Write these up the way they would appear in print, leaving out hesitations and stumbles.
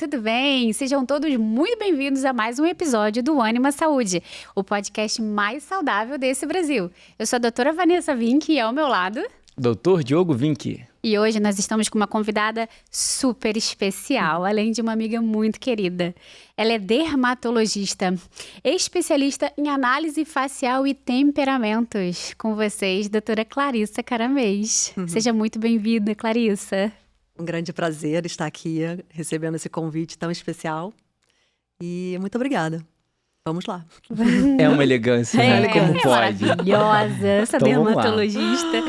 tudo bem? Sejam todos muito bem-vindos a mais um episódio do Ânima Saúde, o podcast mais saudável desse Brasil. Eu sou a doutora Vanessa Vinck e ao meu lado... Doutor Diogo Vinck. E hoje nós estamos com uma convidada super especial, além de uma amiga muito querida. Ela é dermatologista, especialista em análise facial e temperamentos. Com vocês, doutora Clarissa Caramês. Seja muito bem-vinda, Clarissa. Um grande prazer estar aqui recebendo esse convite tão especial. E muito obrigada. Vamos lá. É uma elegância, né? Como pode. Maravilhosa, essa Então, dermatologista.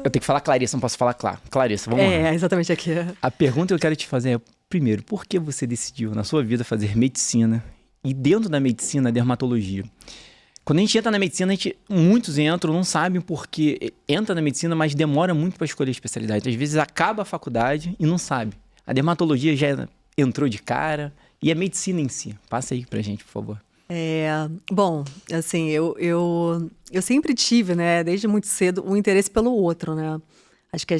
Eu tenho que falar Clarissa, não posso falar Clarissa, vamos lá. É, exatamente aqui. A pergunta que eu quero te fazer é, primeiro, por que você decidiu na sua vida fazer medicina e dentro da medicina, a dermatologia? Quando a gente entra na medicina, muitos entram, não sabem por que entra na medicina, mas demora muito para escolher a especialidade. Às vezes acaba a faculdade e não sabe. A dermatologia já entrou de cara e a medicina em si. Passa aí pra gente, por favor. Bom, assim, eu sempre tive, né, desde muito cedo, um interesse pelo outro, né? Acho que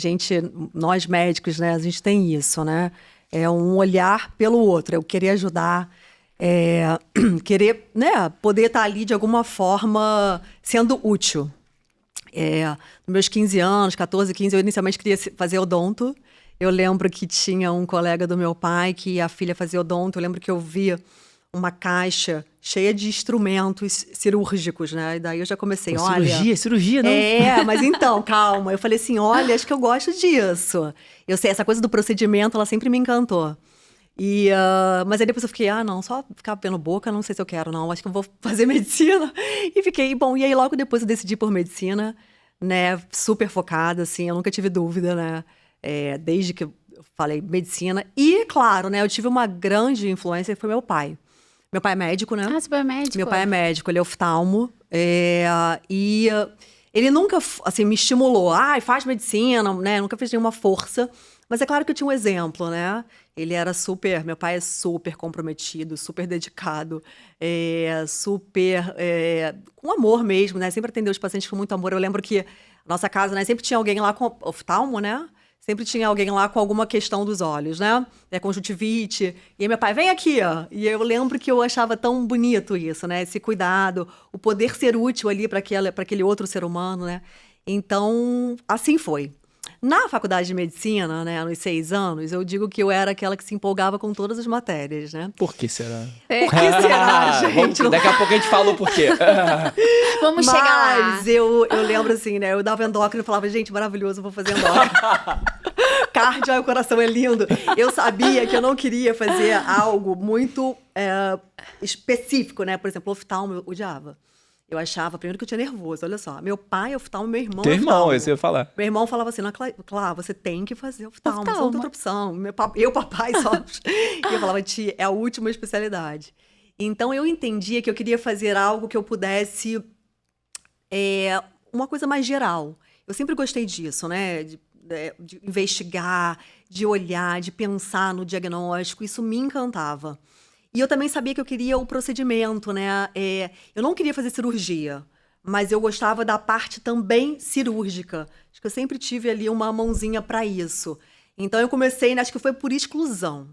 nós médicos, né, a gente tem isso, né? É um olhar pelo outro, é o querer ajudar, querer, né, poder estar ali de alguma forma sendo útil. Nos meus 15 anos, 14, 15, eu inicialmente queria fazer odonto. Eu lembro que tinha um colega do meu pai que a filha fazia odonto, eu lembro que eu via uma caixa cheia de instrumentos cirúrgicos, né? E daí eu já comecei, Cirurgia, não? Mas então, calma. Eu falei assim, olha, acho que eu gosto disso. Eu sei, essa coisa do procedimento, ela sempre me encantou. Mas aí depois eu fiquei, não, só ficar vendo boca, não sei se eu quero, não. Acho que eu vou fazer medicina. E fiquei, bom, e aí logo depois eu decidi por medicina, né? Super focada, assim, eu nunca tive dúvida, né? Desde que eu falei medicina. E, claro, né? Eu tive uma grande influência, que foi meu pai. Meu pai é médico, né? Ah, você é médico? Meu pai é médico, ele é oftalmo. E ele nunca, assim, me estimulou. Faz medicina, né? Nunca fez nenhuma força. Mas é claro que eu tinha um exemplo, né? Meu pai é super comprometido, super dedicado, com amor mesmo, né? Sempre atendeu os pacientes com muito amor. Eu lembro que a nossa casa, né? Sempre tinha alguém lá com oftalmo, né? Sempre tinha alguém lá com alguma questão dos olhos, né? Conjuntivite. E aí meu pai, vem aqui, ó. E eu lembro que eu achava tão bonito isso, né? Esse cuidado, o poder ser útil ali para aquele outro ser humano, né? Então, assim foi. Na faculdade de medicina, né, nos 6 anos, eu digo que eu era aquela que se empolgava com todas as matérias, né? Por que será? Por que será, gente? Daqui a pouco a gente falou por quê. Vamos chegar lá. Mas eu lembro assim, né? Eu dava endócrino e falava, gente, maravilhoso, eu vou fazer endócrino. Cardio, o coração é lindo. Eu sabia que eu não queria fazer algo muito específico, né? Por exemplo, oftalmo, eu odiava. Eu achava, primeiro que eu tinha nervoso, olha só. Meu pai é oftalmo, meu irmão Teu é oftalmo. irmão, esse eu ia falar. Meu irmão falava assim, Clá, você tem que fazer oftalmo, você não tem outra opção. Papai, só. E eu falava, tia, é a última especialidade. Então, eu entendia que eu queria fazer algo que eu pudesse... uma coisa mais geral. Eu sempre gostei disso, né? De investigar, de olhar, de pensar no diagnóstico. Isso me encantava. E eu também sabia que eu queria o procedimento, né? Eu não queria fazer cirurgia, mas eu gostava da parte também cirúrgica. Acho que eu sempre tive ali uma mãozinha para isso. Então eu comecei, né, acho que foi por exclusão,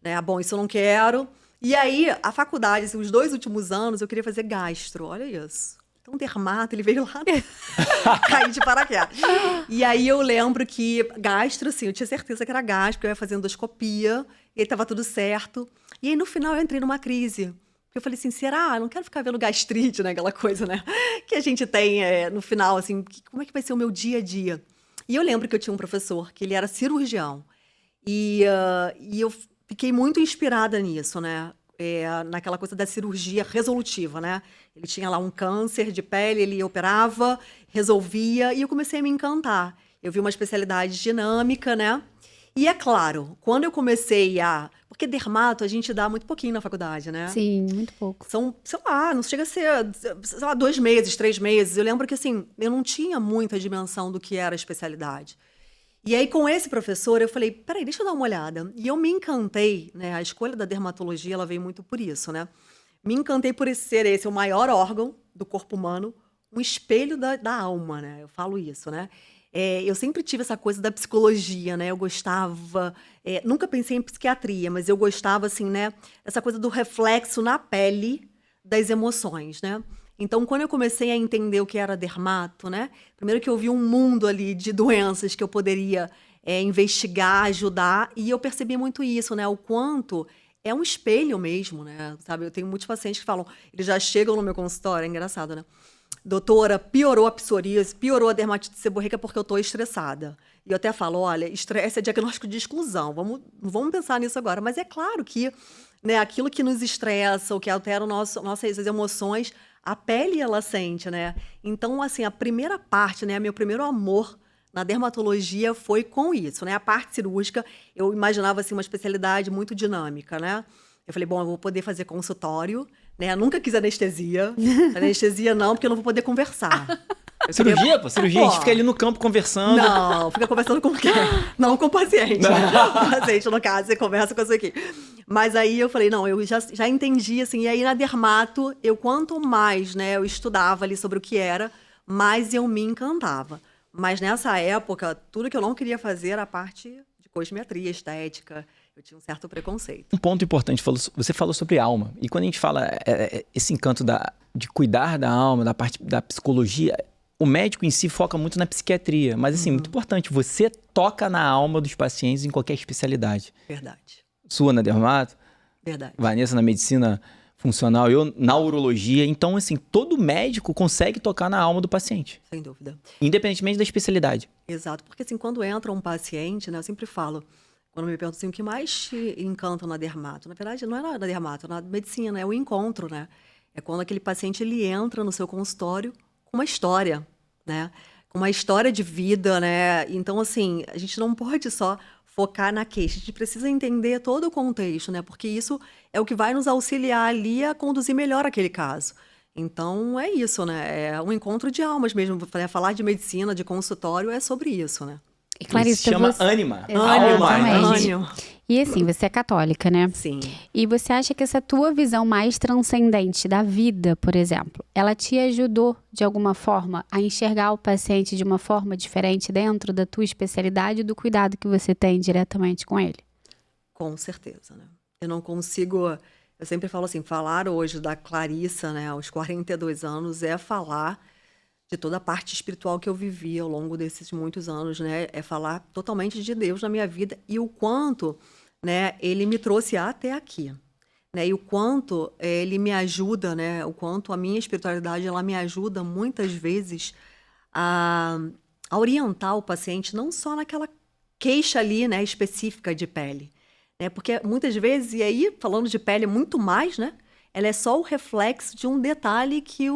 né? Bom, isso eu não quero. E aí, a faculdade, assim, os 2 últimos anos, eu queria fazer gastro. Olha isso. Então, dermato, ele veio lá, caí de paraquedas. E aí eu lembro que gastro, assim, eu tinha certeza que era gastro, porque eu ia fazer endoscopia, e aí tava tudo certo. E aí, no final, eu entrei numa crise. Eu falei assim, será? Eu não quero ficar vendo gastrite, né? Aquela coisa, né? Que a gente tem no final, assim, como é que vai ser o meu dia a dia? E eu lembro que eu tinha um professor, que ele era cirurgião. E eu fiquei muito inspirada nisso, né? Naquela coisa da cirurgia resolutiva, né? Ele tinha lá um câncer de pele, ele operava, resolvia, e eu comecei a me encantar. Eu vi uma especialidade dinâmica, né? E é claro, quando eu comecei porque dermato a gente dá muito pouquinho na faculdade, né? Sim, muito pouco. São, sei lá, não chega a ser, sei lá, 2 meses, 3 meses. Eu lembro que, assim, eu não tinha muita dimensão do que era a especialidade. E aí, com esse professor, eu falei, peraí, deixa eu dar uma olhada. E eu me encantei, né? A escolha da dermatologia, ela veio muito por isso, né? Me encantei por ser esse o maior órgão do corpo humano, um espelho da alma, né? Eu falo isso, né? Eu sempre tive essa coisa da psicologia, né? Eu gostava, nunca pensei em psiquiatria, mas eu gostava, assim, né? Essa coisa do reflexo na pele das emoções, né? Então, quando eu comecei a entender o que era dermato, né? Primeiro que eu vi um mundo ali de doenças que eu poderia investigar, ajudar, e eu percebi muito isso, né? O quanto é um espelho mesmo, né? Sabe? Eu tenho muitos pacientes que falam, eles já chegam no meu consultório, é engraçado, né? Doutora, piorou a psoríase, piorou a dermatite seborreica porque eu estou estressada. E eu até falo, olha, estresse é diagnóstico de exclusão, vamos pensar nisso agora. Mas é claro que, né, aquilo que nos estressa, o que altera nossas emoções, a pele ela sente, né? Então, assim, a primeira parte, né, meu primeiro amor na dermatologia foi com isso, né? A parte cirúrgica, eu imaginava, assim, uma especialidade muito dinâmica, né? Eu falei, bom, eu vou poder fazer consultório, né? Eu nunca quis anestesia. Anestesia não, porque eu não vou poder conversar. Cirurgia, pô? Cirurgia, a gente fica ali no campo conversando. Não, fica conversando com quem? Não com o paciente. O paciente, no caso, você conversa com isso aqui. Mas aí eu falei, não, eu já entendi, assim, e aí na dermato, quanto mais, né, eu estudava ali sobre o que era, mais eu me encantava. Mas nessa época, tudo que eu não queria fazer era a parte de cosmetria, estética. Eu tinha um certo preconceito. Um ponto importante, você falou sobre alma. E quando a gente fala esse encanto de cuidar da alma, da parte da psicologia, o médico em si foca muito na psiquiatria. Mas, assim, muito importante, você toca na alma dos pacientes em qualquer especialidade. Verdade. Sua na dermato, Verdade. Vanessa na medicina funcional, eu na urologia. Então, assim, todo médico consegue tocar na alma do paciente. Sem dúvida. Independentemente da especialidade. Exato. Porque, assim, quando entra um paciente, né, eu sempre falo, quando me perguntam assim, o que mais te encanta na dermato? Na verdade, não é na dermato, é na medicina, é o encontro, né? É quando aquele paciente ele entra no seu consultório com uma história, né? Com uma história de vida, né? Então, assim, a gente não pode só focar na queixa, a gente precisa entender todo o contexto, né? Porque isso é o que vai nos auxiliar ali a conduzir melhor aquele caso. Então, é isso, né? É um encontro de almas mesmo. Falar de medicina, de consultório, é sobre isso, né? E Clarissa, se chama você... ânima. Exatamente. Ânimo. E assim, você é católica, né? Sim. E você acha que essa tua visão mais transcendente da vida, por exemplo, ela te ajudou, de alguma forma, a enxergar o paciente de uma forma diferente dentro da tua especialidade e do cuidado que você tem diretamente com ele? Com certeza, né? Eu não consigo... Eu sempre falo assim, falar hoje da Clarissa, né, aos 42 anos, é falar de toda a parte espiritual que eu vivi ao longo desses muitos anos, né? É falar totalmente de Deus na minha vida e o quanto, né, ele me trouxe até aqui, né? E o quanto ele me ajuda, né? O quanto a minha espiritualidade, ela me ajuda muitas vezes a orientar o paciente não só naquela queixa ali, né, específica de pele, né? Porque muitas vezes, e aí falando de pele muito mais, né? Ela é só o reflexo de um detalhe que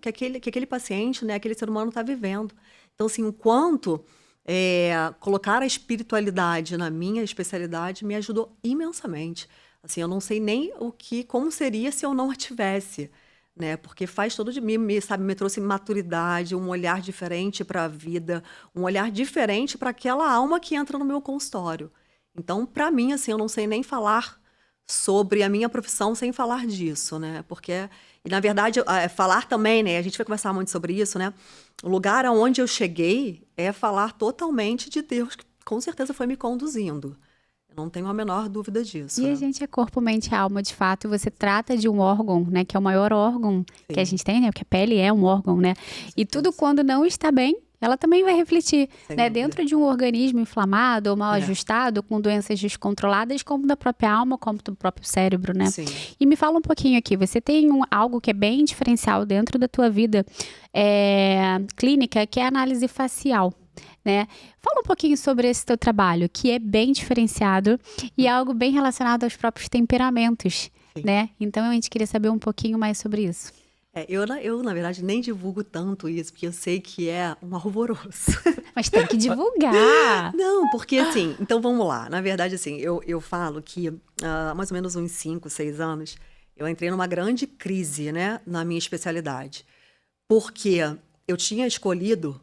aquele paciente, né, aquele ser humano está vivendo. Então, assim, o quanto colocar a espiritualidade na minha especialidade me ajudou imensamente. Assim, eu não sei nem como seria se eu não a tivesse, né? Porque faz todo de mim, sabe, me trouxe maturidade, um olhar diferente para a vida, um olhar diferente para aquela alma que entra no meu consultório. Então, para mim, assim, eu não sei nem falar sobre a minha profissão sem falar disso, né? Porque, e na verdade, falar também, né? A gente vai conversar muito sobre isso, né? O lugar aonde eu cheguei é falar totalmente de Deus, que com certeza foi me conduzindo. Eu não tenho a menor dúvida disso. E né? a gente é corpo, mente e alma, de fato, e você trata de um órgão, né? Que é o maior órgão que a gente tem, né? Porque a pele é um órgão, né? E tudo quando não está bem, ela também vai refletir, né? Dentro de um organismo inflamado ou mal ajustado, com doenças descontroladas, como da própria alma, como do próprio cérebro, né? Sim. E me fala um pouquinho aqui, você tem algo que é bem diferencial dentro da tua vida clínica, que é a análise facial, né? Fala um pouquinho sobre esse teu trabalho, que é bem diferenciado e é algo bem relacionado aos próprios temperamentos, né? Então, a gente queria saber um pouquinho mais sobre isso. Eu, na verdade, nem divulgo tanto isso, porque eu sei que é um alvoroço. Mas tem que divulgar. Não, porque assim, então vamos lá. Na verdade, assim, eu falo que há mais ou menos uns 5, 6 anos, eu entrei numa grande crise, né, na minha especialidade. Porque eu tinha escolhido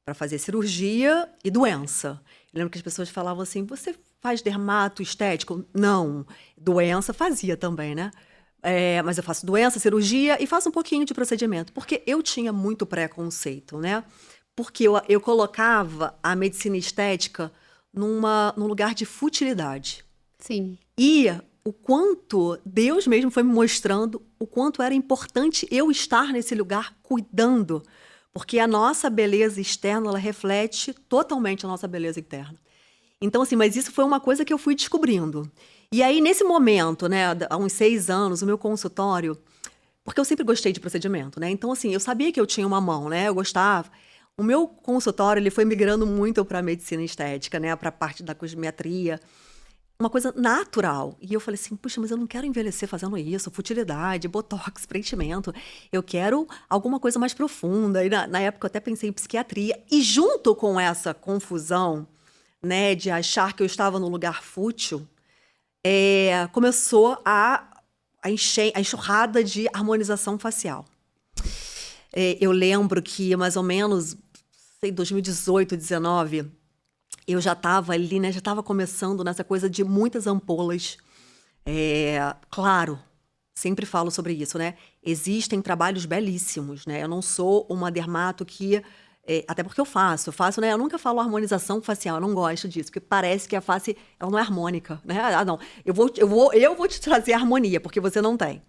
para fazer cirurgia e doença. Eu lembro que as pessoas falavam assim, você faz dermato estético? Não. Doença fazia também, né? Mas eu faço doença, cirurgia e faço um pouquinho de procedimento, porque eu tinha muito preconceito, né? porque eu colocava a medicina estética num lugar de futilidade. Sim. E o quanto Deus mesmo foi me mostrando o quanto era importante eu estar nesse lugar cuidando, porque a nossa beleza externa, ela reflete totalmente a nossa beleza interna. Então, assim, mas isso foi uma coisa que eu fui descobrindo. E aí, nesse momento, né, há uns 6 anos, o meu consultório, porque eu sempre gostei de procedimento, né? Então, assim, eu sabia que eu tinha uma mão, né? Eu gostava. O meu consultório, ele foi migrando muito para a medicina estética, né? Para a parte da cosmetria. Uma coisa natural. E eu falei assim, puxa, mas eu não quero envelhecer fazendo isso, futilidade, botox, preenchimento. Eu quero alguma coisa mais profunda. E na época eu até pensei em psiquiatria. E junto com essa confusão, né, de achar que eu estava num lugar fútil, começou a enxurrada de harmonização facial. Eu lembro que mais ou menos, sei, 2018, 2019... eu já estava ali, né? Já estava começando nessa coisa de muitas ampolas. Claro, sempre falo sobre isso, né? Existem trabalhos belíssimos, né? Eu não sou uma dermato que... até porque eu faço, né? Eu nunca falo harmonização facial, eu não gosto disso, porque parece que a face ela não é harmônica, né? Ah, não, eu vou te trazer harmonia, porque você não tem.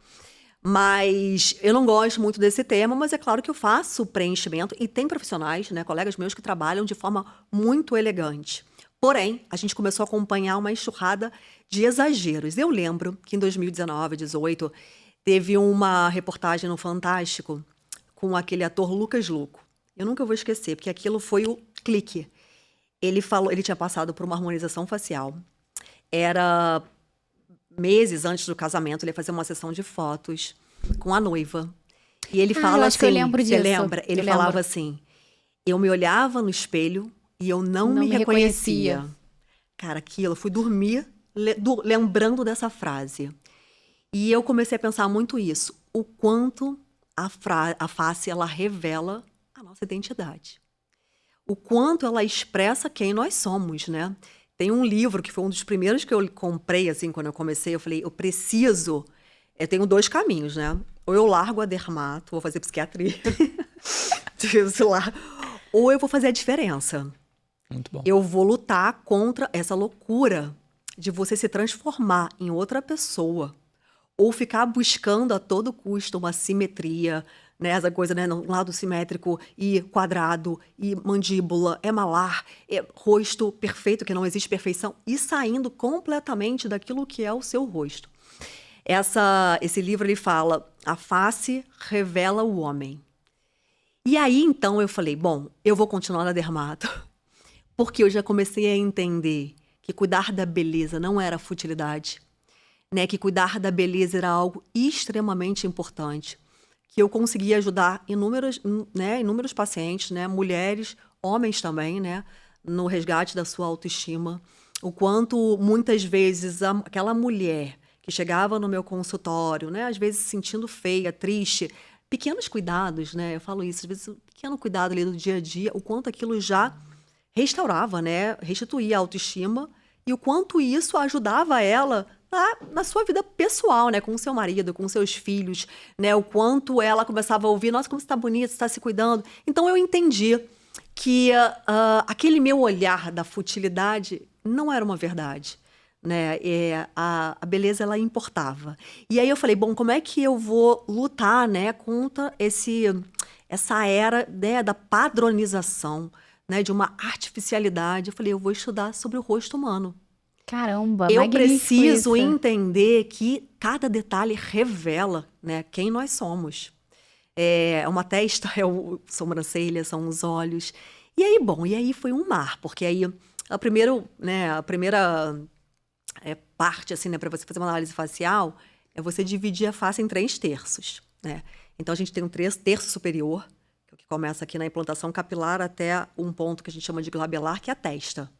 Mas eu não gosto muito desse tema, mas é claro que eu faço preenchimento e tem profissionais, né, colegas meus que trabalham de forma muito elegante. Porém, a gente começou a acompanhar uma enxurrada de exageros. Eu lembro que em 2019, 2018, teve uma reportagem no Fantástico com aquele ator Lucas Luco. Eu nunca vou esquecer, porque aquilo foi o clique. Ele tinha passado por uma harmonização facial. Era meses antes do casamento, ele ia fazer uma sessão de fotos com a noiva. E ele fala eu assim, acho que eu lembro você disso. lembra? Ele falava assim, eu me olhava no espelho e eu não me reconhecia. Cara, aquilo, eu fui dormir lembrando dessa frase. E eu comecei a pensar muito isso, o quanto a face, ela revela a nossa identidade. O quanto ela expressa quem nós somos, né? Tem um livro que foi um dos primeiros que eu comprei, assim, quando eu comecei. Eu falei, eu tenho 2 caminhos, né? Ou eu largo a dermato, vou fazer psiquiatria, sei lá, ou eu vou fazer a diferença. Muito bom. Eu vou lutar contra essa loucura de você se transformar em outra pessoa, ou ficar buscando a todo custo uma simetria, né? Essa coisa, né? Um lado simétrico e quadrado, e mandíbula, malar, rosto perfeito, que não existe perfeição, e saindo completamente daquilo que é o seu rosto. Esse livro, ele fala, a face revela o homem. E aí, então, eu falei, bom, eu vou continuar na dermato, porque eu já comecei a entender que cuidar da beleza não era futilidade, né? Que cuidar da beleza era algo extremamente importante, que eu conseguia ajudar inúmeros pacientes, né? Mulheres, homens também, né? No resgate da sua autoestima. O quanto, muitas vezes, aquela mulher que chegava no meu consultório, né? Às vezes se sentindo feia, triste, pequenos cuidados, né? Eu falo isso, às vezes, um pequeno cuidado ali do dia a dia, o quanto aquilo já restaurava, né? Restituía a autoestima e o quanto isso ajudava ela na sua vida pessoal, né? Com o seu marido, com seus filhos, né? O quanto ela começava a ouvir, nossa, como você está bonita, você está se cuidando. Então eu entendi que aquele meu olhar da futilidade não era uma verdade, né? A beleza, ela importava. E aí eu falei, bom, como é que eu vou lutar, né, contra essa era, né, da padronização, né, de uma artificialidade? Eu falei, eu vou estudar sobre o rosto humano. Caramba, Eu magnífico preciso isso. entender que cada detalhe revela, né, quem nós somos. É uma testa, sobrancelha, são os olhos. E aí foi um mar, porque aí a primeira parte, assim, né, para você fazer uma análise facial, é você dividir a face em 3 terços, né? Então a gente tem um terço superior, que começa aqui na implantação capilar até um ponto que a gente chama de glabelar, que é a testa.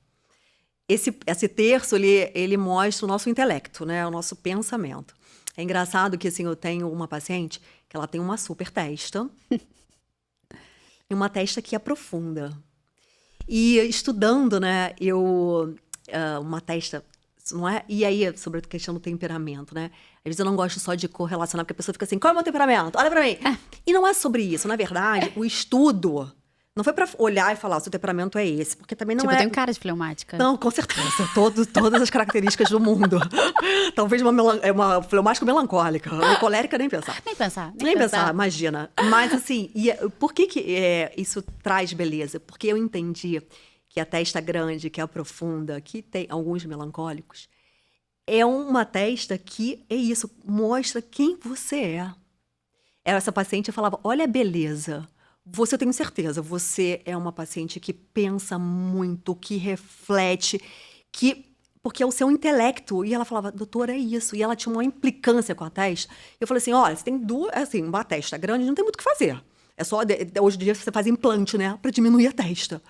Esse terço, ele mostra o nosso intelecto, né? O nosso pensamento. É engraçado que, assim, eu tenho uma paciente que ela tem uma super testa e uma testa que é profunda. E estudando, né, uma testa, não é? E aí, sobre a questão do temperamento, né? Às vezes eu não gosto só de correlacionar, porque a pessoa fica assim, qual é o meu temperamento? Olha pra mim. E não é sobre isso. Na verdade, o estudo Não foi pra olhar e falar, o seu temperamento é esse, porque também não Tipo, é... eu tenho cara de fleumática. Não, com certeza. Todas as características do mundo. Talvez uma fleumática melancólica. Uma colérica, nem pensar. Nem pensar. Imagina. Mas assim, por que isso traz beleza? Porque eu entendi que a testa grande, que é profunda, que tem alguns melancólicos, é uma testa que, é isso, mostra quem você é. Essa paciente falava, olha a beleza. Você, eu tenho certeza, você é uma paciente que pensa muito, que reflete, porque é o seu intelecto. E ela falava, doutora, é isso. E ela tinha uma implicância com a testa. Eu falei assim, olha, você tem uma testa grande, não tem muito o que fazer. É só, hoje em dia você faz implante, né, para diminuir a testa.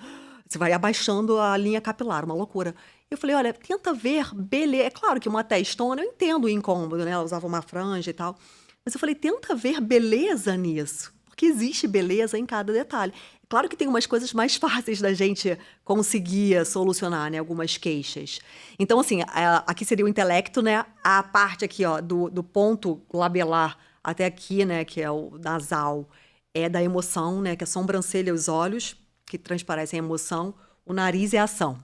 Você vai abaixando a linha capilar, uma loucura. Eu falei, olha, tenta ver beleza. É claro que uma testona, eu entendo o incômodo, né, ela usava uma franja e tal. Mas eu falei, tenta ver beleza nisso. Porque existe beleza em cada detalhe. Claro que tem umas coisas mais fáceis da gente conseguir solucionar, né? Algumas queixas. Então, assim, aqui seria o intelecto, né? A parte aqui, ó, do ponto labelar até aqui, né? Que é o nasal, é da emoção, né? Que é a sobrancelha e os olhos, que transparecem a emoção. O nariz é a ação.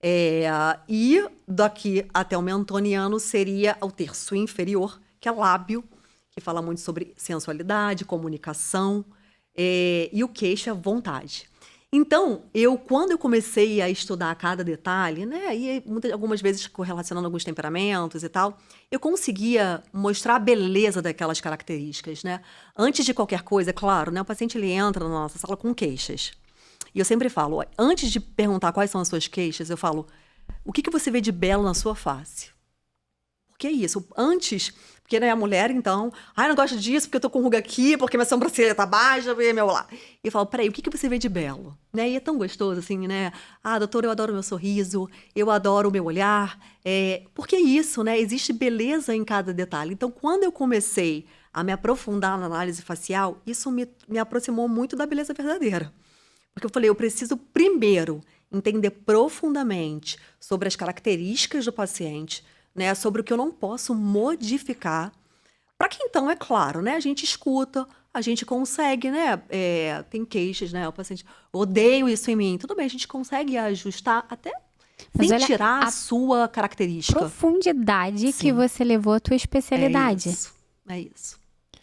E daqui até o mentoniano seria o terço inferior, que é lábio, que fala muito sobre sensualidade, comunicação, e o queixo é vontade. Então, quando eu comecei a estudar cada detalhe, né, e algumas vezes correlacionando alguns temperamentos e tal, eu conseguia mostrar a beleza daquelas características, né? Antes de qualquer coisa, claro, né, o paciente ele entra na nossa sala com queixas. E eu sempre falo, antes de perguntar quais são as suas queixas, eu falo, o que você vê de belo na sua face? Porque é isso, antes... Porque, né, a mulher, então... eu não gosto disso porque eu tô com ruga aqui, porque minha sobrancelha tá baixa, e meu lá. E eu falo, peraí, o que você vê de belo? Né? E é tão gostoso, assim, né? Doutora, eu adoro o meu sorriso, eu adoro o meu olhar. Porque é isso, né? Existe beleza em cada detalhe. Então, quando eu comecei a me aprofundar na análise facial, isso me aproximou muito da beleza verdadeira. Porque eu falei, eu preciso primeiro entender profundamente sobre as características do paciente, né, sobre o que eu não posso modificar, para que então, é claro, né, a gente escuta, a gente consegue, né, tem queixas, né, o paciente, odeio isso em mim, tudo bem, a gente consegue ajustar até Mas sem olha tirar a a sua característica. profundidade que Sim. você levou à tua especialidade. É isso.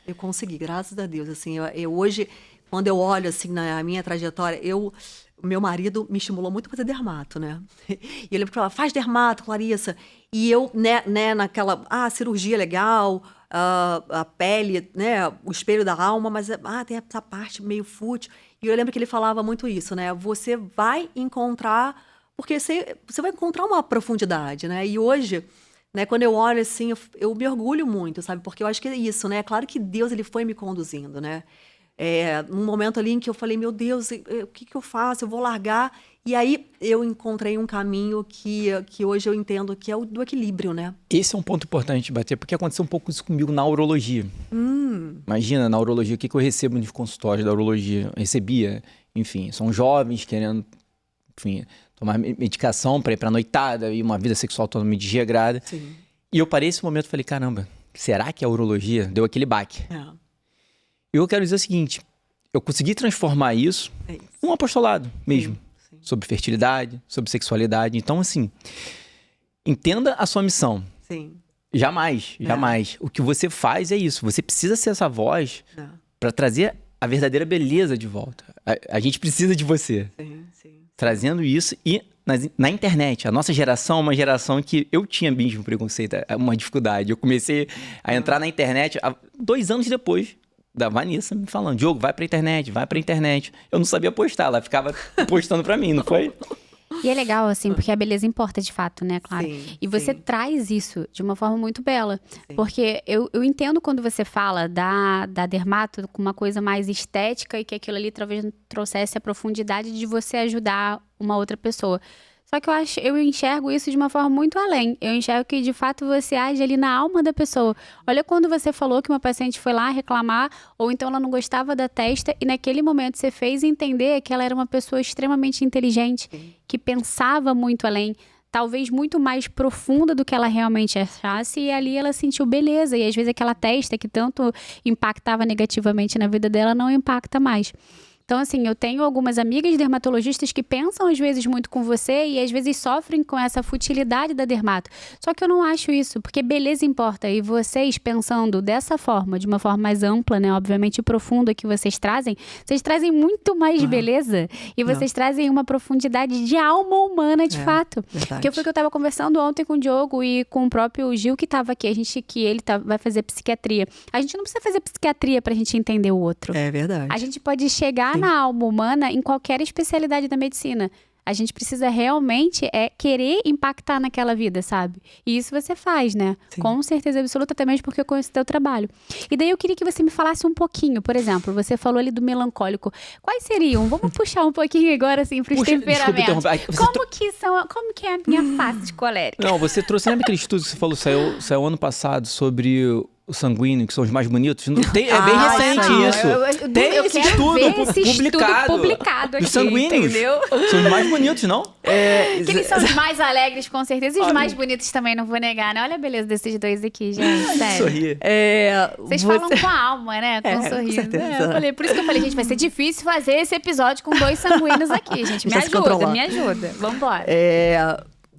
Eu consegui, graças a Deus, assim, eu hoje, quando eu olho, assim, na minha trajetória, o meu marido me estimulou muito a fazer dermato, né? E ele falava, faz dermato, Clarissa. E eu, né naquela, cirurgia legal, a pele, né, o espelho da alma, mas tem essa parte meio fútil. E eu lembro que ele falava muito isso, né? Você vai encontrar, porque você vai encontrar uma profundidade, né? E hoje, né, quando eu olho assim, eu me orgulho muito, sabe? Porque eu acho que é isso, né? Claro que Deus, ele foi me conduzindo, né? Num momento ali em que eu falei, meu Deus, o que eu faço? Eu vou largar. E aí eu encontrei um caminho que hoje eu entendo que é o do equilíbrio, né? Esse é um ponto importante de bater, porque aconteceu um pouco isso comigo na urologia. Imagina, na urologia, o que eu recebo nos consultórios da urologia? Eu recebia, enfim, são jovens querendo, enfim, tomar medicação para ir para noitada e uma vida sexual totalmente desregrada. Sim. E eu parei esse momento e falei, caramba, será que a urologia deu aquele baque? Eu quero dizer o seguinte, eu consegui transformar isso num apostolado mesmo, Sim. sobre fertilidade, sobre sexualidade. Então, assim, entenda a sua missão. Sim. Jamais. O que você faz é isso. Você precisa ser essa voz para trazer a verdadeira beleza de volta. A gente precisa de você. Sim. Trazendo isso e na internet. A nossa geração é uma geração que eu tinha mesmo preconceito, uma dificuldade. Eu comecei a entrar na internet 2 anos depois da Vanessa me falando, Diogo, vai pra internet. Eu não sabia postar, ela ficava postando pra mim, não foi? E é legal, assim, porque a beleza importa de fato, né, Clara? Sim, E você sim. traz isso de uma forma muito bela. Sim. Porque eu entendo quando você fala da dermato com uma coisa mais estética e que aquilo ali talvez trouxesse a profundidade de você ajudar uma outra pessoa. Só que eu enxergo isso de uma forma muito além. Eu enxergo que, de fato, você age ali na alma da pessoa. Olha quando você falou que uma paciente foi lá reclamar, ou então ela não gostava da testa, e naquele momento você fez entender que ela era uma pessoa extremamente inteligente, que pensava muito além, talvez muito mais profunda do que ela realmente achasse, e ali ela sentiu beleza. E às vezes aquela testa que tanto impactava negativamente na vida dela não impacta mais. Então, assim, eu tenho algumas amigas dermatologistas que pensam às vezes muito com você e às vezes sofrem com essa futilidade da dermato. Só que eu não acho isso, porque beleza importa. E vocês pensando dessa forma, de uma forma mais ampla, né, obviamente profunda que vocês trazem muito mais beleza e vocês trazem uma profundidade de alma humana de fato. Verdade. Porque foi o que eu tava conversando ontem com o Diogo e com o próprio Gil que tava aqui, vai fazer psiquiatria. A gente não precisa fazer psiquiatria pra gente entender o outro. É verdade. A gente pode chegar na alma humana em qualquer especialidade da medicina. A gente precisa realmente querer impactar naquela vida, sabe? E isso você faz, né? Sim. Com certeza absoluta, até mesmo porque eu conheço o teu trabalho. E daí eu queria que você me falasse um pouquinho, por exemplo, você falou ali do melancólico. Quais seriam? Vamos puxar um pouquinho agora, assim, para os temperamentos. Como que é a minha face de colérica? Não, você trouxe, lembra aquele estudo que você falou, saiu ano passado, sobre o sanguíneo, que são os mais bonitos? É bem recente não. isso. Tem Eu esse quero estudo ver esse estudo publicado aqui, dos sanguíneos. entendeu? São os mais bonitos, não? Que eles são os mais alegres, com certeza. E os mais bonitos também, não vou negar, né? Olha a beleza desses dois aqui, gente. Sério. Sorrir. Vocês falam com a alma, né? Com um sorriso. Com certeza. Por isso que eu falei, gente, vai ser difícil fazer esse episódio com dois sanguíneos aqui, gente. Precisa se controlar. Me ajuda. Vambora.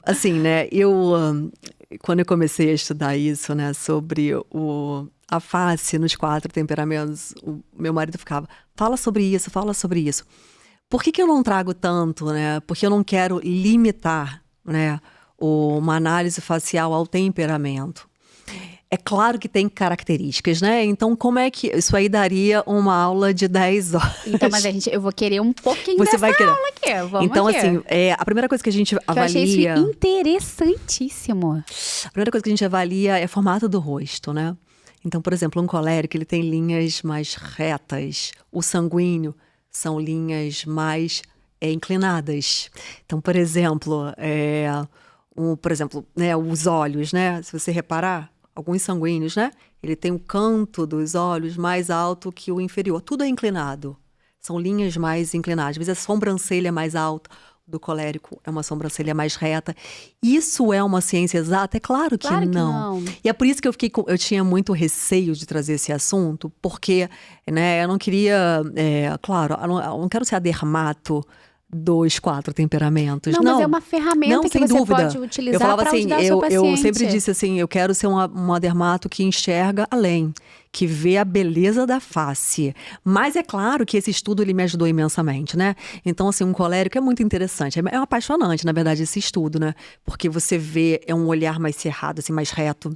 Assim, né, quando eu comecei a estudar isso, né, sobre a face nos 4 temperamentos, o meu marido ficava, fala sobre isso, fala sobre isso. Por que eu não trago tanto, né? Porque eu não quero limitar, né, uma análise facial ao temperamento. É claro que tem características, né? Então, como é que... Isso aí daria uma aula de 10 horas. Então, mas eu vou querer um pouquinho Você dessa vai querer. aula aqui. Vamos então, aqui. assim, a primeira coisa que a gente avalia... Eu achei isso interessantíssimo. A primeira coisa que a gente avalia é o formato do rosto, né? Então, por exemplo, um colérico, ele tem linhas mais retas. O sanguíneo são linhas mais inclinadas. Então, por exemplo, né, os olhos, né? Se você reparar, alguns sanguíneos, né? Ele tem o canto dos olhos mais alto que o inferior. Tudo é inclinado. São linhas mais inclinadas. Às vezes a sobrancelha é mais alta. Do colérico é uma sobrancelha mais reta. Isso é uma ciência exata? É claro que não. E é por isso que eu tinha muito receio de trazer esse assunto, porque, né, eu não queria... claro, eu não quero ser a dermato dos 4 temperamentos. Não, mas é uma ferramenta que você pode utilizar para ajudar o seu paciente. Eu sempre disse assim, eu quero ser uma dermato que enxerga além, que vê a beleza da face. Mas é claro que esse estudo ele me ajudou imensamente, né? Então, assim, um colérico é muito interessante. É apaixonante, na verdade, esse estudo, né? Porque você vê, um olhar mais cerrado, assim, mais reto,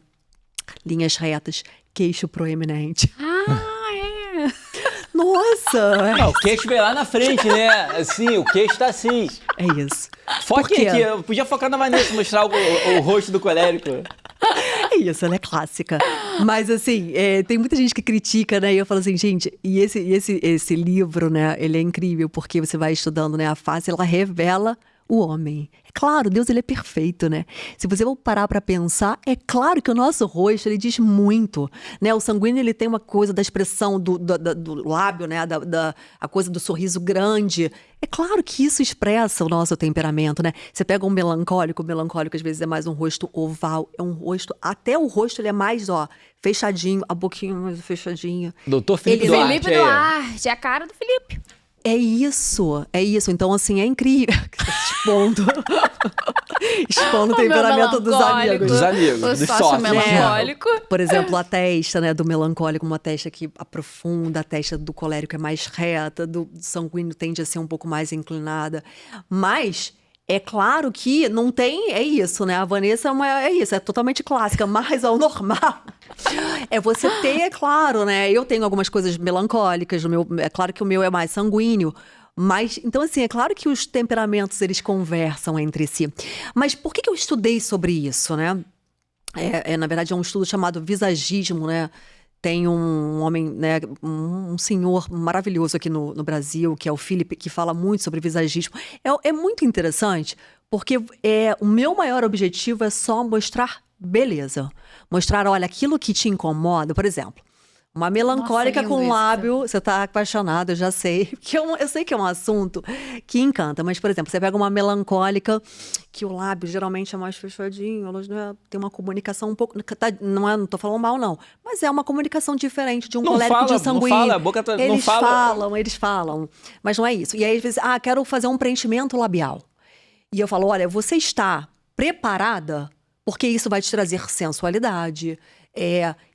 linhas retas, queixo proeminente. Nossa! O queixo veio lá na frente, né? Assim, o queixo tá assim. É isso. Foque aqui, eu podia focar na Vanessa, mostrar o rosto do colérico. É isso, ela é clássica. Mas assim, tem muita gente que critica, né? E eu falo assim, gente, e esse livro, né? Ele é incrível, porque você vai estudando, né? A face, ela revela o homem. É claro, Deus ele é perfeito, né? Se você for parar para pensar, é claro que o nosso rosto, ele diz muito, né? O sanguíneo, ele tem uma coisa da expressão do lábio, né? A coisa do sorriso grande. É claro que isso expressa o nosso temperamento, né? Você pega um melancólico, o melancólico às vezes é mais um rosto oval, é um rosto, até o rosto ele é mais, fechadinho, a boquinha mais fechadinha. Doutor Felipe Duarte. Felipe Duarte, a cara do Felipe. É isso. Então, assim, é incrível. Expondo o temperamento dos amigos. Dos amigos, o dos sócio sócios. melancólico. Por exemplo, a testa, né, do melancólico, uma testa que aprofunda, a testa do colérico é mais reta, do sanguíneo tende a ser um pouco mais inclinada. Mas... é claro que não tem, é isso, né? A Vanessa é totalmente clássica, mas ao normal é você ter, é claro, né? Eu tenho algumas coisas melancólicas, é claro que o meu é mais sanguíneo, mas, então assim, é claro que os temperamentos, eles conversam entre si. Mas por que eu estudei sobre isso, né? Na verdade, é um estudo chamado visagismo, né? Tem um homem, né, um senhor maravilhoso aqui no Brasil, que é o Philip, que fala muito sobre visagismo. É muito interessante, porque o meu maior objetivo é só mostrar beleza. Mostrar, olha, aquilo que te incomoda, por exemplo, Uma melancólica lindo com isso. lábio, você tá apaixonado, eu já sei. Que eu sei que é um assunto que encanta, mas, por exemplo, você pega uma melancólica que o lábio geralmente é mais fechadinho, elas, né, tem uma comunicação um pouco. Não tô falando mal, não. Mas é uma comunicação diferente de um colérico de sanguíneo. Não fala, a boca tá, não fala. Eles falam. Mas não é isso. E aí, às vezes, quero fazer um preenchimento labial. E eu falo, olha, você está preparada? Porque isso vai te trazer sensualidade.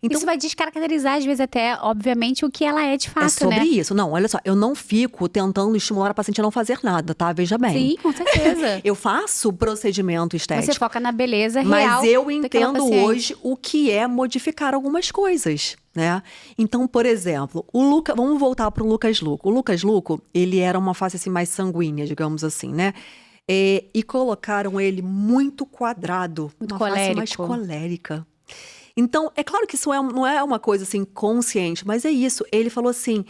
Então, isso vai descaracterizar, às vezes, até, obviamente, o que ela é de fato, é sobre né? isso. Não, olha só, eu não fico tentando estimular a paciente a não fazer nada, tá? Veja bem. Sim, com certeza. Eu faço procedimento estético. Você foca na beleza real Mas eu daquela entendo paciente. hoje o que é modificar algumas coisas, né? Então, por exemplo, vamos voltar pro Lucas Luco. O Lucas Luco, ele era uma face assim mais sanguínea, digamos assim, né? E colocaram ele muito quadrado, Muito uma face mais colérico. colérica. Então, é claro que isso não é uma coisa assim consciente, mas é isso. Ele falou assim,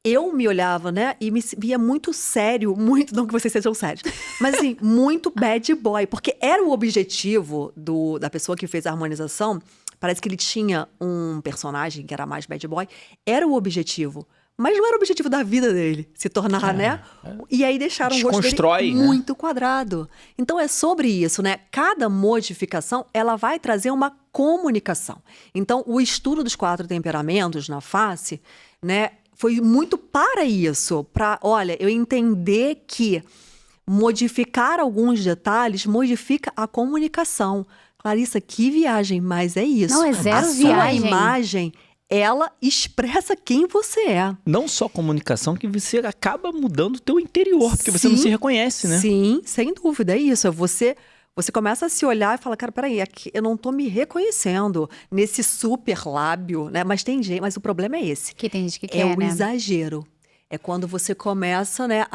eu me olhava, né, e me via muito sério, muito, não que vocês sejam sérios, mas assim, muito bad boy, porque era o objetivo da pessoa que fez a harmonização. Parece que ele tinha um personagem que era mais bad boy, era o objetivo. Mas não era o objetivo da vida dele, se tornar, né? E aí deixaram o rosto dele muito quadrado. Então é sobre isso, né? Cada modificação, ela vai trazer uma comunicação. Então, o estudo dos 4 temperamentos na face, né? Foi muito para isso. Para, olha, eu entender que modificar alguns detalhes modifica a comunicação. Clarissa, que viagem, mas é isso. Não, é zero a viagem. Sua imagem, ela expressa quem você é. Não só comunicação, que você acaba mudando o teu interior, porque você não se reconhece, né? Sim, sem dúvida, é isso. Você começa a se olhar e fala, cara, peraí, aqui eu não tô me reconhecendo nesse super lábio, né? Mas tem gente, mas o problema é esse. Que tem gente que É quer, o né? exagero. É quando você começa, né,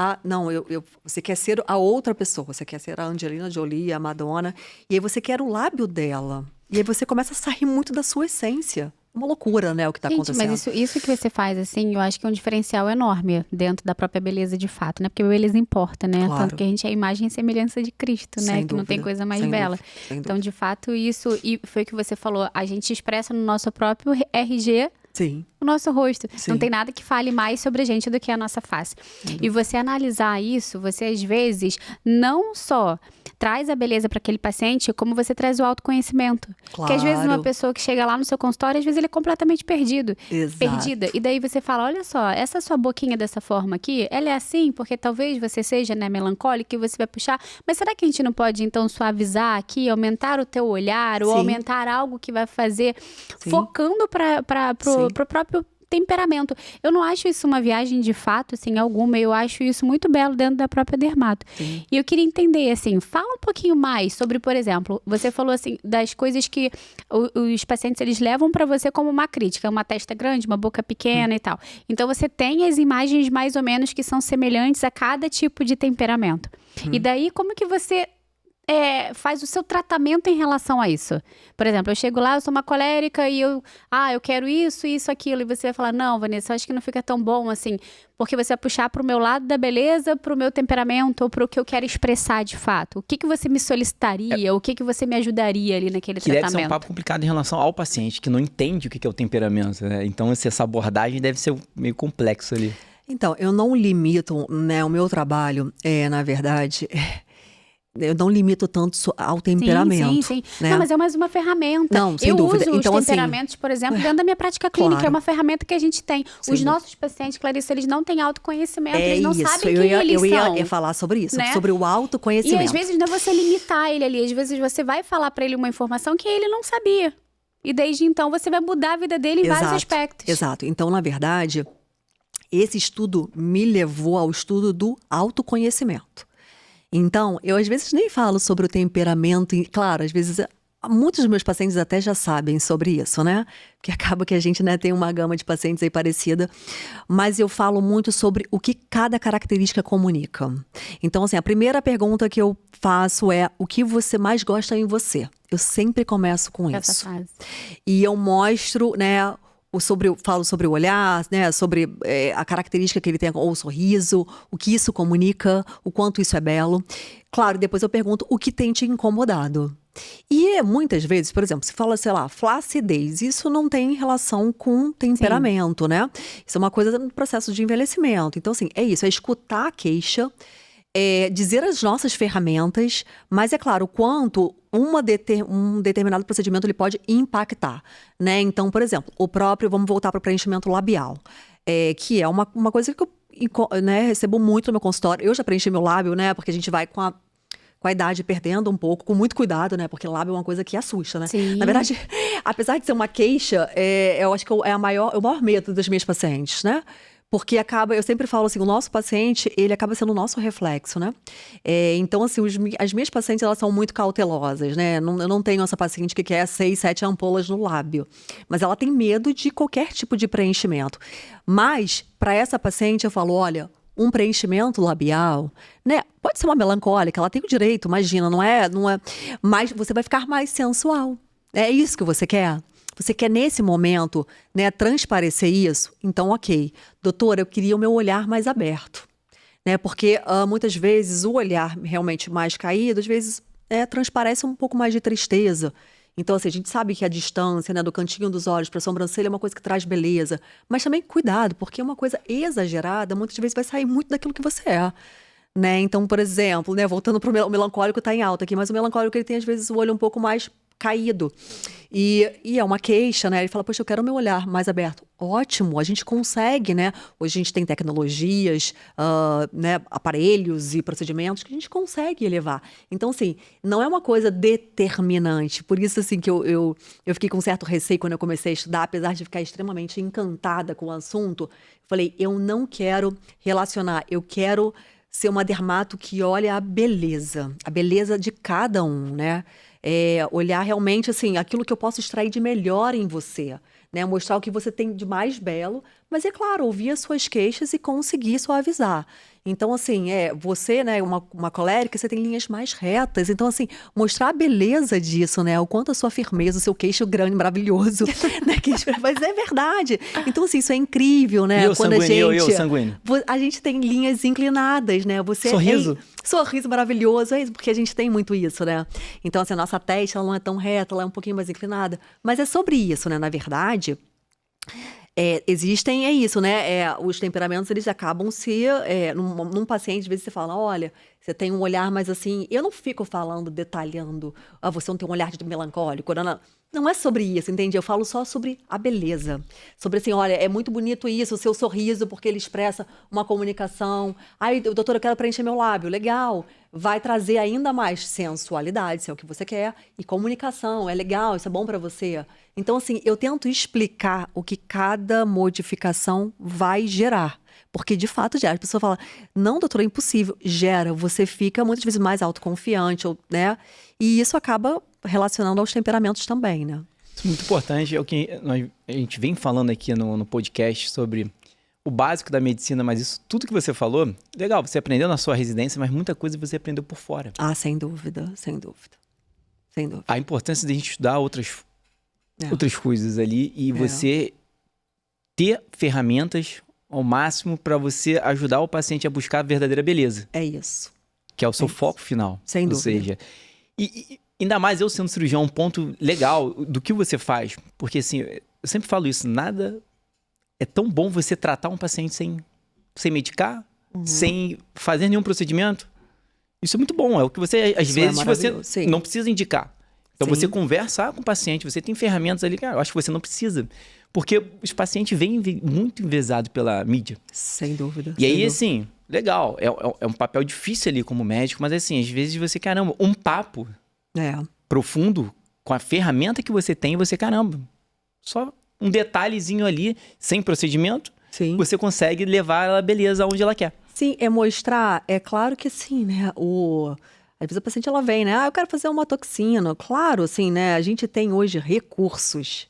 você quer ser a outra pessoa, você quer ser a Angelina Jolie, a Madonna, e aí você quer o lábio dela. E aí você começa a sair muito da sua essência. Uma loucura, né, o que tá Gente, acontecendo. mas isso que você faz, assim, eu acho que é um diferencial enorme dentro da própria beleza de fato, né? Porque a beleza importa, né? Claro. Tanto que a gente é a imagem e semelhança de Cristo, né? Sem Que não tem dúvida, coisa mais sem bela. dúvida, sem Então, dúvida. de fato, isso, e foi o que você falou, a gente expressa no nosso próprio RG Sim. o nosso rosto. Sim. Não tem nada que fale mais sobre a gente do que a nossa face. E você analisar isso, você às vezes não só traz a beleza para aquele paciente, como você traz o autoconhecimento. Porque às vezes uma Claro. pessoa que chega lá no seu consultório, às vezes ele é completamente perdido. Exato. Perdida. E daí você fala, olha só, essa sua boquinha dessa forma aqui, ela é assim porque talvez você seja, né, melancólica e você vai puxar. Mas será que a gente não pode, então, suavizar aqui, aumentar o teu olhar ou Sim. aumentar algo que vai fazer, Sim. focando pro próprio temperamento. Eu não acho isso uma viagem de fato, assim, alguma. Eu acho isso muito belo dentro da própria dermato. Sim. E eu queria entender, assim, fala um pouquinho mais sobre, por exemplo, você falou, assim, das coisas que os pacientes, eles levam pra você como uma crítica. Uma testa grande, uma boca pequena e tal. Então, você tem as imagens mais ou menos que são semelhantes a cada tipo de temperamento. E daí, como que você faz o seu tratamento em relação a isso? Por exemplo, eu chego lá, eu sou uma colérica e eu quero isso, isso, aquilo. E você vai falar, não, Vanessa, eu acho que não fica tão bom assim. Porque você vai puxar pro meu lado da beleza, pro meu temperamento ou pro que eu quero expressar de fato. O que você me solicitaria? O que você me ajudaria ali naquele Que deve tratamento? ser um papo complicado em relação ao paciente, que não entende o que é o temperamento, né? Então, essa abordagem deve ser meio complexo ali. Então, eu não limito, né, o meu trabalho, na verdade, eu não limito tanto ao temperamento. Sim. Né? Não, mas é mais uma ferramenta. Não, sem eu dúvida. uso Então, os assim, temperamentos, por exemplo, dentro da minha prática clínica. Claro. É uma ferramenta que a gente tem. Sem Os dúvida. nossos pacientes, Clarissa, eles não têm autoconhecimento. É eles não isso, sabem quem eles eu são. ia falar sobre isso, né? sobre o E autoconhecimento. às vezes não é você limitar ele ali. Às vezes você vai falar pra ele uma informação que ele não sabia. E desde então você vai mudar a vida dele em vários aspectos. Exato. Então, na verdade, esse estudo me levou ao estudo do autoconhecimento. Então, eu às vezes nem falo sobre o temperamento. E, claro, às vezes muitos dos meus pacientes até já sabem sobre isso, né? Porque acaba que a gente, né, tem uma gama de pacientes aí parecida. Mas eu falo muito sobre o que cada característica comunica. Então, assim, a primeira pergunta que eu faço é o que você mais gosta em você? Eu sempre começo com Essa isso. fase. E eu mostro, né, falo sobre o olhar, né, sobre a característica que ele tem, ou o sorriso, o que isso comunica, o quanto isso é belo. Claro, depois eu pergunto o que tem te incomodado. E muitas vezes, por exemplo, se fala, sei lá, flacidez, isso não tem relação com temperamento, né? Isso é uma coisa no processo de envelhecimento. Então, assim, é isso, é escutar a queixa, dizer as nossas ferramentas, mas é claro, o quanto um determinado procedimento ele pode impactar, né? Então, por exemplo, vamos voltar para o preenchimento labial, que é uma coisa que eu recebo muito no meu consultório. Eu já preenchi meu lábio, né? Porque a gente vai com a idade perdendo um pouco, com muito cuidado, né? Porque lábio é uma coisa que assusta, né? Sim. Na verdade, apesar de ser uma queixa, eu acho que é o maior medo das minhas pacientes, né? Porque eu sempre falo assim, o nosso paciente, ele acaba sendo o nosso reflexo, né? Então, assim, as minhas pacientes, elas são muito cautelosas, né? Eu não tenho essa paciente que quer 6, 7 ampolas no lábio. Mas ela tem medo de qualquer tipo de preenchimento. Mas, para essa paciente, eu falo, olha, um preenchimento labial, né? Pode ser uma melancólica, ela tem o direito, imagina, não é, mas você vai ficar mais sensual. É isso que você quer? Você quer, nesse momento, né, transparecer isso? Então, ok. Doutora, eu queria o meu olhar mais aberto. Né? Porque, muitas vezes, o olhar realmente mais caído, às vezes, transparece um pouco mais de tristeza. Então, assim, a gente sabe que a distância, né, do cantinho dos olhos para a sobrancelha é uma coisa que traz beleza. Mas também cuidado, porque uma coisa exagerada, muitas vezes vai sair muito daquilo que você é. Né? Então, por exemplo, né, voltando para o melancólico, está em alta aqui, mas o melancólico ele tem, às vezes, o olho um pouco mais caído. E é uma queixa, né? Ele fala, poxa, eu quero o meu olhar mais aberto. Ótimo, a gente consegue, né? Hoje a gente tem tecnologias, né, aparelhos e procedimentos que a gente consegue elevar. Então, assim, não é uma coisa determinante. Por isso, assim, que eu fiquei com certo receio quando eu comecei a estudar, apesar de ficar extremamente encantada com o assunto. Falei, eu não quero relacionar, eu quero ser uma dermato que olha a beleza de cada um, né? Olhar realmente, assim, aquilo que eu posso extrair de melhor em você, né? Mostrar o que você tem de mais belo, mas, é claro, ouvir as suas queixas e conseguir suavizar. Então, assim, você, né, uma colérica, você tem linhas mais retas. Então, assim, mostrar a beleza disso, né? O quanto a sua firmeza, o seu queixo grande, maravilhoso. Né? Mas é verdade. Então, assim, isso é incrível, né? Eu sanguíneo. A gente tem linhas inclinadas, né? Sorriso. Sorriso maravilhoso, é isso, porque a gente tem muito isso, né? Então, assim, a nossa testa ela não é tão reta, ela é um pouquinho mais inclinada. Mas é sobre isso, né? Na verdade, existem, isso, né? Os temperamentos, eles acabam num paciente, às vezes você fala, olha, você tem um olhar mais assim... Eu não fico falando, detalhando, você não tem um olhar de melancólico, não é sobre isso, entende? Eu falo só sobre a beleza. Sobre assim, olha, é muito bonito isso, o seu sorriso, porque ele expressa uma comunicação. Ai, doutora, eu quero preencher meu lábio. Legal. Vai trazer ainda mais sensualidade, se é o que você quer. E comunicação, é legal, isso é bom para você. Então, assim, eu tento explicar o que cada modificação vai gerar. Porque, de fato, gera. A pessoa fala, não, doutora, é impossível. Gera, você fica muitas vezes mais autoconfiante, né? E isso acaba relacionando aos temperamentos também, né? Isso é muito importante, é o que a gente vem falando aqui no podcast sobre o básico da medicina, mas isso tudo que você falou, legal, você aprendeu na sua residência, mas muita coisa você aprendeu por fora. Ah, sem dúvida, sem dúvida. Sem dúvida. A importância de a gente estudar outras coisas ali e você ter ferramentas ao máximo para você ajudar o paciente a buscar a verdadeira beleza. É isso. Que é o seu foco final. Sem dúvida. Ou seja, e ainda mais eu sendo cirurgião, um ponto legal do que você faz. Porque assim, eu sempre falo isso, nada é tão bom você tratar um paciente sem medicar, sem fazer nenhum procedimento. Isso é muito bom, é o que você, às vezes, você não precisa indicar. Então você conversa com o paciente, você tem ferramentas ali, cara, eu acho que você não precisa. Porque os pacientes vêm muito enviesados pela mídia. Sem dúvida. E aí, assim, legal, é um papel difícil ali como médico, mas assim, às vezes você, caramba, um papo profundo com a ferramenta que você tem, você, caramba, só um detalhezinho ali, sem procedimento, você consegue levar ela beleza aonde ela quer. Sim, mostrar, é claro que assim, né, às vezes a paciente ela vem, né, eu quero fazer uma toxina. Claro, assim, né, a gente tem hoje recursos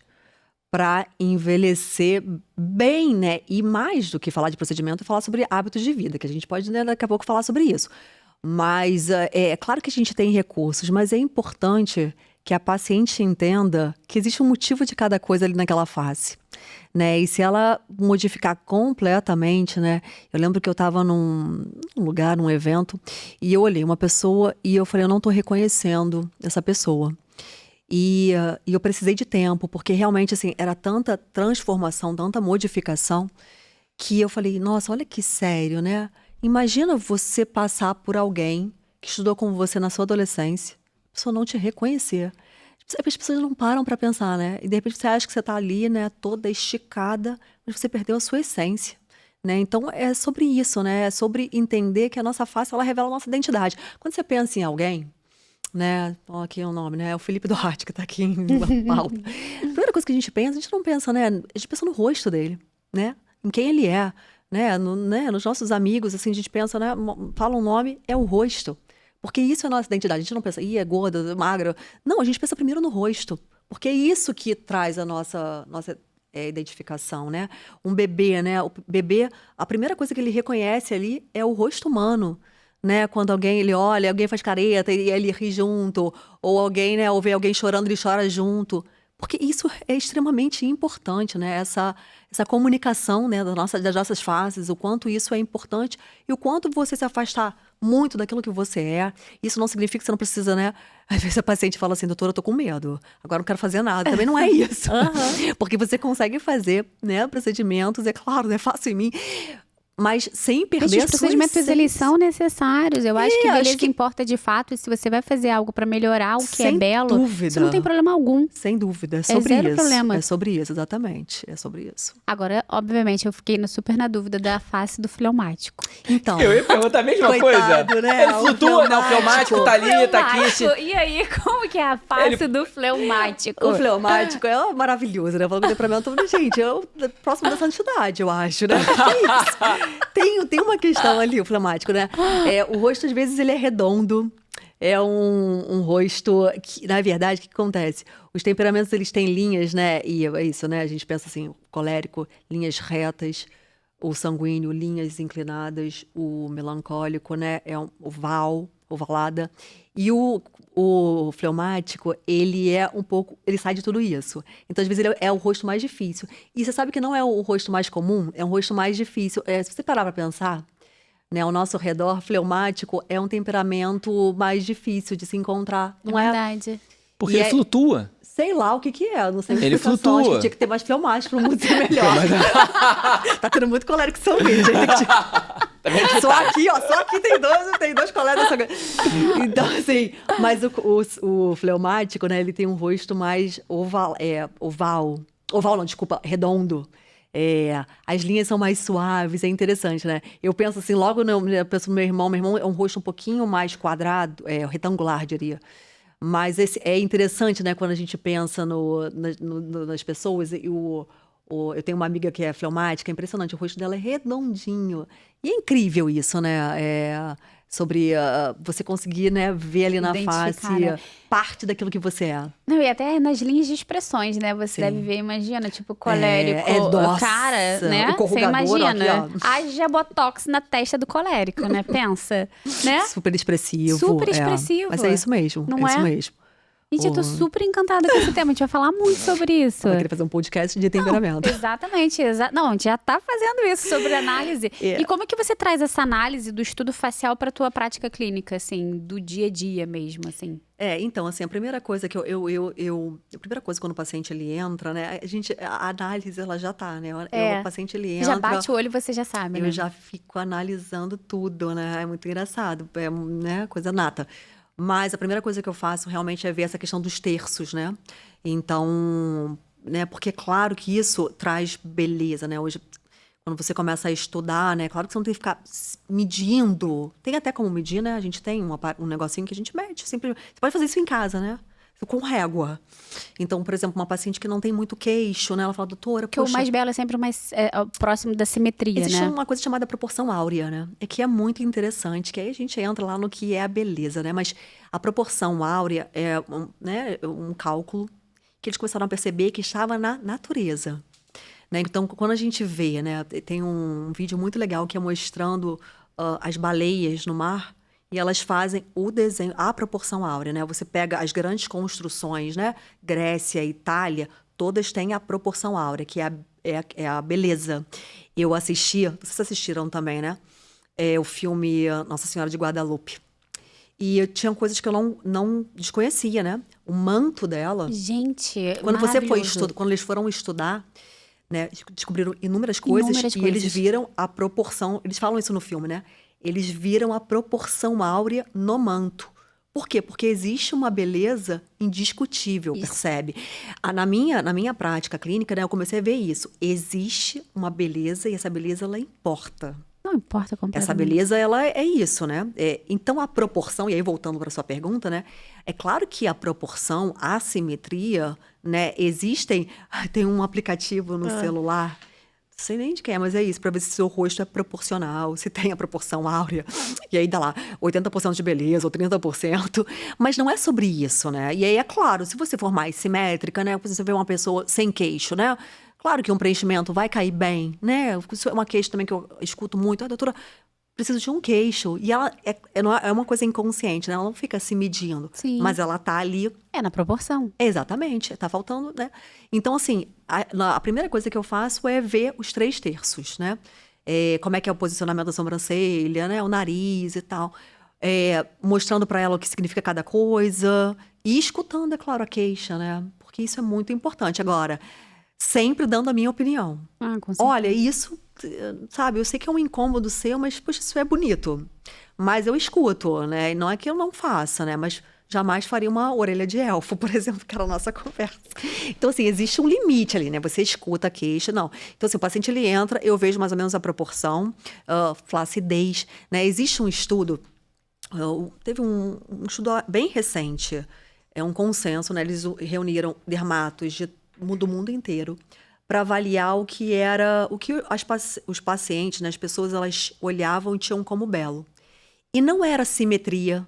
para envelhecer bem, né, e mais do que falar de procedimento, é falar sobre hábitos de vida, que a gente pode, né, daqui a pouco falar sobre isso. Mas é claro que a gente tem recursos, mas é importante que a paciente entenda que existe um motivo de cada coisa ali naquela face, né? E se ela modificar completamente, né? Eu lembro que eu estava num lugar, num evento, e eu olhei uma pessoa e eu falei, eu não estou reconhecendo essa pessoa. E eu precisei de tempo, porque realmente, assim, era tanta transformação, tanta modificação, que eu falei, nossa, olha que sério, né? Imagina você passar por alguém que estudou com você na sua adolescência, a pessoa não te reconhecer. As pessoas não param para pensar, né? E de repente você acha que você está ali, né, toda esticada, mas você perdeu a sua essência, né? Então é sobre isso, né? É sobre entender que a nossa face, ela revela a nossa identidade. Quando você pensa em alguém, né? Ó, aqui é o nome, né? É o Felipe Duarte, que tá aqui em pauta. A primeira coisa que a gente não pensa, né? A gente pensa no rosto dele, né? Em quem ele é, né? Nos nossos amigos, assim, a gente pensa, né? Fala um nome, é o rosto. Porque isso é a nossa identidade. A gente não pensa, é gorda, é magra. Não, a gente pensa primeiro no rosto. Porque é isso que traz a nossa identificação, né? Um bebê, né? O bebê, a primeira coisa que ele reconhece ali é o rosto humano, né? Quando ele olha, alguém faz careta e ele ri junto. Ou alguém, né? Ou vê alguém chorando, ele chora junto. Porque isso é extremamente importante, né? Essa comunicação, né, das nossas faces, o quanto isso é importante e o quanto você se afastar muito daquilo que você é. Isso não significa que você não precisa, né? Às vezes a paciente fala assim, doutora, eu tô com medo, agora não quero fazer nada. Também não é isso. Porque você consegue fazer, né, procedimentos, é claro, não é fácil em mim, mas sem perder Mas os a sua procedimentos, essência. eles são necessários. Eu acho que acho beleza que- importa de fato. E se você vai fazer algo pra melhorar o que é Sem belo, dúvida. isso não tem problema algum. Sem dúvida, é sobre zero isso. problema. É sobre isso, exatamente. É sobre isso. Agora, obviamente, eu fiquei super na dúvida da face do fleumático. Então, Eu ia perguntar a mesma Coitado, coisa. né? Ele O flutua, né? O fleumático tá ali, tá aqui. Fleumático. E aí, como que é a face do fleumático? o fleumático é maravilhoso, né? Falando pra mim, eu tô falando, gente, eu próximo da santidade, eu acho, né? Que isso? Tem uma questão ali, o fleumático, né? O rosto, às vezes, ele é redondo. É um rosto que, na verdade, o que acontece? Os temperamentos, eles têm linhas, né? E é isso, né? A gente pensa assim, o colérico, linhas retas, o sanguíneo, linhas inclinadas, o melancólico, né? Ovalada. E o fleumático, ele é um pouco, ele sai de tudo isso. Então, às vezes, ele é o rosto mais difícil. E você sabe que não é o rosto mais comum, é um rosto mais difícil. Se você parar para pensar, né, ao nosso redor, fleumático é um temperamento mais difícil de se encontrar. Não é? Verdade. Porque E ele flutua. Sei lá o que é, não sei a Ele explicação. flutua. Acho que tinha que ter mais fleumático para o mundo ser melhor. Tá tendo muito colérico sanguíneo, gente. Só aqui tem dois colegas sanguíneos. Então, assim, mas o fleumático, né, ele tem um rosto mais oval, não, desculpa, redondo. As linhas são mais suaves, é interessante, né? Eu penso assim, eu penso no meu irmão é um rosto um pouquinho mais quadrado, retangular, diria. Mas é interessante, né, quando a gente pensa nas pessoas. Eu tenho uma amiga que é fleumática, é impressionante, o rosto dela é redondinho. E é incrível isso, né? Sobre você conseguir, né, ver ali na Identificar, face né? parte daquilo que você é. Não, e até nas linhas de expressões, né? Você deve ver, imagina, tipo, colérico, nossa, cara, né? o Você corrugador, imagina. aqui, ó. Haja botox na testa do colérico, né? Pensa, né? Super expressivo. Super expressivo. Mas é isso mesmo, Não é isso é? mesmo. Gente, eu tô super encantada com esse tema. A gente vai falar muito sobre isso. Eu queria fazer um podcast de temperamento. Exatamente. Não, a gente já tá fazendo isso sobre análise. E como é que você traz essa análise do estudo facial pra tua prática clínica, assim, do dia a dia mesmo, assim? Então, assim, a primeira coisa que a primeira coisa quando o paciente ele entra, né, a análise ela já tá, né? O paciente ele entra, Já bate o olho e você já sabe, né? eu já fico analisando tudo, né? É muito engraçado, né, coisa nata. Mas a primeira coisa que eu faço realmente é ver essa questão dos terços, né? Então, né, porque é claro que isso traz beleza, né? Hoje, quando você começa a estudar, né? Claro que você não tem que ficar medindo. Tem até como medir, né? A gente tem um negocinho que a gente mede. Você pode fazer isso em casa, né? Com régua. Então, por exemplo, uma paciente que não tem muito queixo, né? Ela fala, doutora, Porque o mais belo é sempre o mais próximo da simetria, existe né? uma coisa chamada proporção áurea, né? Que é muito interessante, que aí a gente entra lá no que é a beleza, né? Mas a proporção áurea é um cálculo que eles começaram a perceber que estava na natureza. Né? Então, quando a gente vê, né? Tem um vídeo muito legal que é mostrando as baleias no mar e elas fazem o desenho, a proporção áurea, né? Você pega as grandes construções, né? Grécia, Itália, todas têm a proporção áurea, que é a beleza. Eu assisti, vocês assistiram também, né? O filme Nossa Senhora de Guadalupe. E tinha coisas que eu não desconhecia, né? O manto dela. Gente, Quando maravilhoso. quando eles foram estudar, né? Descobriram inúmeras coisas e eles viram a proporção. Eles falam isso no filme, né? Eles viram a proporção áurea no manto. Por quê? Porque existe uma beleza indiscutível, percebe? Na minha prática clínica, né, eu comecei a ver isso. Existe uma beleza e essa beleza, ela importa. Não importa completamente. Essa beleza, ela é isso, né? Então, a proporção, e aí voltando para sua pergunta, né? É claro que a proporção, a simetria, né? Tem um aplicativo no celular, não sei nem de quem é, mas é isso, para ver se seu rosto é proporcional, se tem a proporção áurea. E aí dá lá 80% de beleza ou 30%. Mas não é sobre isso, né? E aí, é claro, se você for mais simétrica, né? Você vê uma pessoa sem queixo, né? Claro que um preenchimento vai cair bem, né? Isso é uma queixa também que eu escuto muito. Doutora, preciso de um queixo. E ela é uma coisa inconsciente, né? Ela não fica se medindo. Sim. Mas ela tá ali. É na proporção. Exatamente. Tá faltando, né? Então, assim, a primeira coisa que eu faço é ver os 3/3, né? Como é que é o posicionamento da sobrancelha, né? O nariz e tal. Mostrando para ela o que significa cada coisa. E escutando, é claro, a queixa, né? Porque isso é muito importante. Agora, sempre dando a minha opinião. Com certeza. Olha, isso, sabe, eu sei que é um incômodo seu, mas, poxa, isso é bonito. Mas eu escuto, né? E não é que eu não faça, né? Mas jamais faria uma orelha de elfo, por exemplo, que era a nossa conversa. Então, assim, existe um limite ali, né? Você escuta a queixa, não. Então, assim, o paciente, ele entra, eu vejo mais ou menos a proporção, flacidez, né? Existe um estudo, teve um estudo bem recente, um consenso, né? Eles reuniram dermatos do mundo inteiro para avaliar o que os pacientes, né, as pessoas, elas olhavam e tinham como belo. E não era simetria,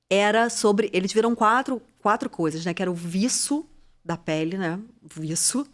era sobre... Eles viram quatro coisas, né? Que era o viço da pele, né? Viço.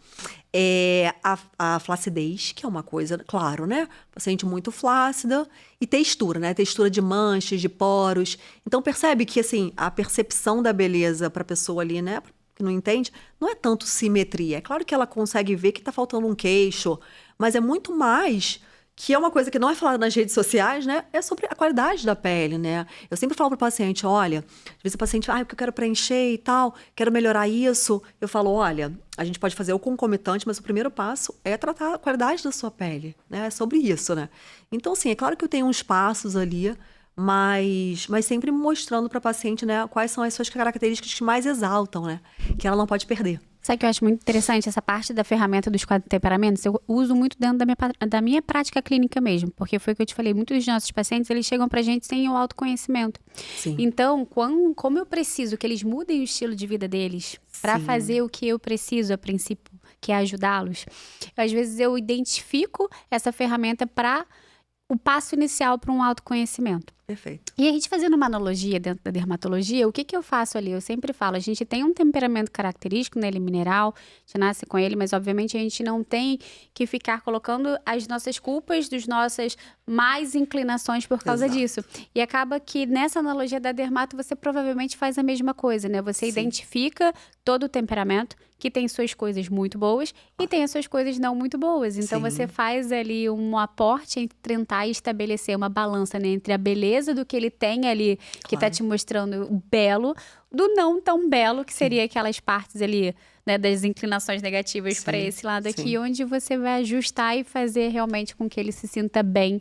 A flacidez, que é uma coisa, claro, né? Paciente muito flácida. E textura, né? Textura de manchas, de poros. Então, percebe que, assim, a percepção da beleza para a pessoa ali, né? Que não entende, não é tanto simetria. É claro que ela consegue ver que está faltando um queixo, mas é muito mais, que é uma coisa que não é falada nas redes sociais, né? É sobre a qualidade da pele, né? Eu sempre falo para o paciente, olha, às vezes o paciente, porque eu quero preencher e tal, quero melhorar isso. Eu falo, olha, a gente pode fazer o concomitante, mas o primeiro passo é tratar a qualidade da sua pele, né? É sobre isso, né? Então, assim, é claro que eu tenho uns passos ali, mas sempre mostrando para a paciente, né, quais são as suas características que mais exaltam, né, que ela não pode perder. Sabe o que eu acho muito interessante? Essa parte da ferramenta dos 4 temperamentos, eu uso muito dentro da minha prática clínica mesmo, porque foi o que eu te falei, muitos dos nossos pacientes, eles chegam pra gente sem o autoconhecimento. Sim. Então, como eu preciso que eles mudem o estilo de vida deles para fazer o que eu preciso a princípio, que é ajudá-los, às vezes eu identifico essa ferramenta para o passo inicial para um autoconhecimento. Perfeito. E a gente fazendo uma analogia dentro da dermatologia, o que eu faço ali? Eu sempre falo, a gente tem um temperamento característico, né? Ele é mineral, a gente nasce com ele, mas obviamente a gente não tem que ficar colocando as nossas culpas das nossas más inclinações por causa disso. E acaba que nessa analogia da dermato, você provavelmente faz a mesma coisa, né? Você identifica todo o temperamento, que tem suas coisas muito boas e tem as suas coisas não muito boas. Então, você faz ali um aporte entre tentar estabelecer uma balança, né, entre a beleza do que ele tem ali, que está te mostrando o belo, do não tão belo, que seria aquelas partes ali, né, das inclinações negativas para esse lado aqui, onde você vai ajustar e fazer realmente com que ele se sinta bem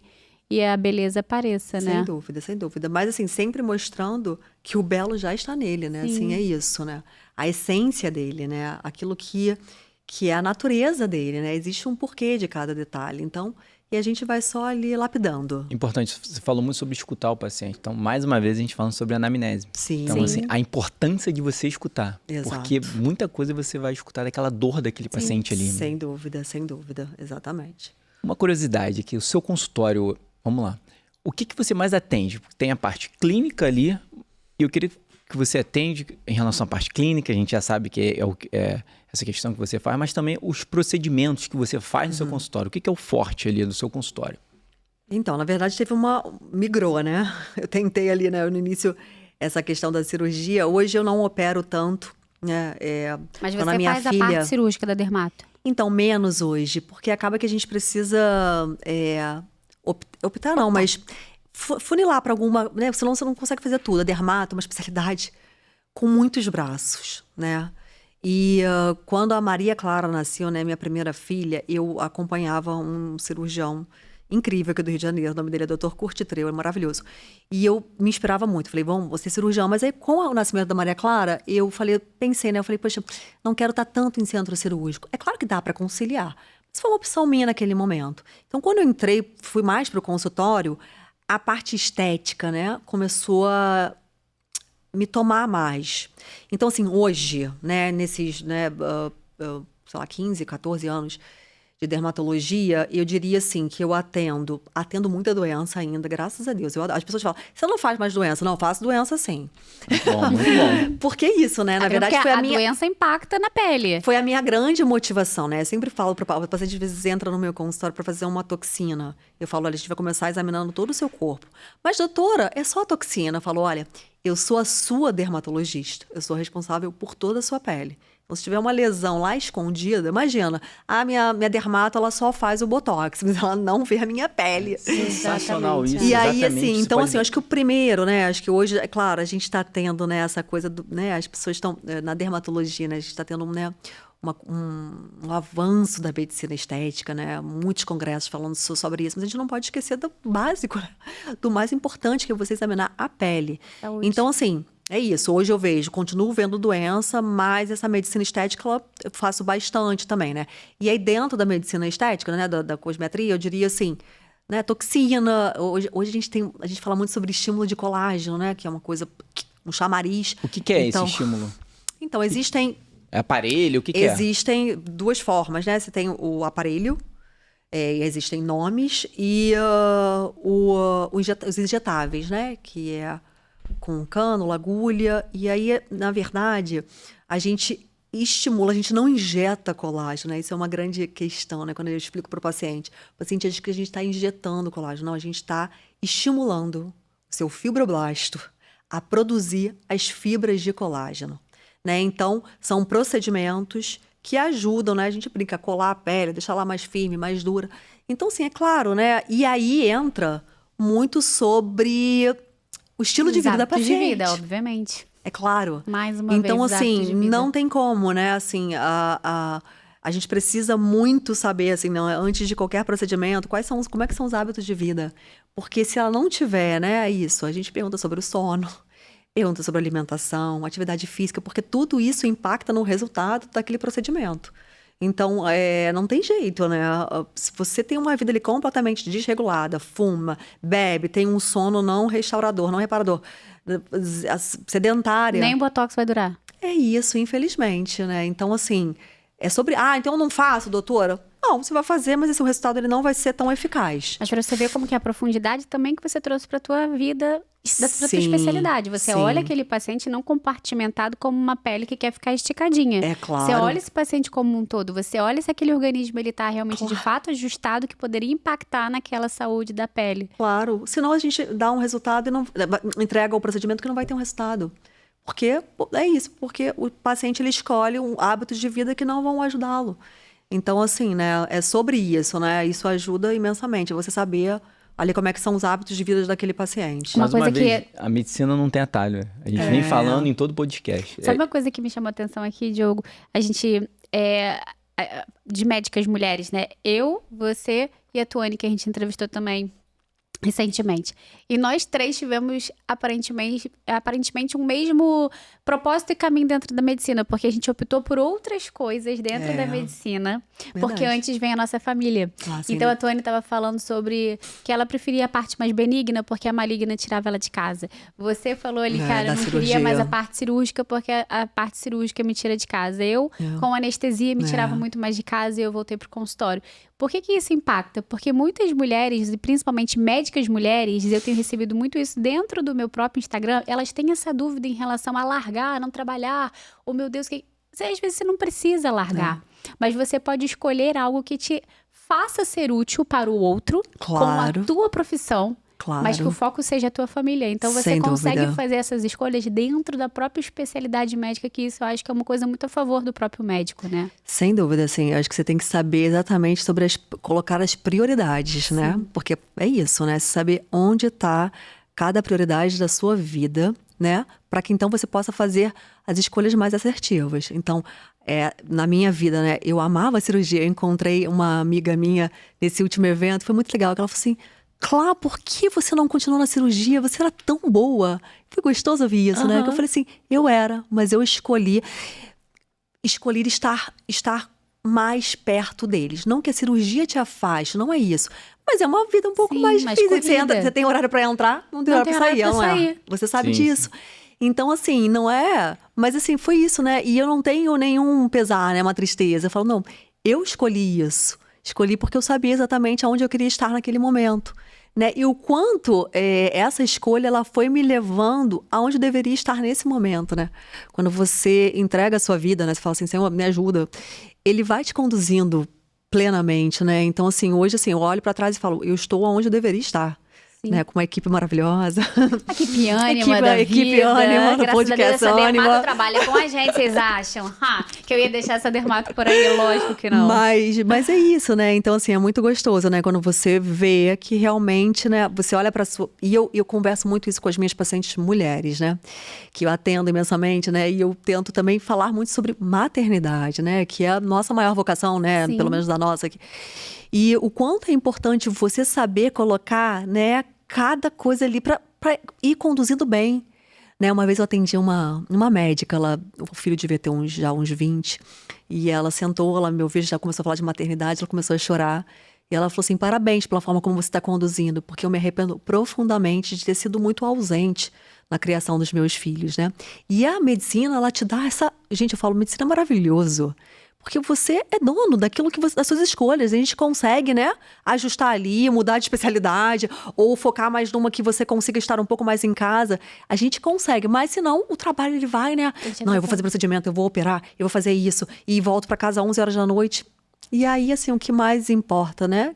e a beleza apareça, né? Sem dúvida, sem dúvida. Mas, assim, sempre mostrando que o belo já está nele, né? Assim, é isso, né? A essência dele, né? Aquilo que é a natureza dele, né? Existe um porquê de cada detalhe. Então, e a gente vai só ali lapidando. Importante, você falou muito sobre escutar o paciente. Então, mais uma vez, a gente falando sobre anamnese. Sim. Então, assim, a importância de você escutar. Exato. Porque muita coisa você vai escutar daquela dor daquele paciente ali. Sem dúvida, exatamente. Uma curiosidade aqui, o seu consultório, vamos lá. O que você mais atende? Porque tem a parte clínica ali, e eu queria que você atende em relação à parte clínica, a gente já sabe que é essa questão que você faz, mas também os procedimentos que você faz no seu consultório. O que é o forte ali do seu consultório? Então, na verdade, migrou, né? Eu tentei ali, né, no início, essa questão da cirurgia. Hoje eu não opero tanto, né? Mas quando a você minha faz a filha... parte cirúrgica da dermato? Então, menos hoje, porque acaba que a gente precisa optar não, mas funilar para alguma, né? Senão você não consegue fazer tudo. A dermato é uma especialidade com muitos braços, né? E quando a Maria Clara nasceu, né, minha primeira filha, eu acompanhava um cirurgião incrível aqui do Rio de Janeiro, o nome dele é Dr. Kurt Treu, é maravilhoso. E eu me inspirava muito, falei, bom, você é cirurgião. Mas aí, com o nascimento da Maria Clara, pensei, né, eu falei, poxa, não quero estar tanto em centro cirúrgico. É claro que dá para conciliar, mas foi uma opção minha naquele momento. Então, quando eu entrei, fui mais para o consultório, a parte estética, né, começou a me tomar mais. Então, assim, hoje, né, nesses, né, sei lá, 15, 14 anos de dermatologia, eu diria assim, que eu atendo muita doença ainda, graças a Deus. As pessoas falam, você não faz mais doença? Não, eu faço doença sim. Muito bom, muito bom. Porque isso, né? Na Até verdade, porque foi a doença impacta na pele. Foi a minha grande motivação, né? Eu sempre falo para o paciente, às vezes entra no meu consultório para fazer uma toxina. Eu falo, olha, a gente vai começar examinando todo o seu corpo. Mas, doutora, é só a toxina. Eu falo, olha, eu sou a sua dermatologista. Eu sou responsável por toda a sua pele. Então, se tiver uma lesão lá escondida, imagina, a minha dermato, ela só faz o botox, mas ela não vê a minha pele. Sensacional isso, E aí, exatamente. assim, Você então, pode- assim, eu acho que o primeiro, né, acho que hoje, é claro, a gente está tendo, né, essa coisa do, né, as pessoas estão, na dermatologia, né, a gente está tendo, né, um avanço da medicina estética, né, muitos congressos falando sobre isso, mas a gente não pode esquecer do básico, né, do mais importante, que é você examinar a pele. Saúde. Então, assim, é isso. Hoje eu continuo vendo doença, mas essa medicina estética eu faço bastante também, né? E aí dentro da medicina estética, né, da cosmetria, eu diria assim, né, toxina. Hoje a gente fala muito sobre estímulo de colágeno, né, que é uma coisa, um chamariz. O que é Então- esse estímulo? Então, existem É aparelho? O que é? Existem duas formas, né? Você tem o aparelho, existem nomes, e os injetáveis, né? Que é com cânula, agulha. E aí, na verdade, a gente estimula, a gente não injeta colágeno, né? Isso é uma grande questão, né? Quando eu explico para o paciente acha que a gente está injetando colágeno. Não, a gente está estimulando o seu fibroblasto a produzir as fibras de colágeno, né? Então, são procedimentos que ajudam, né? A gente brinca, colar a pele, deixar ela mais firme, mais dura. Então, sim, é claro, né? E aí entra muito sobre o estilo de Os vida da hábitos paciente. de vida, obviamente. É claro. Mais uma Então, vez, os hábitos assim, de vida. não tem como, né? Assim, a gente precisa muito saber, assim, não, antes de qualquer procedimento, como é que são os hábitos de vida. Porque se ela não tiver, né, isso, a gente pergunta sobre o sono, pergunta sobre a alimentação, atividade física, porque tudo isso impacta no resultado daquele procedimento. Então, não tem jeito, né? Se você tem uma vida ali completamente desregulada, fuma, bebe, tem um sono não restaurador, não reparador, sedentária. Nem o Botox vai durar. É isso, infelizmente, né? Então, assim, é sobre... então eu não faço, doutora? Não, você vai fazer, mas esse resultado ele não vai ser tão eficaz. Mas pra você ver como que é a profundidade também que você trouxe pra tua vida, da tua Sim, especialidade. Você sim. olha aquele paciente não compartimentado como uma pele que quer ficar esticadinha. É claro. Você olha esse paciente como um todo. Você olha se aquele organismo ele tá realmente de fato ajustado que poderia impactar naquela saúde da pele. Claro, senão a gente dá um resultado e não entrega o procedimento que não vai ter um resultado. Porque é isso, porque o paciente ele escolhe hábitos de vida que não vão ajudá-lo. Então, assim, né, é sobre isso, né? Isso ajuda imensamente, você saber ali como é que são os hábitos de vida daquele paciente. Uma Mais uma coisa que vez, a medicina não tem atalho. A gente vem falando em todo podcast. Sabe uma coisa que me chamou a atenção aqui, Diogo? A gente, de médicas mulheres, né? Eu, você e a Tuane, que a gente entrevistou também recentemente. E nós três tivemos, aparentemente um mesmo propósito e caminho dentro da medicina, porque a gente optou por outras coisas dentro da medicina, porque antes vem a nossa família. Sim, Então, a Tuane estava falando sobre que ela preferia a parte mais benigna, porque a maligna tirava ela de casa. Você falou ali, cara, da eu não cirurgia. queria mais a parte cirúrgica, porque a parte cirúrgica me tira de casa. Eu, com anestesia, me tirava muito mais de casa e eu voltei pro consultório. Por que isso impacta? Porque muitas mulheres, e principalmente médicas mulheres, eu tenho recebido muito isso dentro do meu próprio Instagram, elas têm essa dúvida em relação a largar, não trabalhar. Oh, meu Deus, às vezes você não precisa largar. Mas você pode escolher algo que te faça ser útil para o outro Claro. com a tua profissão, Claro. mas que o foco seja a tua família. Então você Sem consegue dúvida. fazer essas escolhas dentro da própria especialidade médica, que isso eu acho que é uma coisa muito a favor do próprio médico, né? Sem dúvida, assim, acho que você tem que saber exatamente sobre colocar as prioridades, né? Porque é isso, né? Você saber onde está cada prioridade da sua vida, né? Para que então você possa fazer as escolhas mais assertivas. Então, na minha vida, né? Eu amava a cirurgia. Eu encontrei uma amiga minha nesse último evento, foi muito legal, que ela falou assim: Clá, por que você não continuou na cirurgia? Você era tão boa. Foi gostoso ouvir isso, né? Que eu falei assim, eu era, mas eu escolhi estar mais perto deles. Não que a cirurgia te afaste, não é isso. Mas é uma vida um pouco Sim, mais mais difícil. corrida. Você tem horário pra entrar, não tem Não horário tem pra sair, horário pra não é? sair. Você sabe Sim, disso. Então, assim, não é... Mas, assim, foi isso, né? E eu não tenho nenhum pesar, né? Uma tristeza. Eu falo, não, eu escolhi isso. Escolhi porque eu sabia exatamente aonde eu queria estar naquele momento. Né? E o quanto essa escolha ela foi me levando aonde eu deveria estar nesse momento, né? Quando você entrega a sua vida, né? Você fala assim, Senhor, me ajuda. Ele vai te conduzindo plenamente, né? Então, assim, hoje, assim, eu olho para trás e falo, eu estou onde eu deveria estar. Né, com uma equipe maravilhosa. A equipe ânima da equipe vida. ânima do Graças a Deus, podcast essa dermato Ânima. trabalha com a gente, vocês acham? Que eu ia deixar essa dermato por aí? Lógico que não. Mas é isso, né? Então, assim, é muito gostoso, né? Quando você vê que realmente, né? Você olha pra sua... E eu converso muito isso com as minhas pacientes mulheres, né? Que eu atendo imensamente, né? E eu tento também falar muito sobre maternidade, né? Que é a nossa maior vocação, né? Sim. Pelo menos da nossa aqui. E o quanto é importante você saber colocar, né? Cada coisa ali pra ir conduzindo bem. Né, uma vez eu atendi uma médica, o filho devia ter já uns 20, e ela sentou, ela me ouviu, já começou a falar de maternidade, ela começou a chorar, e ela falou assim, parabéns pela forma como você está conduzindo, porque eu me arrependo profundamente de ter sido muito ausente na criação dos meus filhos, né? E a medicina, ela te dá essa... Gente, eu falo, medicina é maravilhoso, porque você é dono daquilo que das suas escolhas. A gente consegue, né, ajustar ali, mudar de especialidade, ou focar mais numa que você consiga estar um pouco mais em casa. A gente consegue, mas senão o trabalho ele vai, né? Não, eu vou fazer procedimento, eu vou operar, eu vou fazer isso, e volto para casa às 11 horas da noite. E aí, assim, o que mais importa, né,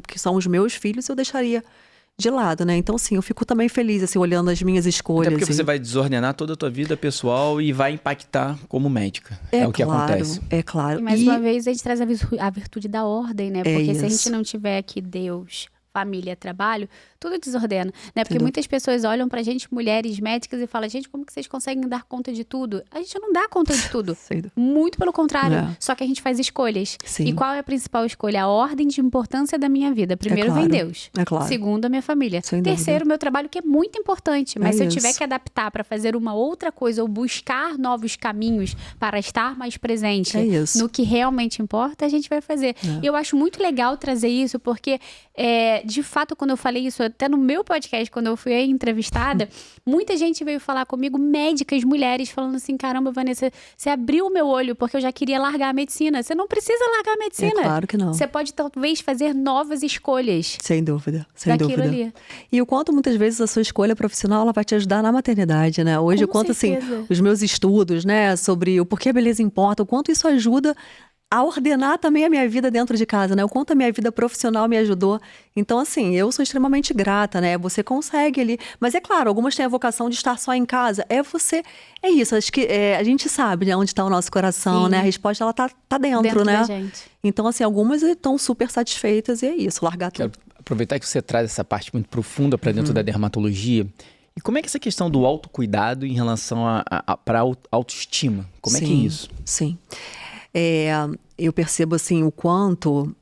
que são os meus filhos, eu deixaria de lado, né? Então, assim, eu fico também feliz, assim, olhando as minhas escolhas. Até porque você vai desordenar toda a tua vida pessoal e vai impactar como médica. É o que acontece. É claro. E mais uma vez a gente traz a virtude da ordem, né? Porque se a gente não tiver aqui Deus, família, trabalho, tudo desordena, né? Porque muitas pessoas olham pra gente, mulheres médicas, e falam, gente, como que vocês conseguem dar conta de tudo? A gente não dá conta de tudo. Muito pelo contrário. Só que a gente faz escolhas. Sim. E qual é a principal escolha? A ordem de importância da minha vida. Primeiro vem Deus. É claro. Segundo, a minha família. Sem Terceiro, dúvida. meu trabalho, que é muito importante. Mas se eu tiver isso. que adaptar pra fazer uma outra coisa ou buscar novos caminhos para estar mais presente no que realmente importa, a gente vai fazer. E eu acho muito legal trazer isso, porque de fato, quando eu falei isso, até no meu podcast, quando eu fui entrevistada, muita gente veio falar comigo, médicas, mulheres, falando assim, caramba, Vanessa, você abriu o meu olho, porque eu já queria largar a medicina. Você não precisa largar a medicina. É claro que não. Você pode, talvez, fazer novas escolhas. Sem dúvida, sem daquilo dúvida. Ali. E o quanto, muitas vezes, a sua escolha profissional, ela vai te ajudar na maternidade, né? Hoje, o quanto, assim, os meus estudos, né, sobre o porquê a beleza importa, o quanto isso ajuda a ordenar também a minha vida dentro de casa, né? O quanto a minha vida profissional me ajudou. Então, assim, eu sou extremamente grata, né? Você consegue ali. Mas é claro, algumas têm a vocação de estar só em casa. É isso, acho que a gente sabe, né, onde está o nosso coração, né? A resposta, ela tá dentro, né? Da gente. Então, assim, algumas estão super satisfeitas e é isso, largar tudo. Quero aproveitar que você traz essa parte muito profunda para dentro da dermatologia. E como é que essa questão do autocuidado em relação para autoestima? Como é que é isso? Sim. Eu percebo, assim, o quanto...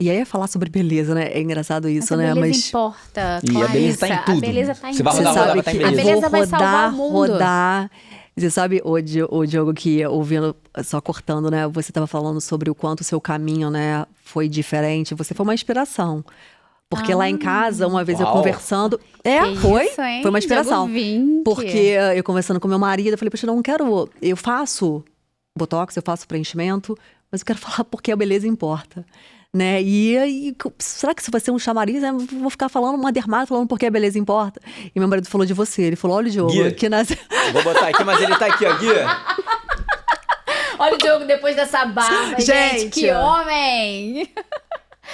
E aí é falar sobre beleza, né? É engraçado isso, né? A beleza importa, E a beleza tá em tudo. A beleza tá em Você vai tudo. rodar, vai estar em beleza. A beleza vai salvar o mundo. Rodar. Você sabe, o Diogo, que ouvindo, só cortando, né? Você estava falando sobre o quanto o seu caminho, né, foi diferente. Você foi uma inspiração. Porque lá em casa, uma vez eu conversando... Foi uma inspiração. Porque eu conversando com meu marido, eu falei, poxa, eu não quero... Eu faço botox, eu faço preenchimento, mas eu quero falar porque a beleza importa. Né? E será que isso vai ser um chamariz? Eu vou ficar falando uma dermato, falando porque a beleza importa. E meu marido falou de você. Ele falou, olha o Diogo, que nasce... Vou botar aqui, mas ele tá aqui, ó, Gui. Olha o Diogo depois dessa barba, gente, que homem!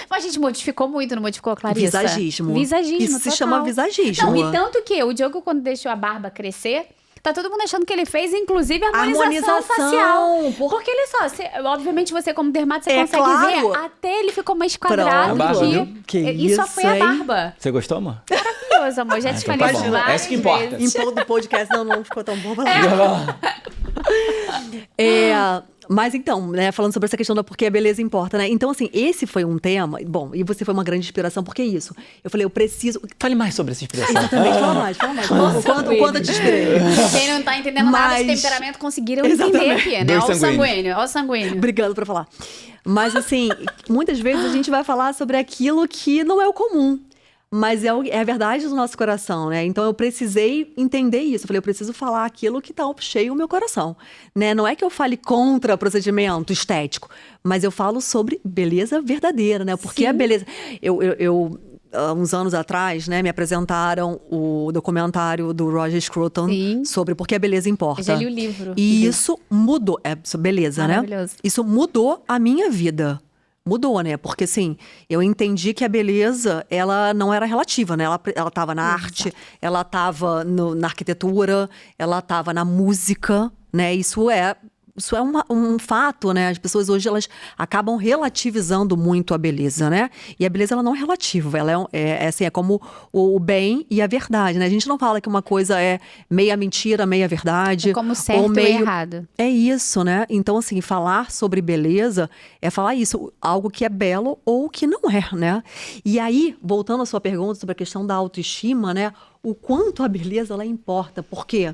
Mas a gente modificou muito, não modificou, Clarissa? Visagismo. Visagismo, Isso se total. chama visagismo. Não, e tanto que o Diogo, quando deixou a barba crescer, tá todo mundo achando que ele fez, inclusive, harmonização facial. Porque, olha só, obviamente você como dermato, você consegue claro. ver, até ele ficou mais quadrado Pronto. aqui. Barba, que E só foi a hein? barba. Você gostou, amor? Maravilhoso, amor. Já te então falei tá isso bom. várias É isso que importa. vezes. Em todo podcast não ficou tão bom. Mas então, né, falando sobre essa questão da porque a beleza importa, né? Então, assim, esse foi um tema. Bom, e você foi uma grande inspiração, porque é isso. Eu falei, eu preciso. Fale mais sobre essa inspiração. Exatamente, fala mais. O quanto eu te inspirei. Quem não tá entendendo nada de Mas- temperamento conseguiram Exatamente. entender aqui, né? Dois Ó o sanguíneos. sanguíneo, ó o sanguíneo. Obrigada por falar. Mas, assim, muitas vezes a gente vai falar sobre aquilo que não é o comum. Mas é a verdade do nosso coração, né? Então eu precisei entender isso. Eu falei, eu preciso falar aquilo que tá cheio o meu coração, né? Não é que eu fale contra procedimento estético, mas eu falo sobre beleza verdadeira, né? Porque a beleza... Há uns anos atrás, né, me apresentaram o documentário do Roger Scruton Sim. sobre por que a beleza importa. Eu já li o livro. E isso mudou. Beleza, né? Maravilhoso. Isso mudou a minha vida. Mudou, né? Porque, assim, eu entendi que a beleza, ela não era relativa, né? Ela tava na arte, ela tava na arquitetura, ela tava na música, né? Isso é um fato, né? As pessoas hoje, elas acabam relativizando muito a beleza, né? E a beleza, ela não é relativa. Ela é como o bem e a verdade, né? A gente não fala que uma coisa é meia mentira, meia verdade. É como certo ou meio... e errado. É isso, né? Então, assim, falar sobre beleza é falar isso, algo que é belo ou que não é, né? E aí, voltando à sua pergunta sobre a questão da autoestima, né? O quanto a beleza, ela importa. Por quê?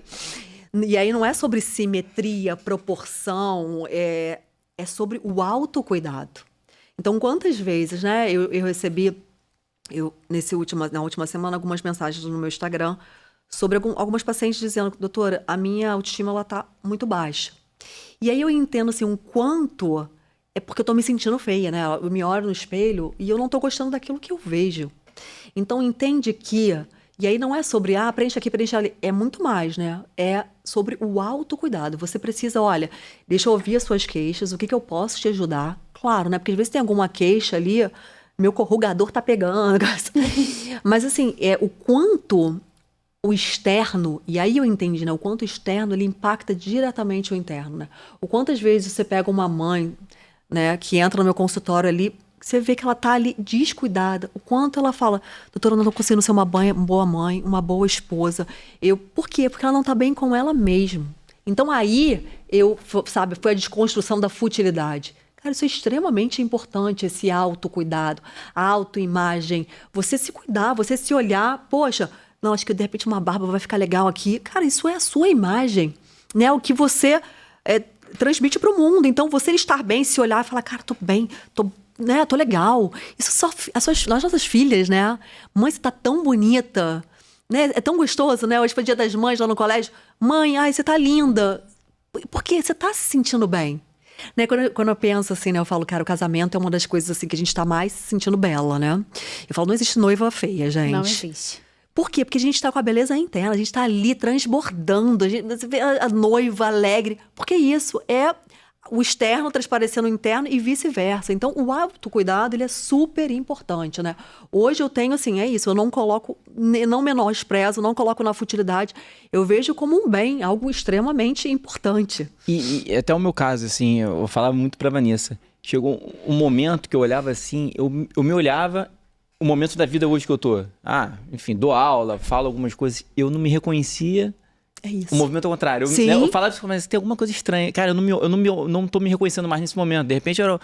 E aí não é sobre simetria, proporção, é sobre o autocuidado. Então, quantas vezes, né, eu recebi, na última semana, algumas mensagens no meu Instagram sobre algumas pacientes dizendo, doutora, a minha autoestima, ela tá muito baixa. E aí eu entendo, assim, um quanto é porque eu tô me sentindo feia, né? Eu me olho no espelho e eu não tô gostando daquilo que eu vejo. Então, entende que... E aí não é sobre, preenche aqui, preenche ali. É muito mais, né? É sobre o autocuidado. Você precisa, olha, deixa eu ouvir as suas queixas, o que eu posso te ajudar. Claro, né? Porque às vezes tem alguma queixa ali, meu corrugador tá pegando. Mas assim, o quanto o externo, e aí eu entendi, né? O quanto o externo, ele impacta diretamente o interno, né? O quantas vezes você pega uma mãe, né, que entra no meu consultório ali, você vê que ela tá ali descuidada. O quanto ela fala, doutora, eu não tô conseguindo ser uma boa mãe, uma boa esposa. Por quê? Porque ela não tá bem com ela mesma. Então aí, foi a desconstrução da futilidade. Cara, isso é extremamente importante, esse autocuidado, a autoimagem. Você se cuidar, você se olhar. Poxa, não, acho que de repente uma barba vai ficar legal aqui. Cara, isso é a sua imagem, né? O que você transmite pro mundo. Então, você estar bem, se olhar e falar, cara, tô bem, tô legal. Isso só as nossas filhas, né? Mãe, você tá tão bonita, né? É tão gostoso, né? Hoje foi dia das mães lá no colégio. Mãe, você tá linda. Porque você tá se sentindo bem. Né? Quando eu penso assim, né? Eu falo, cara, o casamento é uma das coisas assim que a gente tá mais se sentindo bela, né? Eu falo, não existe noiva feia, gente. Não existe. Por quê? Porque a gente tá com a beleza interna, a gente tá ali transbordando, você vê a noiva alegre. Porque isso é o externo transparecendo o interno e vice-versa. Então, o autocuidado, ele é super importante, né? Hoje eu tenho, assim, eu não menosprezo, não coloco na futilidade. Eu vejo como um bem, algo extremamente importante. E até o meu caso, assim, eu falava muito pra Vanessa. Chegou um momento que eu olhava assim, eu me olhava, o momento da vida hoje que eu tô. Enfim, dou aula, falo algumas coisas, eu não me reconhecia. É isso. O movimento ao contrário. Sim. Eu falava isso, mas tem alguma coisa estranha. Cara, eu não tô me reconhecendo mais nesse momento. De repente era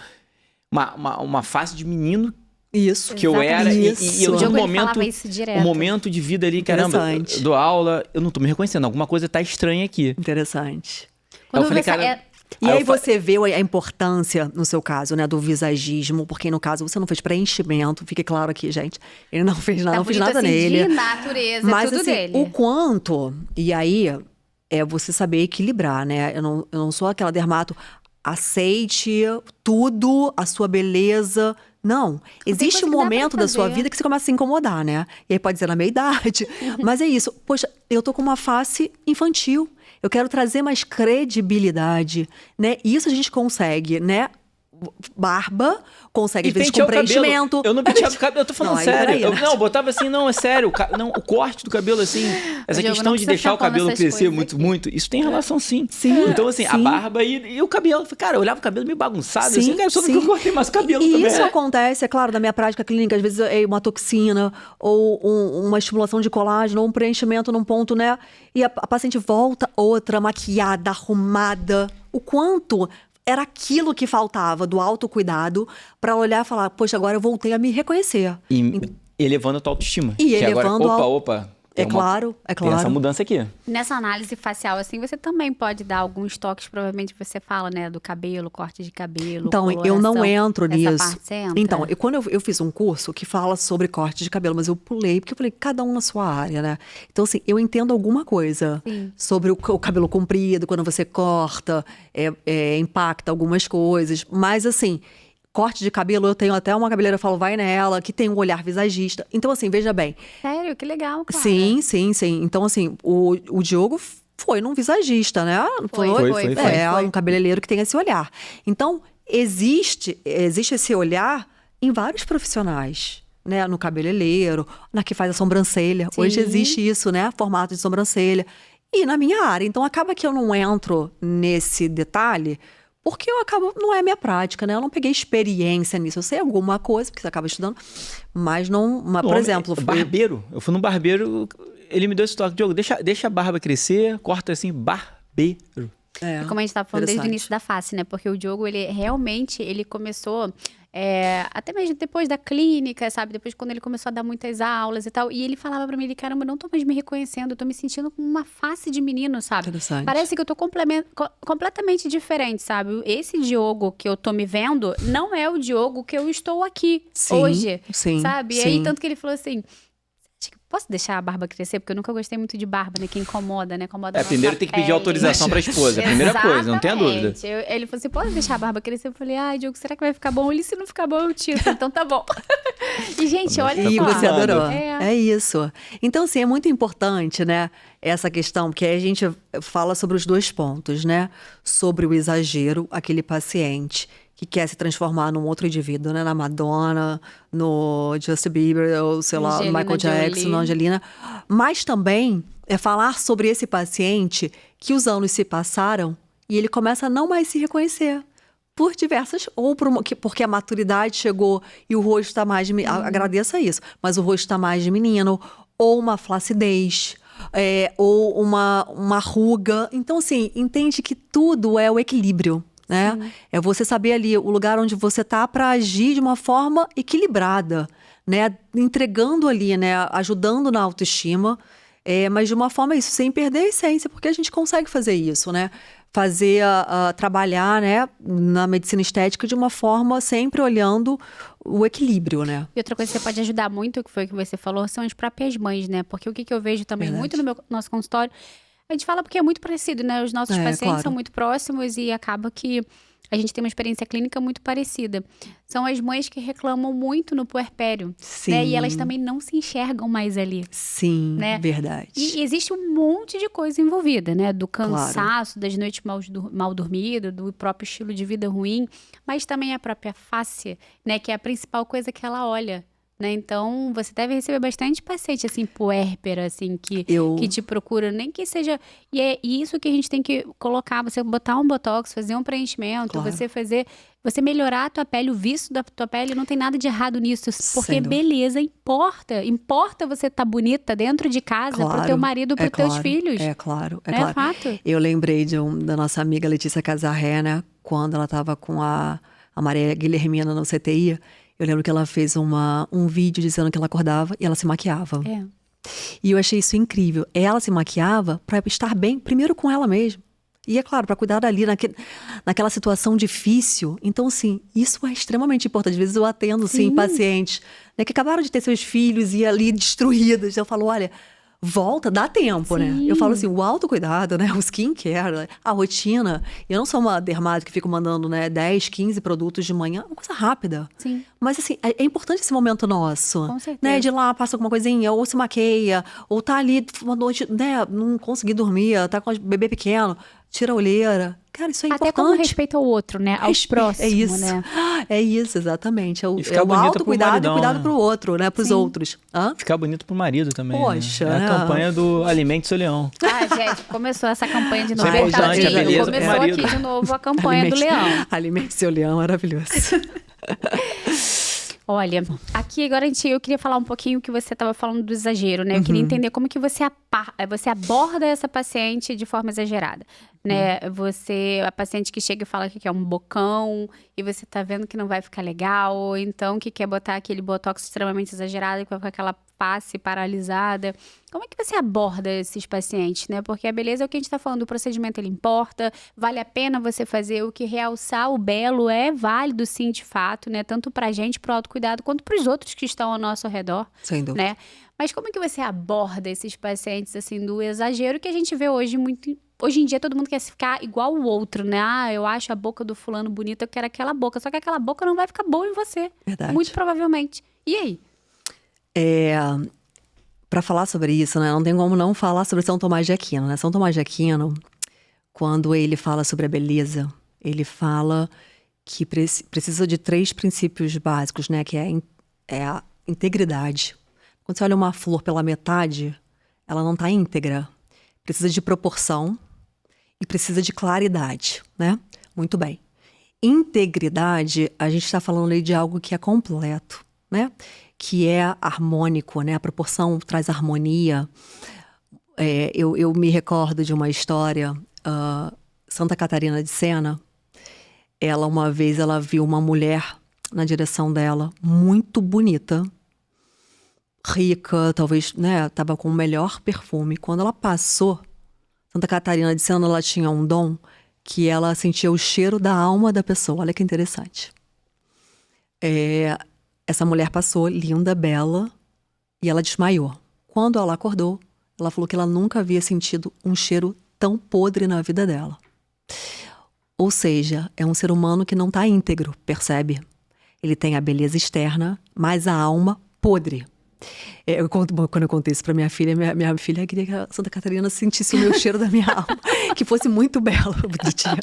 uma face de menino Isso. que eu era. E eu O tinha Diogo, ele momento, falava isso direto. um momento de vida ali, caramba, Interessante. eu dou aula, eu não tô me reconhecendo. Alguma coisa tá estranha aqui. Interessante. Quando eu falei, você cara... E aí você vê a importância, no seu caso, né, do visagismo, porque no caso você não fez preenchimento, fique claro aqui, gente. Ele não fez nada, Tá não fiz bonito nada assim, nele. de natureza, Mas tudo assim, dele. o quanto, e aí é você saber equilibrar, né? Eu não sou aquela dermato, aceite tudo, a sua beleza. Não, existe coisa um que dá momento pra da sua fazer. vida que você começa a se incomodar, né? E aí pode ser na meia-idade. Mas é isso. Poxa, eu tô com uma face infantil. Eu quero trazer mais credibilidade, né? E isso a gente consegue, né? barba, consegue, E às vezes, com pentear o cabelo. preenchimento. Eu não penteava o cabelo, eu tô falando Não, aí, sério. peraí, Eu, né? não, botava assim, não, é sério. O corte do cabelo, assim, essa Diogo, questão não de precisa deixar o ficar falando cabelo essas crescer coisas muito, aqui. muito, isso tem relação sim. Sim, Então, assim, a sim. barba e o cabelo. Cara, eu olhava o cabelo meio bagunçado, assim, cara, só sim. que eu cortei mais o cabelo E também. isso acontece, é claro, na minha prática clínica, às vezes é uma toxina ou uma estimulação de colágeno ou um preenchimento num ponto, né? E a paciente volta outra maquiada, arrumada. O quanto era aquilo que faltava do autocuidado para olhar e falar, poxa, agora eu voltei a me reconhecer. E elevando a tua autoestima. E que elevando agora, a- opa. É tem uma- claro, é Tem essa claro. mudança aqui. Nessa análise facial, assim, você também pode dar alguns toques, provavelmente você fala, né, do cabelo, corte de cabelo, Então, eu não coloração. entro Essa nisso. parte você entra? Então, quando eu fiz um curso que fala sobre corte de cabelo, mas eu pulei, porque eu falei, cada um na sua área, né? Então, assim, eu entendo alguma coisa Sim. sobre o cabelo comprido, quando você corta, impacta algumas coisas. Mas, assim, corte de cabelo, eu tenho até uma cabeleireira, eu falo, vai nela, que tem um olhar visagista. Então, assim, veja bem. Sério? Que legal, Clara. Sim. Então, assim, o Diogo foi num visagista, né? Foi. Um cabeleireiro que tem esse olhar. Então, existe esse olhar em vários profissionais, né? No cabeleireiro, na que faz a sobrancelha. Sim. Hoje existe isso, né? Formato de sobrancelha. E na minha área. Então, acaba que eu não entro nesse detalhe, porque não é minha prática, né? Eu não peguei experiência nisso. Eu sei alguma coisa, porque você acaba estudando, mas não... por exemplo... Barbeiro. Eu fui no barbeiro, ele me deu esse toque. Diogo, deixa a barba crescer, corta assim, barbeiro. É, Como a gente estava falando desde o interessante. início da face, né? Porque o Diogo, ele começou, até mesmo depois da clínica, sabe? Depois quando ele começou a dar muitas aulas e tal. E ele falava pra mim, caramba, eu não tô mais me reconhecendo, eu tô me sentindo com uma face de menino, sabe? Interessante. Parece que eu tô completamente diferente, sabe? Esse Diogo que eu tô me vendo não é o Diogo que eu estou aqui Sim, hoje, sim, sabe? E aí, sim. tanto que ele falou assim... Posso deixar a barba crescer? Porque eu nunca gostei muito de barba, né? Que incomoda, né? Incomoda a nossa Primeiro tem que pedir pele. autorização pra esposa. A primeira coisa, não tenha dúvida. Exatamente. Ele falou assim, pode deixar a barba crescer? Eu falei, ai, Diogo, será que vai ficar bom? Ele, se não ficar bom, eu tiro. Então tá bom. E, gente, olha E só. você adorou. É. É isso. Então, assim, é muito importante, né? Essa questão, porque aí a gente fala sobre os dois pontos, né? Sobre o exagero, aquele paciente que quer se transformar num outro indivíduo, né? Na Madonna, no Justin Bieber, ou sei lá, Angelina Michael Jackson, Jolie. na Angelina. Mas também é falar sobre esse paciente que os anos se passaram e ele começa a não mais se reconhecer. Por diversas, ou porque a maturidade chegou e o rosto está mais agradeça isso, mas o rosto está mais de menino, ou uma flacidez, ou uma ruga. Então, assim, entende que tudo é o equilíbrio, né? Sim. É você saber ali o lugar onde você tá para agir de uma forma equilibrada, né? Entregando ali, né? Ajudando na autoestima, mas de uma forma isso, sem perder a essência, porque a gente consegue fazer isso, né? Trabalhar, né, na medicina estética de uma forma sempre olhando o equilíbrio, né? E outra coisa que você pode ajudar muito, que foi o que você falou, são as próprias mães, né? Porque o que eu vejo também Verdade. muito no nosso consultório, a gente fala porque é muito parecido, né? Os nossos pacientes claro. são muito próximos e acaba que a gente tem uma experiência clínica muito parecida. São as mães que reclamam muito no puerpério, Sim. né? E elas também não se enxergam mais ali. Sim, né? verdade. E existe um monte de coisa envolvida, né? Do cansaço, das noites mal dormidas, do próprio estilo de vida ruim, mas também a própria face, né? Que é a principal coisa que ela olha, né? Então, você deve receber bastante paciente, assim, puérpera, assim, que te procura, nem que seja... E é isso que a gente tem que colocar, você botar um botox, fazer um preenchimento, Claro. você melhorar a tua pele, o vício da tua pele, não tem nada de errado nisso, porque Sem dúvida. beleza importa você estar bonita dentro de casa, pro teu marido, pros teus filhos. É claro, é É claro. fato. Eu lembrei da nossa amiga Letícia Casarré, né? Quando ela estava com a Maria Guilhermina no CTI, eu lembro que ela fez um vídeo dizendo que ela acordava e ela se maquiava. É. E eu achei isso incrível. Ela se maquiava para estar bem, primeiro com ela mesma. E é claro, para cuidar dali, naquela situação difícil. Então, assim, isso é extremamente importante. Às vezes eu atendo, sim, pacientes, né, que acabaram de ter seus filhos e ali destruídos. Eu falo, olha, volta, dá tempo, né? Sim. Eu falo assim, o autocuidado, né? O skincare, a rotina. Eu não sou uma dermato que fico mandando, né, 10, 15 produtos de manhã. Uma coisa rápida. Sim. Mas, assim, é importante esse momento nosso. Com certeza. Né? De ir lá, passa alguma coisinha, ou se maqueia, ou tá ali uma noite, né? Não consegui dormir, tá com o bebê pequeno. tira a olheira. Cara, isso é Até importante. como respeito ao outro, né? Ao próximo, É isso. né? É isso, exatamente. É o, E ficar é o bonita pro autocuidado e maridão, cuidado né? pro outro, né? Pros Sim. outros. Hã? Ficar bonito pro marido também. Poxa, né? É né? a campanha do Alimente Seu Leão. Ah, gente, começou essa campanha de novo. Isso é importante, Tadinho, a beleza do começou marido. aqui de novo a campanha do leão. Alimente seu leão, maravilhoso. Olha, aqui agora eu queria falar um pouquinho o que você estava falando do exagero, né? Eu queria entender como que você aborda essa paciente de forma exagerada, né? A paciente que chega e fala que quer um bocão e você tá vendo que não vai ficar legal, ou então que quer botar aquele botox extremamente exagerado com aquela face paralisada. Como é que você aborda esses pacientes, né? Porque a beleza é o que a gente tá falando, o procedimento ele importa, vale a pena você fazer, o que realçar o belo é válido sim, de fato, né? Tanto pra gente, pro autocuidado, quanto pros outros que estão ao nosso redor, Sem dúvida. né? Mas como é que você aborda esses pacientes, assim, do exagero que a gente vê hoje muito... Hoje em dia todo mundo quer ficar igual o outro, né? Ah, eu acho a boca do fulano bonita, eu quero aquela boca. Só que aquela boca não vai ficar boa em você. Verdade. Muito provavelmente. E aí? Para falar sobre isso, né? Não tem como não falar sobre São Tomás de Aquino, né? São Tomás de Aquino, quando ele fala sobre a beleza, ele fala que precisa de 3 princípios básicos, né? Que é a integridade. Quando você olha uma flor pela metade, ela não está íntegra. Precisa de proporção e precisa de claridade, né? Muito bem. Integridade, a gente está falando aí de algo que é completo, né? Que é harmônico, né? A proporção traz harmonia. Eu me recordo de uma história, Santa Catarina de Sena, uma vez ela viu uma mulher na direção dela, muito bonita, rica, talvez, né? Tava com o melhor perfume. Quando ela passou, Santa Catarina de Sena, ela tinha um dom que ela sentia o cheiro da alma da pessoa. Olha que interessante. Essa mulher passou, linda, bela, e ela desmaiou. Quando ela acordou, ela falou que ela nunca havia sentido um cheiro tão podre na vida dela. Ou seja, é um ser humano que não está íntegro, percebe? Ele tem a beleza externa, mas a alma podre. Quando eu contei isso pra minha filha queria que a Santa Catarina sentisse o meu cheiro da minha alma, que fosse muito bela, bonitinha.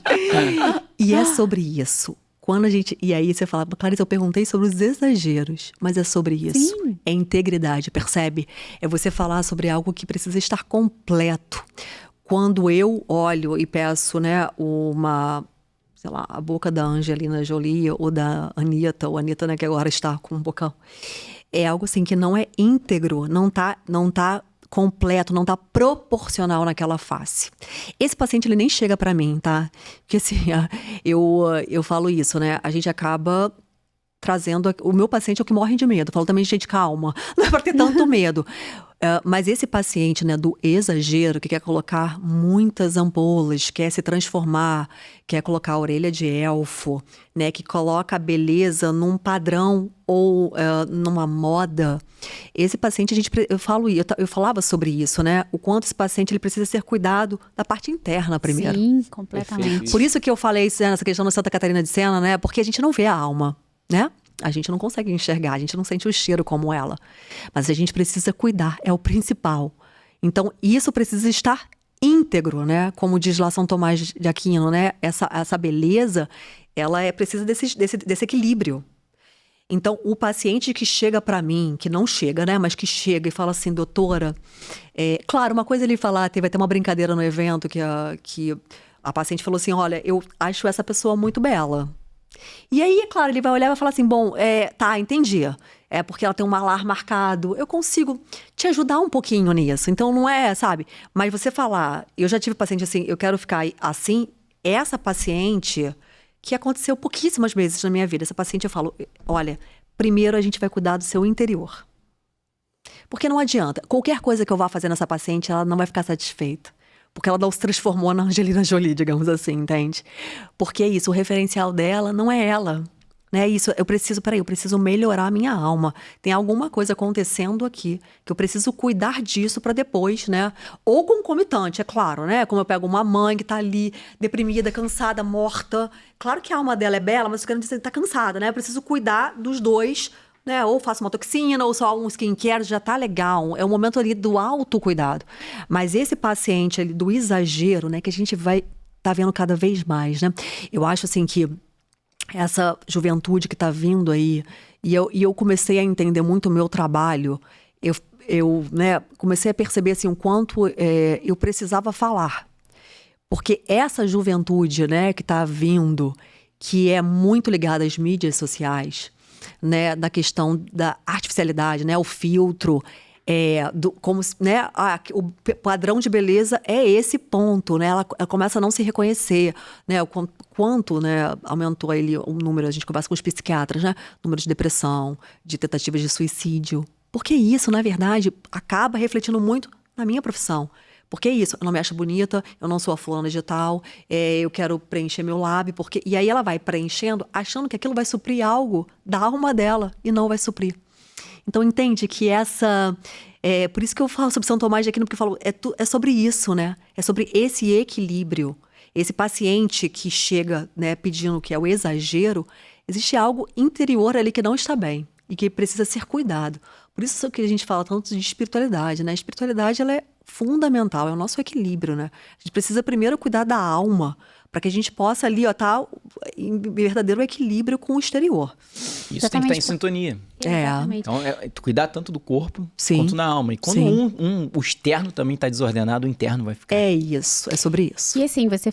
E é sobre isso. E aí você fala, Clarice, eu perguntei sobre os exageros, mas é sobre isso. Sim. É integridade, percebe? É você falar sobre algo que precisa estar completo. Quando eu olho e peço, né, sei lá, a boca da Angelina Jolie ou da Anitta, né, que agora está com um bocão. É algo assim que não é íntegro, não tá completo, não tá proporcional naquela face. Esse paciente, ele nem chega pra mim, tá? Porque assim, eu falo isso, né? A gente acaba trazendo... O meu paciente é o que morre de medo. Eu falo também, gente, calma. Não é pra ter tanto medo. Mas esse paciente, né, do exagero, que quer colocar muitas ampolas, quer se transformar, quer colocar a orelha de elfo, né, que coloca a beleza num padrão ou numa moda. Esse paciente, eu falava sobre isso, né? O quanto esse paciente ele precisa ser cuidado da parte interna primeiro. Sim, completamente. Perfeito. Por isso que eu falei isso, né, nessa questão da Santa Catarina de Sena, né? Porque a gente não vê a alma, né? A gente não consegue enxergar, a gente não sente o cheiro como ela. Mas a gente precisa cuidar, é o principal. Então, isso precisa estar íntegro, né? Como diz lá São Tomás de Aquino, né? Essa beleza, ela precisa desse equilíbrio. Então, o paciente que chega pra mim, que não chega, né? Mas que chega e fala assim, doutora... Claro, uma coisa ele falar, teve até uma brincadeira no evento que a paciente falou assim, olha, eu acho essa pessoa muito bela. E aí, é claro, ele vai olhar e vai falar assim, bom, tá, entendi. É porque ela tem um malar marcado. Eu consigo te ajudar um pouquinho nisso. Então, não é, sabe? Mas você falar, eu já tive paciente assim, eu quero ficar assim. Essa paciente, que aconteceu pouquíssimas vezes na minha vida. Essa paciente, eu falo, olha, primeiro a gente vai cuidar do seu interior. Porque não adianta. Qualquer coisa que eu vá fazer nessa paciente, ela não vai ficar satisfeita. Porque ela não se transformou na Angelina Jolie, digamos assim, entende? Porque é isso, o referencial dela não é ela. Né? Isso, eu preciso melhorar a minha alma. Tem alguma coisa acontecendo aqui, que eu preciso cuidar disso para depois, né? Ou concomitante, é claro, né? Como eu pego uma mãe que tá ali, deprimida, cansada, morta. Claro que a alma dela é bela, mas eu quero dizer que tá cansada, né? Eu preciso cuidar dos dois, né? Ou faço uma toxina, ou só um skincare, já tá legal. É o momento ali do autocuidado. Mas esse paciente ali do exagero, né? Que a gente vai tá vendo cada vez mais, né? Eu acho, assim, que essa juventude que tá vindo aí, e eu comecei a entender muito o meu trabalho, eu né, comecei a perceber, assim, o quanto eu precisava falar. Porque essa juventude, né, que tá vindo, que é muito ligada às mídias sociais, né, da questão da artificialidade, né, o filtro, como, né, o padrão de beleza é esse ponto, né, ela começa a não se reconhecer, né, o quanto, né, aumentou ali o número, a gente conversa com os psiquiatras, né, número de depressão, de tentativas de suicídio, porque isso, na verdade, acaba refletindo muito na minha profissão. Porque é isso, eu não me acho bonita, eu não sou a fulana de tal, eu quero preencher meu lábio, e aí ela vai preenchendo, achando que aquilo vai suprir algo da alma dela, e não vai suprir. Então, entende que por isso que eu falo sobre São Tomás de Aquino, porque eu falo, é sobre isso, né? É sobre esse equilíbrio. Esse paciente que chega, né, pedindo que é o exagero, existe algo interior ali que não está bem e que precisa ser cuidado. Por isso que a gente fala tanto de espiritualidade, né? A espiritualidade, ela é fundamental, é o nosso equilíbrio, né? A gente precisa primeiro cuidar da alma, para que a gente possa ali, tá em verdadeiro equilíbrio com o exterior. Isso tem que estar em sintonia. Exatamente. Então, cuidar tanto do corpo Sim. quanto da alma. E quando o externo também está desordenado, o interno vai ficar. É isso, é sobre isso. E assim, você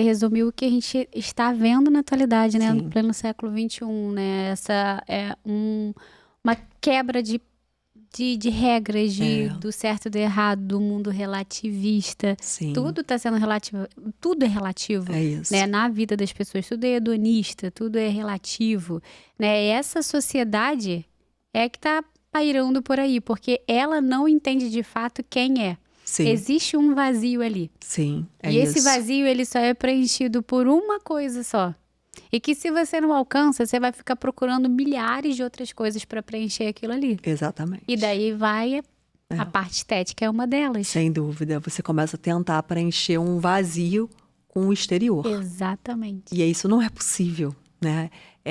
resumiu o que a gente está vendo na atualidade, né? Sim. No pleno século XXI, né? Essa é uma quebra de regras, do certo e do errado, do mundo relativista. Sim. Tudo está sendo relativo, tudo é relativo. É isso. Né? Na vida das pessoas, tudo é hedonista, tudo é relativo. Né? Essa sociedade é que está pairando por aí, porque ela não entende de fato quem é. Sim. Existe um vazio ali. Sim, E esse vazio, ele só é preenchido por uma coisa só. E que se você não alcança, você vai ficar procurando milhares de outras coisas para preencher aquilo ali. Exatamente. E daí vai a parte estética, é uma delas. Sem dúvida. Você começa a tentar preencher um vazio com o exterior. Exatamente. E isso não é possível, né?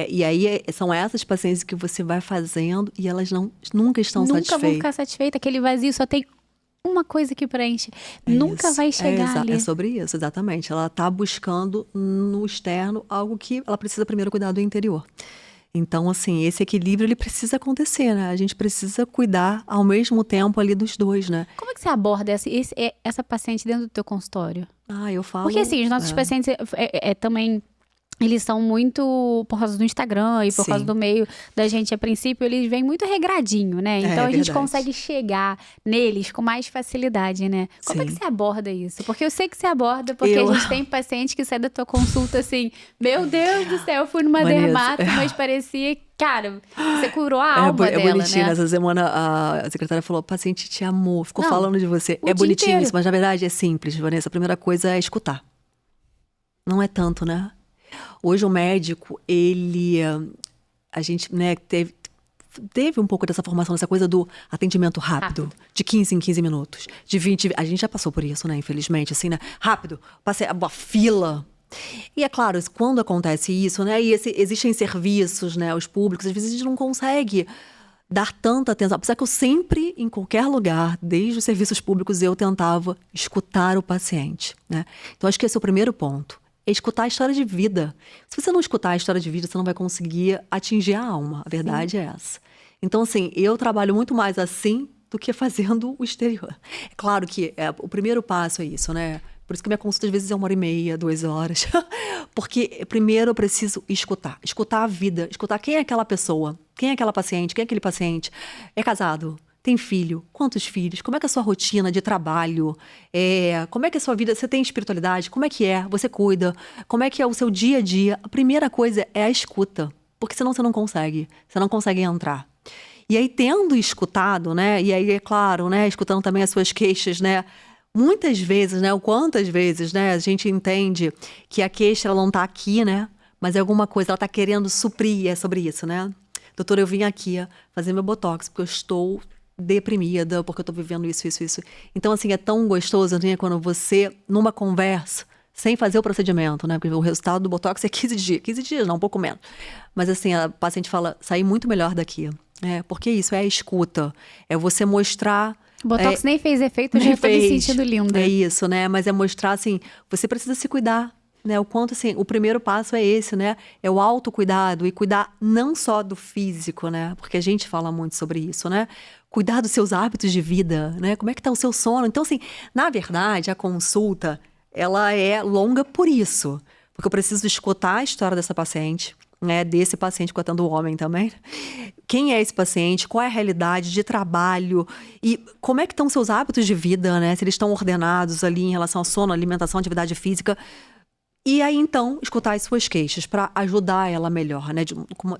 E aí são essas pacientes que você vai fazendo e elas nunca estão satisfeitas. Nunca vão ficar satisfeitas. Aquele vazio só tem uma coisa que preenche. Nunca vai chegar ali. É sobre isso, exatamente. Ela está buscando no externo algo que ela precisa primeiro cuidar do interior. Então, assim, esse equilíbrio, ele precisa acontecer, né? A gente precisa cuidar ao mesmo tempo ali dos dois, né? Como é que você aborda essa paciente dentro do teu consultório? Eu falo... Porque, assim, os nossos pacientes também... Eles são muito, por causa do Instagram e por causa do meio da gente, a princípio, eles vêm muito regradinho, né? Então a gente consegue chegar neles com mais facilidade, né? Como é que você aborda isso? Porque eu sei que você aborda, porque a gente tem paciente que sai da tua consulta assim, meu Deus do céu, eu fui numa dermato, mas parecia, cara, você curou a alma dela, bonitinho, né? Essa semana a secretária falou, o paciente te amou, ficou Não, falando de você. o É dia bonitinho inteiro. isso, mas na verdade é simples, Vanessa. A primeira coisa é escutar. Não é tanto, né? Hoje o médico, a gente, né, teve um pouco dessa formação, dessa coisa do atendimento rápido. De 15 em 15 minutos, de 20, a gente já passou por isso, né, infelizmente, assim, né, rápido, passei a fila. E é claro, quando acontece isso, né, e existem serviços, né, os públicos, às vezes a gente não consegue dar tanta atenção, apesar que eu sempre, em qualquer lugar, desde os serviços públicos, eu tentava escutar o paciente, né. Então acho que esse é o primeiro ponto. É escutar a história de vida. Se você não escutar a história de vida, você não vai conseguir atingir a alma. A verdade é essa. Então, assim, eu trabalho muito mais assim do que fazendo o exterior. É claro que o primeiro passo é isso, né? Por isso que minha consulta, às vezes, é 1h30, 2 horas. Porque, primeiro, eu preciso escutar. Escutar a vida. Escutar quem é aquela pessoa. Quem é aquela paciente. Quem é aquele paciente. É casado? Tem filho? Quantos filhos? Como é que é a sua rotina de trabalho? Como é que é a sua vida? Você tem espiritualidade? Como é que é? Você cuida? Como é que é o seu dia a dia? A primeira coisa é a escuta. Porque senão você não consegue. Você não consegue entrar. E aí, tendo escutado, né? E aí, é claro, né? Escutando também as suas queixas, né? Muitas vezes, né? Ou quantas vezes, né? A gente entende que a queixa, ela não tá aqui, né? Mas é alguma coisa, ela tá querendo suprir. É sobre isso, né? Doutora, eu vim aqui fazer meu botox, porque eu estou deprimida, porque eu tô vivendo isso. Então, assim, é tão gostoso, né, quando você, numa conversa, sem fazer o procedimento, né, porque o resultado do Botox é 15 dias, não, um pouco menos. Mas, assim, a paciente fala, saí muito melhor daqui. Porque isso é a escuta, é você mostrar... O Botox nem fez efeito, eu já tô me sentindo linda. É isso, né, mas é mostrar, assim, você precisa se cuidar. né? O quanto, assim, o primeiro passo é esse, né? É o autocuidado e cuidar não só do físico, né? Porque a gente fala muito sobre isso, né? Cuidar dos seus hábitos de vida, né? Como é que tá o seu sono? Então, assim, na verdade, a consulta, ela é longa por isso. Porque eu preciso escutar a história dessa paciente, né? Desse paciente, que eu atendo o homem também. Quem é esse paciente? Qual é a realidade de trabalho? E como é que estão seus hábitos de vida, né? Se eles estão ordenados ali em relação ao sono, alimentação, atividade física. E aí, então, escutar as suas queixas para ajudar ela melhor, né? De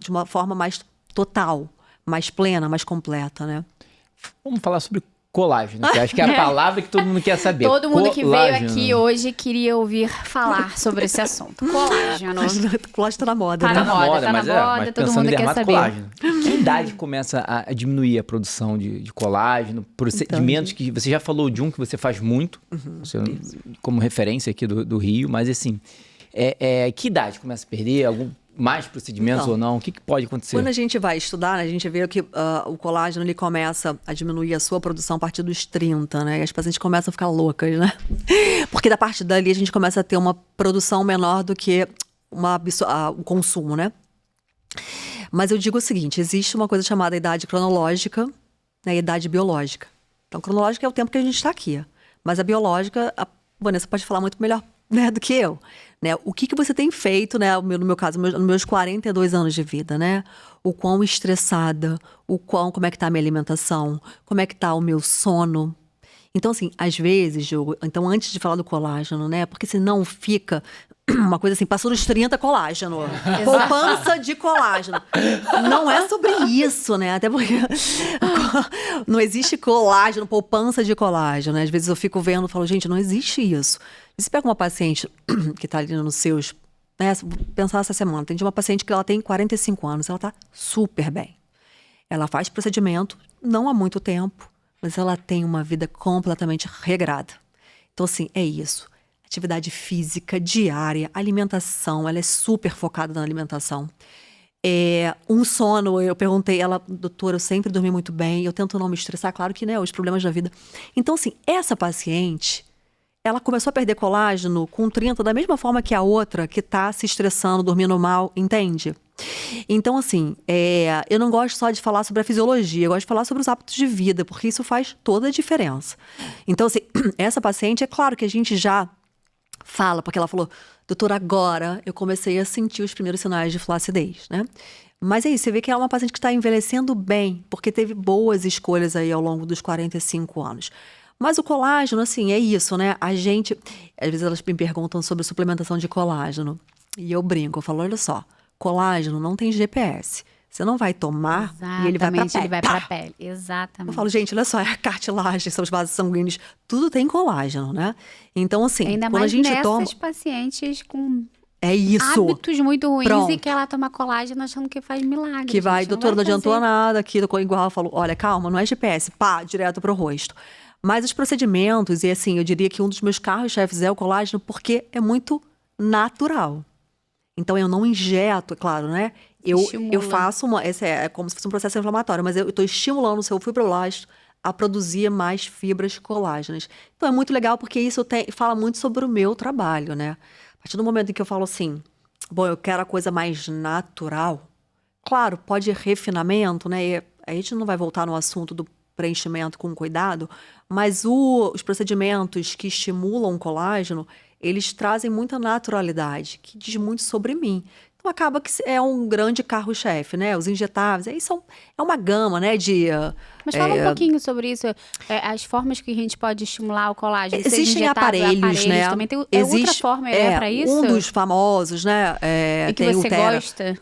uma forma mais total, mais plena, mais completa, né? Vamos falar sobre colágeno, que acho que é a palavra que todo mundo quer saber. Todo mundo que veio Colágeno. aqui hoje queria ouvir falar sobre esse assunto. Colágeno. Colágeno tá na moda, Tá né? na moda, mas todo pensando mundo em quer saber. dermatocolágeno. Que idade começa a diminuir a produção de colágeno? Procedimentos que você já falou de um que você faz muito, você, como referência aqui do Rio, mas assim, que idade começa a perder? Algum mais procedimentos Então, ou não? O que pode acontecer? Quando a gente vai estudar, né, a gente vê que o colágeno ele começa a diminuir a sua produção a partir dos 30, né? E as pacientes começam a ficar loucas, né? Porque da parte dali a gente começa a ter uma produção menor do que o consumo, né? Mas eu digo o seguinte, existe uma coisa chamada idade cronológica, né, e idade biológica. Então, cronológica é o tempo que a gente está aqui. Mas a biológica, a Vanessa pode falar muito melhor, né, do que eu. Né? O que você tem feito, né, no meu caso, nos meus 42 anos de vida, né? O quão estressada, como é que tá a minha alimentação, como é que tá o meu sono. Então, assim, às vezes, Diogo, então antes de falar do colágeno, né? Porque senão fica uma coisa assim, passou dos 30 colágeno. Poupança de colágeno. Não é sobre isso, né? Até porque não existe colágeno, poupança de colágeno, né? Às vezes eu fico vendo e falo, gente, não existe isso. Você pega uma paciente que tá ali nos seus... Né, pensar essa semana, tem uma paciente que ela tem 45 anos, ela tá super bem. Ela faz procedimento, não há muito tempo, mas ela tem uma vida completamente regrada. Então, assim, é isso. Atividade física diária, alimentação, ela é super focada na alimentação. Um sono, eu perguntei, ela, doutora, eu sempre dormi muito bem, eu tento não me estressar, claro que, né, os problemas da vida. Então, assim, essa paciente, ela começou a perder colágeno com 30, da mesma forma que a outra que tá se estressando, dormindo mal, entende? Então, assim, eu não gosto só de falar sobre a fisiologia, eu gosto de falar sobre os hábitos de vida, porque isso faz toda a diferença. Então, assim, essa paciente, é claro que a gente já fala, porque ela falou, doutora, agora eu comecei a sentir os primeiros sinais de flacidez, né? Mas é isso, você vê que é uma paciente que está envelhecendo bem, porque teve boas escolhas aí ao longo dos 45 anos. Mas o colágeno, assim, é isso, né? A gente, às vezes elas me perguntam sobre suplementação de colágeno. E eu brinco, eu falo, olha só, colágeno não tem GPS. Você não vai tomar e ele vai pra pele. Ele vai pra pele, exatamente. Eu falo, gente, olha só, é a cartilagem, são os vasos sanguíneos, tudo tem colágeno, né? Então, assim, ainda quando mais a gente nessas toma... pacientes com É isso. hábitos muito ruins Pronto. e que ela toma colágeno achando que faz milagre. Que vai, gente, doutora, não adiantou fazer. nada aqui, igual ela falou, olha, calma, não é GPS, pá, direto pro rosto. Mas os procedimentos, e assim, eu diria que um dos meus carros-chefes é o colágeno, porque é muito natural. Então, eu não injeto, é claro, né? Eu faço esse é como se fosse um processo inflamatório, mas eu estou estimulando o seu fibroblasto a produzir mais fibras colágenas. Então, é muito legal, porque isso fala muito sobre o meu trabalho, né? A partir do momento em que eu falo assim, bom, eu quero a coisa mais natural, claro, pode ir refinamento, né? E a gente não vai voltar no assunto do preenchimento com cuidado, mas os procedimentos que estimulam o colágeno, eles trazem muita naturalidade, que diz muito sobre mim. Então, acaba que é um grande carro-chefe, né? Os injetáveis, aí é uma gama, né? Mas fala um pouquinho sobre isso, as formas que a gente pode estimular o colágeno. seja Existem injetável, aparelhos, né? Também tem outra forma para isso? Um dos famosos, né? E que tem você o Tera. gosta?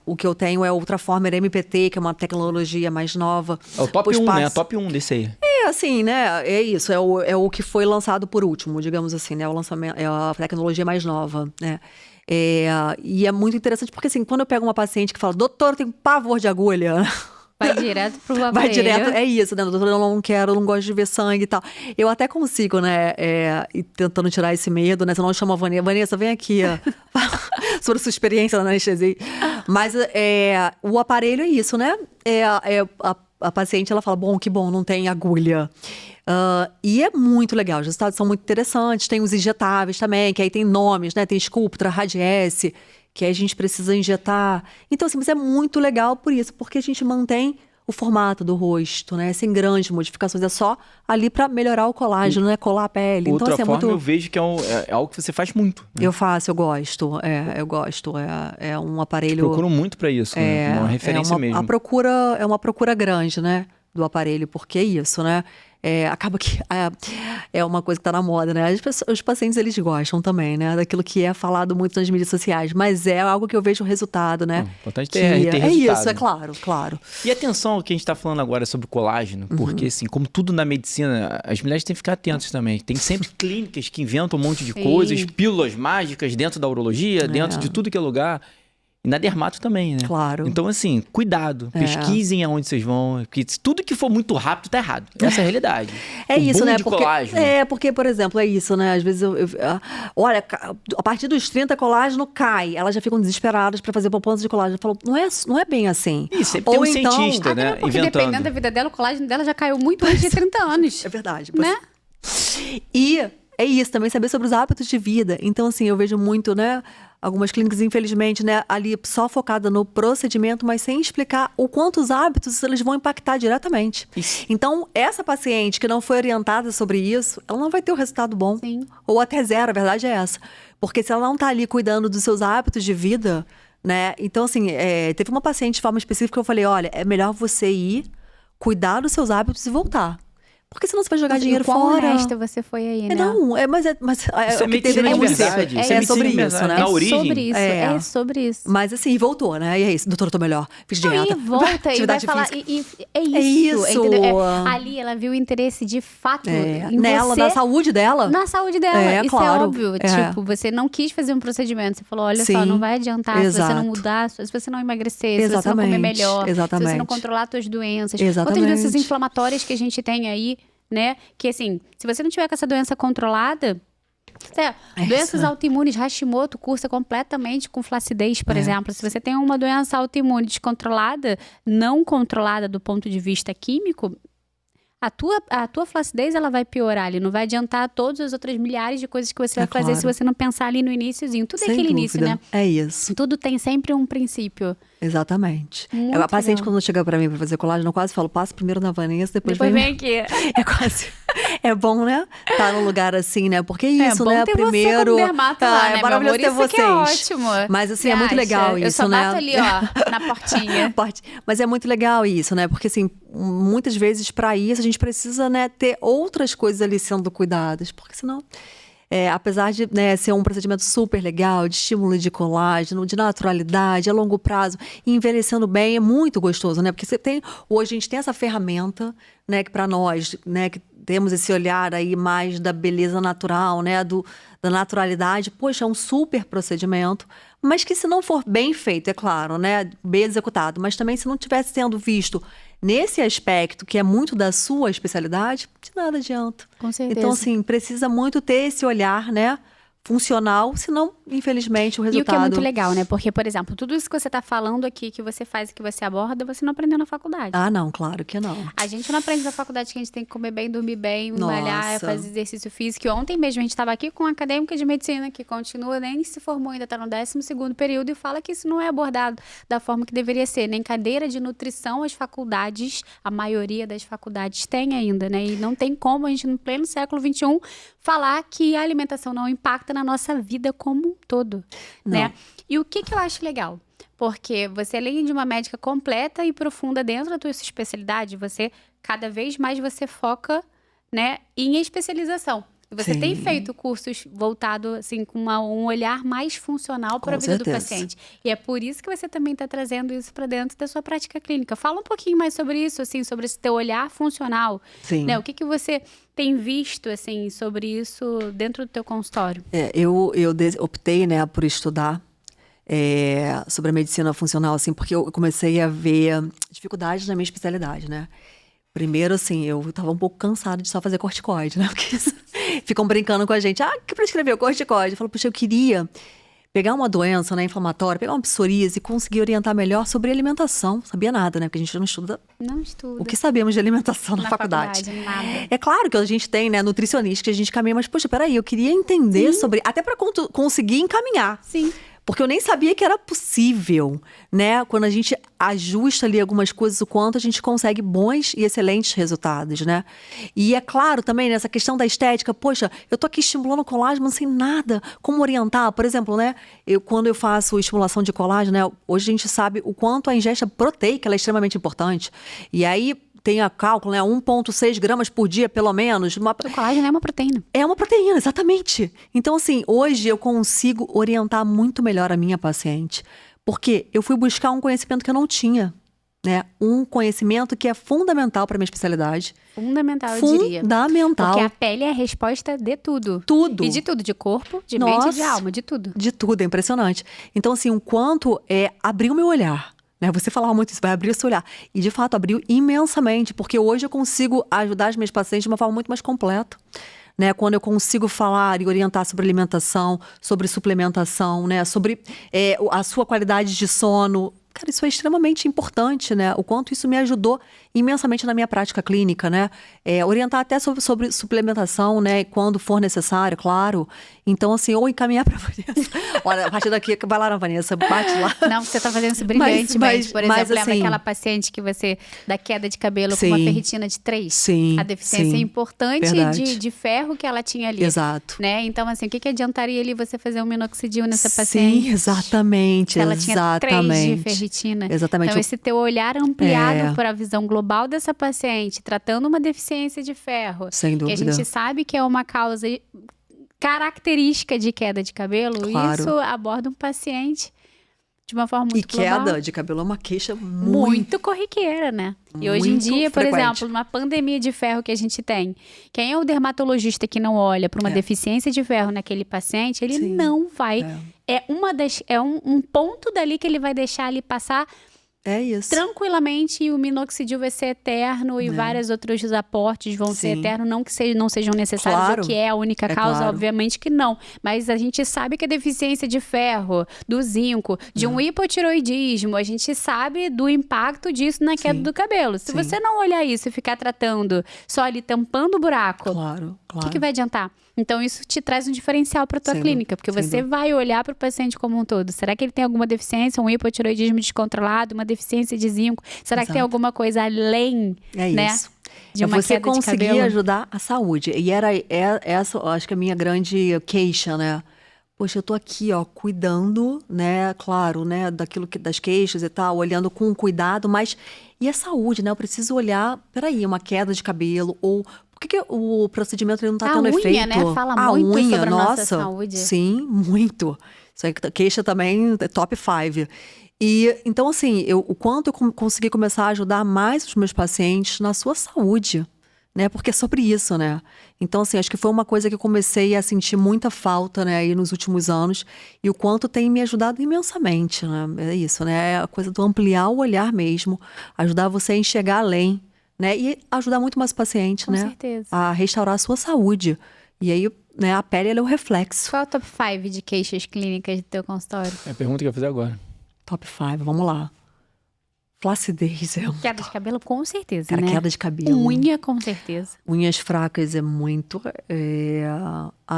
O que eu tenho é o Ultraformer MPT, que é uma tecnologia mais nova. É o top 1, né? Top 1 desse aí. Assim, né? É isso. É o que foi lançado por último, digamos assim, né? O lançamento, é a tecnologia mais nova, né? E é muito interessante, porque assim, quando eu pego uma paciente que fala, doutor, eu tenho pavor de agulha. Vai direto pro aparelho. Vai direto, é isso, né? Doutor, eu não quero, eu não gosto de ver sangue e tal. Eu até consigo, né? Ir tentando tirar esse medo, né? Senão eu chamo a Vanessa. Vanessa, vem aqui, sobre sua experiência na anestesia. Mas o aparelho é isso, né? A paciente, ela fala, bom, que bom, não tem agulha. E é muito legal, os resultados são muito interessantes. Tem os injetáveis também, que aí tem nomes, né? Tem Sculptra, Radiesse, que aí a gente precisa injetar. Então, assim, mas é muito legal por isso, porque a gente mantém o formato do rosto, né? Sem grandes modificações, é só ali para melhorar o colágeno, né? Colar a pele. Outra Então, assim, forma, eu vejo que é algo que você faz muito. Né? Eu faço, eu gosto. Eu gosto. É um aparelho. Procuro muito para isso, né? Uma referência mesmo. É uma procura grande, né? Do aparelho, porque é isso, né? Acaba que é uma coisa que tá na moda, né? Os pacientes, eles gostam também, né? Daquilo que é falado muito nas mídias sociais. Mas é algo que eu vejo o resultado, né? Importante ter resultado. Isso, é claro. E atenção ao que a gente tá falando agora sobre o colágeno, porque assim, como tudo na medicina, as mulheres têm que ficar atentas também. Tem sempre clínicas que inventam um monte de coisas, pílulas mágicas dentro da urologia, dentro de tudo que é lugar. E na dermato também, né? Claro. Então, assim, cuidado. Pesquisem aonde vocês vão. Porque tudo que for muito rápido tá errado. Essa é a realidade. Isso, né? Colágeno. Porque, por exemplo, é isso, né? Às vezes olha, a partir dos 30, colágeno cai. Elas já ficam desesperadas para fazer poupança de colágeno. Eu falo, não é bem assim. Isso, sempre tem um cientista, né? Porque inventando. dependendo da vida dela, o colágeno dela já caiu muito antes de 30 anos. É verdade. Né? E é isso, também saber sobre os hábitos de vida. Então, assim, eu vejo muito, né? Algumas clínicas, infelizmente, né, ali só focada no procedimento, mas sem explicar o quanto os hábitos eles vão impactar diretamente. Isso. Então, essa paciente que não foi orientada sobre isso, ela não vai ter o resultado bom. Sim. Ou até zero, a verdade é essa. Porque se ela não está ali cuidando dos seus hábitos de vida, né? Então, assim, teve uma paciente de forma específica que eu falei, olha, é melhor você ir, cuidar dos seus hábitos e voltar. Porque senão você vai jogar dinheiro fora. Honesta você foi aí, né? Não, mas isso é o que medicina de verdade. é sobre isso, né? Na origem. É sobre isso. Mas assim, voltou, né? E é isso, doutora, tô melhor. Fiz dieta. E volta e vai falar. É isso. Entendeu? Ali ela viu o interesse de fato em nela, você, na saúde dela. Na saúde dela. Isso claro. é óbvio. Tipo, você não quis fazer um procedimento. Você falou, olha só, não vai adiantar se você não mudar, se você não emagrecer, se você não comer melhor, se você não controlar suas doenças. Outras doenças inflamatórias que a gente tem aí, né? Que assim, se você não tiver com essa doença controlada, doenças autoimunes, Hashimoto cursa completamente com flacidez, por exemplo. Se você tem uma doença autoimune descontrolada, não controlada do ponto de vista químico, a tua flacidez ela vai piorar ali, não vai adiantar todas as outras milhares de coisas que você vai fazer se você não pensar ali no iniciozinho. Tudo é aquele início, né? É isso. Tudo tem sempre um princípio. Exatamente. Muito a paciente, legal. quando chega pra mim pra fazer colágeno, eu quase falo, passa primeiro na Vanessa, depois vem aqui. É quase... É bom, né? Tá num lugar assim, né? Porque isso, bom né? ter Primeiro... você como dermato lá, né, é maravilhoso ter isso vocês. Que é ótimo. Mas assim, é muito legal isso, eu só né? bato ali, ó, na portinha. Mas é muito legal isso, né? Porque assim, muitas vezes pra isso a gente precisa, né, ter outras coisas ali sendo cuidadas. Porque senão... apesar de, né, ser um procedimento super legal, de estímulo de colágeno, de naturalidade, a longo prazo, e envelhecendo bem, é muito gostoso, né? Porque hoje a gente tem essa ferramenta, né, que para nós, né, que temos esse olhar aí mais da beleza natural, né, da naturalidade, poxa, é um super procedimento, mas que se não for bem feito, é claro, né, bem executado, mas também se não tivesse sendo visto nesse aspecto, que é muito da sua especialidade, de nada adianta. Com certeza. Então, assim, precisa muito ter esse olhar, né, funcional, senão, infelizmente, o resultado... E o que é muito legal, né? Porque, por exemplo, tudo isso que você tá falando aqui, que você faz e que você aborda, você não aprendeu na faculdade. Ah, não, claro que não. A gente não aprende na faculdade que a gente tem que comer bem, dormir bem, malhar, fazer exercício físico. Ontem mesmo a gente estava aqui com uma acadêmica de medicina que continua, nem se formou, ainda está no 12º período e fala que isso não é abordado da forma que deveria ser. Nem cadeira de nutrição as faculdades, a maioria das faculdades tem ainda, né? E não tem como a gente, no pleno século XXI, falar que a alimentação não impacta na nossa vida como um todo, né? E o que eu acho legal? Porque você, além de uma médica completa e profunda dentro da tua especialidade, cada vez mais você foca, né, em especialização. E você tem feito cursos voltados, assim, com um olhar mais funcional para a vida do paciente. E é por isso que você também está trazendo isso para dentro da sua prática clínica. Fala um pouquinho mais sobre isso, assim, sobre esse teu olhar funcional. Sim. Né? O que você tem visto, assim, sobre isso dentro do teu consultório? Eu optei, né, por estudar sobre a medicina funcional, assim, porque eu comecei a ver dificuldades na minha especialidade, né? Primeiro, assim, eu tava um pouco cansada de só fazer corticoide, né? Porque ficam brincando com a gente. Que prescreveu corticoide? Eu falo, puxa, eu queria pegar uma doença, né, inflamatória, pegar uma psoríase e conseguir orientar melhor sobre alimentação. Sabia nada, né? Porque a gente não estuda Não estuda. o que sabemos de alimentação na faculdade. Nada. É claro que a gente tem, né, nutricionista que a gente caminha, mas, poxa, peraí, eu queria entender sobre... Até para conseguir encaminhar. Sim. Porque eu nem sabia que era possível, né? Quando a gente ajusta ali algumas coisas, o quanto a gente consegue bons e excelentes resultados, né? E é claro também, nessa questão da estética, poxa, eu tô aqui estimulando o colágeno, não sei nada como orientar. Por exemplo, né? Quando eu faço estimulação de colágeno, né? Hoje a gente sabe o quanto a ingesta proteica ela é extremamente importante. E aí... tem a cálculo, né? 1,6 gramas por dia, pelo menos. O colágeno é uma proteína. É uma proteína, exatamente. Então, assim, hoje eu consigo orientar muito melhor a minha paciente. Porque eu fui buscar um conhecimento que eu não tinha, né? Um conhecimento que é fundamental para minha especialidade. Fundamental, eu diria. Fundamental. Porque a pele é a resposta de tudo. Tudo. E de tudo, de corpo, de mente e de alma, de tudo. De tudo, é impressionante. Então, assim, o quanto abriu o meu olhar. Você falava muito isso, vai abrir o seu olhar. E, de fato, abriu imensamente, porque hoje eu consigo ajudar as minhas pacientes de uma forma muito mais completa. Né? Quando eu consigo falar e orientar sobre alimentação, sobre suplementação, né? Sobre a sua qualidade de sono. Cara, isso é extremamente importante, né? O quanto isso me ajudou imensamente na minha prática clínica, né? Orientar até sobre suplementação, né? Quando for necessário, claro. Então, assim, ou encaminhar para a Vanessa. Olha, a partir daqui, vai lá na Vanessa, bate lá. Não, você tá fazendo isso brilhantemente. Por exemplo, assim, lembra aquela paciente que você, da queda de cabelo sim, com uma ferritina de 3? Sim, a deficiência sim, importante de ferro que ela tinha ali. Exato. Né? Então, assim, o que adiantaria ali você fazer um minoxidil nessa paciente? Sim, exatamente. Se ela tinha 3 de ferritina. Exatamente. Então, esse teu olhar ampliado para a visão global dessa paciente, tratando uma deficiência de ferro. Sem dúvida. Que a gente sabe que é uma causa característica de queda de cabelo. Claro. Isso aborda um paciente de uma forma muito global. E queda de cabelo é uma queixa muito corriqueira, né? E hoje em dia, por exemplo, numa pandemia de ferro que a gente tem, quem é o dermatologista que não olha para uma deficiência de ferro naquele paciente, ele não vai... É um ponto dali que ele vai deixar ali passar... É isso. Tranquilamente, e o minoxidil vai ser eterno e vários outros aportes vão ser eternos, não que não sejam necessários, claro. ou que é a única causa, obviamente que não. Mas a gente sabe que a deficiência de ferro, do zinco, de um hipotiroidismo, a gente sabe do impacto disso na queda do cabelo. Se você não olhar isso e ficar tratando só ali tampando o buraco, o que vai adiantar? Então, isso te traz um diferencial para a tua clínica, porque você vai olhar para o paciente como um todo. Será que ele tem alguma deficiência, um hipotiroidismo descontrolado, uma deficiência de zinco? Será que tem alguma coisa além, isso. De uma você queda de cabelo? conseguir ajudar a saúde. E essa, acho que a minha grande queixa, né? Poxa, eu tô aqui, ó, cuidando, né? Claro, né? Das queixas e tal, olhando com cuidado, mas... E a saúde, né? Eu preciso olhar, peraí, uma queda de cabelo ou... Por que o procedimento ele não tá tendo efeito? A unha, né? Fala muito sobre a nossa saúde. Sim, muito. Isso aí, queixa também, top 5. E, então, assim, o quanto eu consegui começar a ajudar mais os meus pacientes na sua saúde, né? Porque é sobre isso, né? Então, assim, acho que foi uma coisa que eu comecei a sentir muita falta, né? Aí nos últimos anos. E o quanto tem me ajudado imensamente, né? É isso, né? É a coisa do ampliar o olhar mesmo. Ajudar você a enxergar além. Né? E ajudar muito mais o paciente, né? Com certeza. A restaurar a sua saúde. E aí, né, a pele ela é o reflexo. Qual é o top 5 de queixas clínicas do teu consultório? É a pergunta que eu ia fazer agora. Top 5, vamos lá. Flacidez é Queda de cabelo, com certeza, Cara, né? queda de cabelo. Unha, com certeza. Unhas fracas é muito.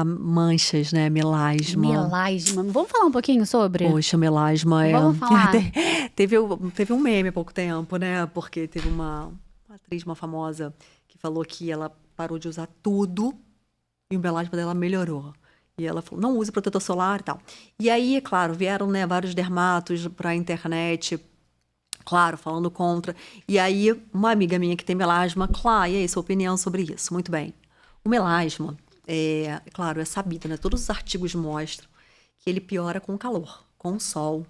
Manchas, né? Melasma. Melasma. Vamos falar um pouquinho sobre? Poxa, melasma é... Vamos falar. Teve um meme há pouco tempo, né? Porque teve uma atriz, uma famosa, que falou que ela parou de usar tudo e o melasma dela melhorou. E ela falou, não use protetor solar e tal. E aí, claro, vieram, né, vários dermatos pra internet, claro, falando contra. E aí, uma amiga minha que tem melasma, claro, e aí, sua opinião sobre isso? Muito bem. O melasma, claro, é sabido, né? Todos os artigos mostram que ele piora com o calor, com o sol,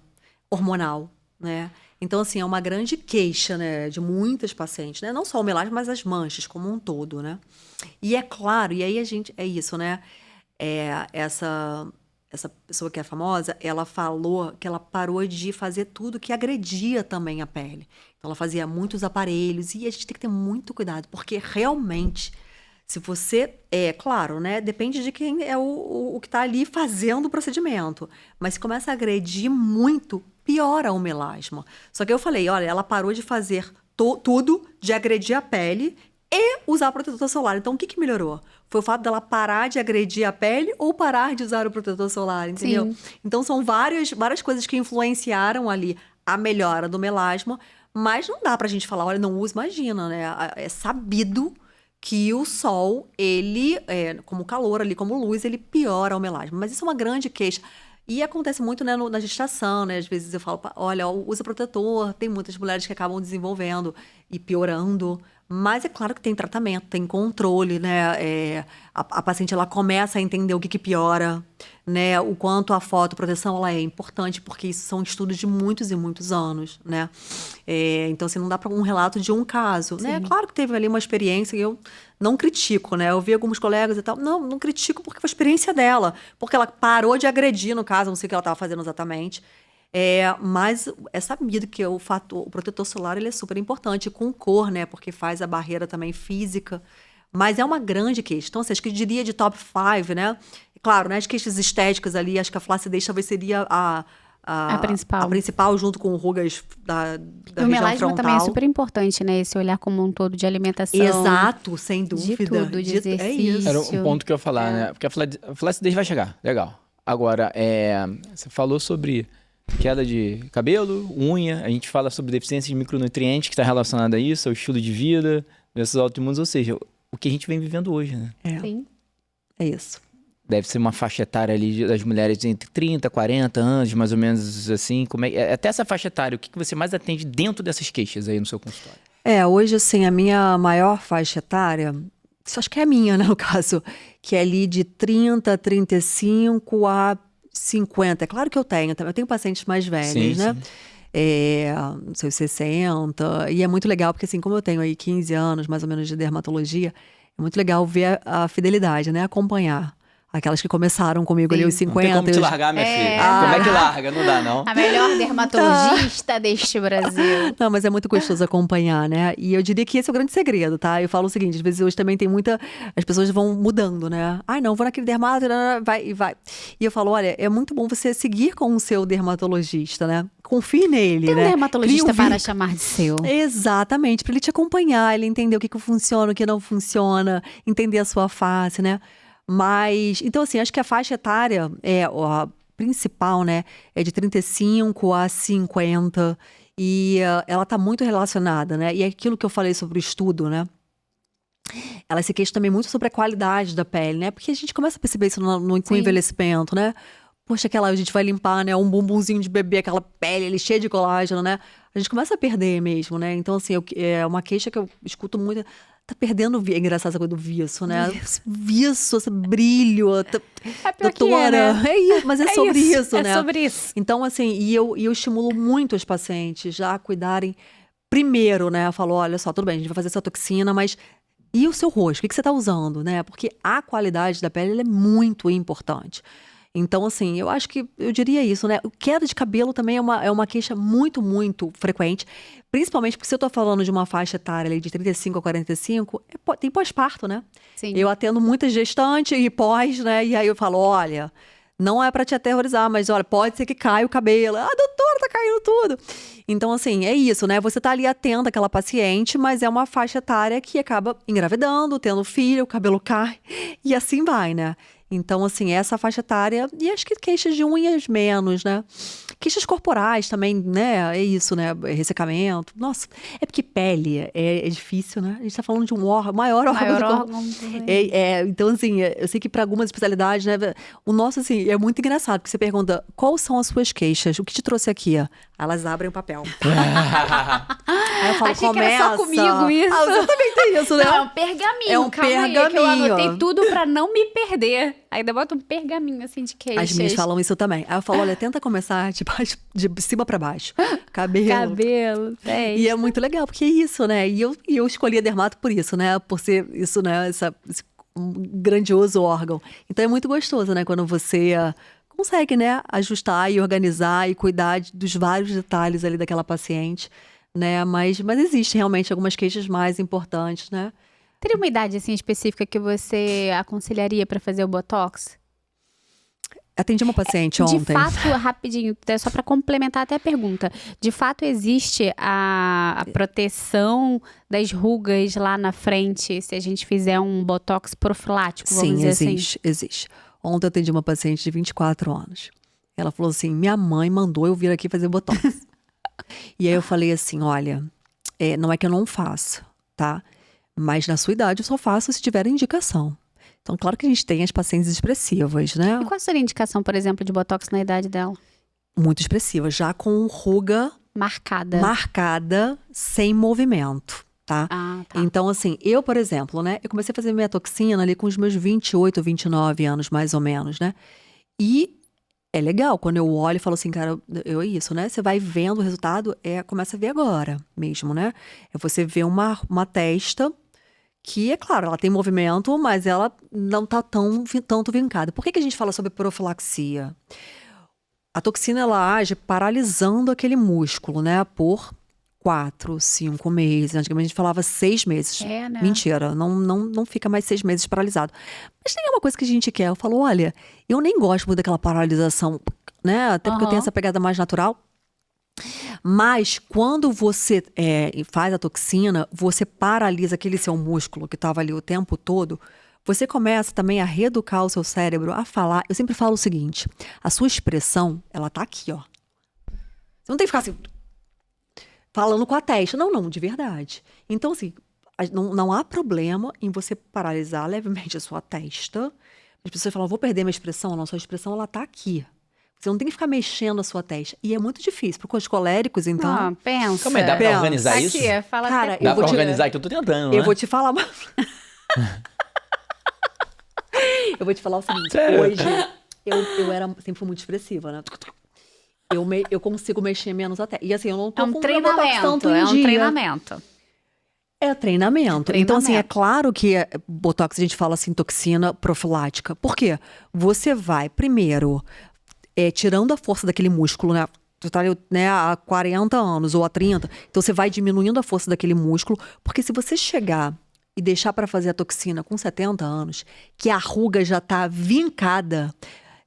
hormonal, né? Então, assim, é uma grande queixa, né, de muitas pacientes, né? Não só o melasma, mas as manchas como um todo, né? E é claro, e aí é isso, né? Essa pessoa que é famosa, ela falou que ela parou de fazer tudo que agredia também a pele. Então, ela fazia muitos aparelhos e a gente tem que ter muito cuidado, porque realmente, Se você, claro, né? Depende de quem é o que está ali fazendo o procedimento. Mas se começa a agredir muito, piora o melasma. Só que eu falei, olha, ela parou de fazer tudo, de agredir a pele e usar protetor solar. Então, o que melhorou? Foi o fato dela parar de agredir a pele ou parar de usar o protetor solar, entendeu? Sim. Então, são várias coisas que influenciaram ali a melhora do melasma, mas não dá pra gente falar, olha, não usa, imagina, né? É sabido que o sol, ele, como calor ali, como luz, ele piora o melasma. Mas isso é uma grande queixa. E acontece muito, né, na gestação, né? Às vezes eu falo, olha, usa protetor. Tem muitas mulheres que acabam desenvolvendo e piorando. Mas é claro que tem tratamento, tem controle, né? A paciente, ela começa a entender o que piora, né? O quanto a fotoproteção, ela é importante, porque isso são estudos de muitos e muitos anos, né? Então, assim, não dá para um relato de um caso, né? Claro que teve ali uma experiência e eu não critico, né? Eu vi alguns colegas e tal. Não critico porque foi a experiência dela. Porque ela parou de agredir, no caso, não sei o que ela estava fazendo exatamente. Mas é sabido que o protetor solar, ele é super importante com cor, né? Porque faz a barreira também física. Mas é uma grande queixa. Então, assim, acho que eu diria de top 5, né? Claro, né? As queixas estéticas ali, acho que a flacidez talvez seria A principal. a principal, junto com rugas da O região melasma frontal. também é super importante, né? Esse olhar como um todo de alimentação. Exato, sem De dúvida. tudo, de É exercício. isso. Era um ponto que eu ia falar, né? Porque a flacidez vai chegar, legal. Agora, você falou sobre queda de cabelo, unha, a gente fala sobre deficiência de micronutrientes que está relacionada a isso, ao estilo de vida, doenças autoimunes, ou seja, o que a gente vem vivendo hoje, né? Sim. É isso. Deve ser uma faixa etária ali das mulheres entre 30 e 40 anos, mais ou menos assim. Até essa faixa etária, o que você mais atende dentro dessas queixas aí no seu consultório? Hoje, assim, a minha maior faixa etária, isso acho que é a minha, né, no caso, que é ali de 30, 35 a 50. É claro que eu tenho pacientes mais velhos, Sim, né? sim. Não sei, 60. E é muito legal, porque assim, como eu tenho aí 15 anos, mais ou menos, de dermatologia, é muito legal ver a fidelidade, né? Acompanhar. Aquelas que começaram comigo ali aos Sim. 50. Não tem como te eu- largar, minha filha. Como é que larga? Não dá, não. A melhor dermatologista deste Brasil. Não, mas é muito gostoso acompanhar, né? E eu diria que esse é o grande segredo, tá? Eu falo o seguinte, às vezes hoje também tem muita... As pessoas vão mudando, né? Ai, não, vou naquele dermato, vai e vai. E eu falo, olha, é muito bom você seguir com o seu dermatologista, né? Confie nele, Tem um né? dermatologista Cria um para chamar de seu. Exatamente, para ele te acompanhar, ele entender o que funciona, o que não funciona, entender a sua face, né? Mas, então assim, acho que a faixa etária a principal, né, é de 35 a 50 e ela tá muito relacionada, né? E é aquilo que eu falei sobre o estudo, né? Ela se queixa também muito sobre a qualidade da pele, né? Porque a gente começa a perceber isso com o Sim. envelhecimento, né? Poxa, a gente vai limpar, né? Um bumbumzinho de bebê, aquela pele ali cheia de colágeno, né? A gente começa a perder mesmo, né? Então, assim, é uma queixa que eu escuto muito. Tá perdendo é engraçado essa coisa do viço, né? Viço, esse brilho. É pior que Doutora, né? isso, mas é sobre isso, né? É sobre isso. Então, assim, e eu estimulo muito os pacientes já a cuidarem primeiro, né? Eu falo, olha só, tudo bem, a gente vai fazer essa toxina, mas e o seu rosto? O que você tá usando, né? Porque a qualidade da pele, ela é muito importante. Então, assim, eu acho que eu diria isso, né? Queda de cabelo também é uma queixa muito, muito frequente. Principalmente porque se eu tô falando de uma faixa etária ali de 35 a 45, tem pós-parto, né? Sim. Eu atendo muita gestante e pós, né? E aí eu falo, olha, não é pra te aterrorizar, mas olha, pode ser que caia o cabelo. Ah, doutora, tá caindo tudo. Então, assim, é isso, né? Você tá ali atento àquela paciente, mas é uma faixa etária que acaba engravidando, tendo filho, o cabelo cai e assim vai, né? Então, assim, essa faixa etária, e acho que queixas de unhas menos, né? Queixas corporais também, né? É isso, né? Ressecamento. Nossa, é porque pele é difícil, né? A gente tá falando de um maior órgão Maior do corpo. órgão. Então, assim, eu sei que para algumas especialidades, né? O nosso, assim, é muito engraçado, porque você pergunta, quais são as suas queixas? O que te trouxe aqui? Elas abrem o papel. Aí eu falo, Achei que era só comigo isso. você também tem isso, né? Não, é um pergaminho. É um Calma aí, que eu pergaminho. anotei tudo pra não me perder. Aí eu boto um pergaminho assim de queixas. As minhas falam isso também. Aí eu falo, olha, tenta começar de cima pra baixo. Cabelo. Cabelo, E é muito legal, porque é isso, né? E eu escolhi a dermato por isso, né? Por ser isso, né? Esse grandioso órgão. Então é muito gostoso, né? Quando você consegue, né? Ajustar e organizar e cuidar dos vários detalhes ali daquela paciente, né? Mas existem realmente algumas queixas mais importantes, né? Teria uma idade assim específica que você aconselharia para fazer o Botox? Atendi uma paciente ontem. De fato, rapidinho, só para complementar até a pergunta. De fato, existe a proteção das rugas lá na frente se a gente fizer um Botox profilático, vamos dizer assim? Sim, existe. Ontem eu atendi uma paciente de 24 anos. Ela falou assim, minha mãe mandou eu vir aqui fazer Botox. E aí eu falei assim, olha, não é que eu não faço, tá? Mas na sua idade eu só faço se tiver indicação. Então, claro que a gente tem as pacientes expressivas, né? E qual seria a indicação, por exemplo, de Botox na idade dela? Muito expressiva, já com ruga marcada, sem movimento, tá? Ah, tá. Então, assim, eu, por exemplo, né? Eu comecei a fazer minha toxina ali com os meus 28, 29 anos, mais ou menos, né? E é legal, quando eu olho e falo assim, cara, é isso, né? Você vai vendo o resultado, começa a ver agora mesmo, né? É você ver uma testa que, é claro, ela tem movimento, mas ela não tá tanto vincada. Por que a gente fala sobre profilaxia? A toxina, ela age paralisando aquele músculo, né? Por 4, 5 meses. Antigamente a gente falava 6 meses. Né? Mentira, não fica mais 6 meses paralisado. Mas tem uma coisa que a gente quer. Eu falo, olha, eu nem gosto muito daquela paralisação, né? Até porque eu tenho essa pegada mais natural. Mas quando você faz a toxina, você paralisa aquele seu músculo que estava ali o tempo todo. Você começa também a reeducar o seu cérebro a falar. Eu sempre falo o seguinte, a sua expressão, ela tá aqui, ó. Você não tem que ficar assim, falando com a testa. Não, de verdade. Então, assim, não há problema em você paralisar levemente a sua testa. As pessoas falam, vou perder minha expressão. Não, sua expressão, ela tá aqui. Você não tem que ficar mexendo a sua testa. E é muito difícil. Para os coléricos, então... Ah, pensa. Como é? Dá pra organizar aqui, isso? Fala Cara, até... Dá pra organizar, que eu tô tentando, né? Eu vou te falar... Eu vou te falar o seguinte. Sério? Hoje, sempre fui muito expressiva, né? Eu consigo mexer menos até. E assim, eu não tô com meu botox tanto em dia. treinamento. É treinamento. Então, assim, é claro que Botox, a gente fala assim, toxina profilática. Por quê? Você vai, primeiro, tirando a força daquele músculo, né? Tu tá ali, né, há 40 anos ou há 30. Então, você vai diminuindo a força daquele músculo. Porque se você chegar e deixar para fazer a toxina com 70 anos, que a ruga já tá vincada...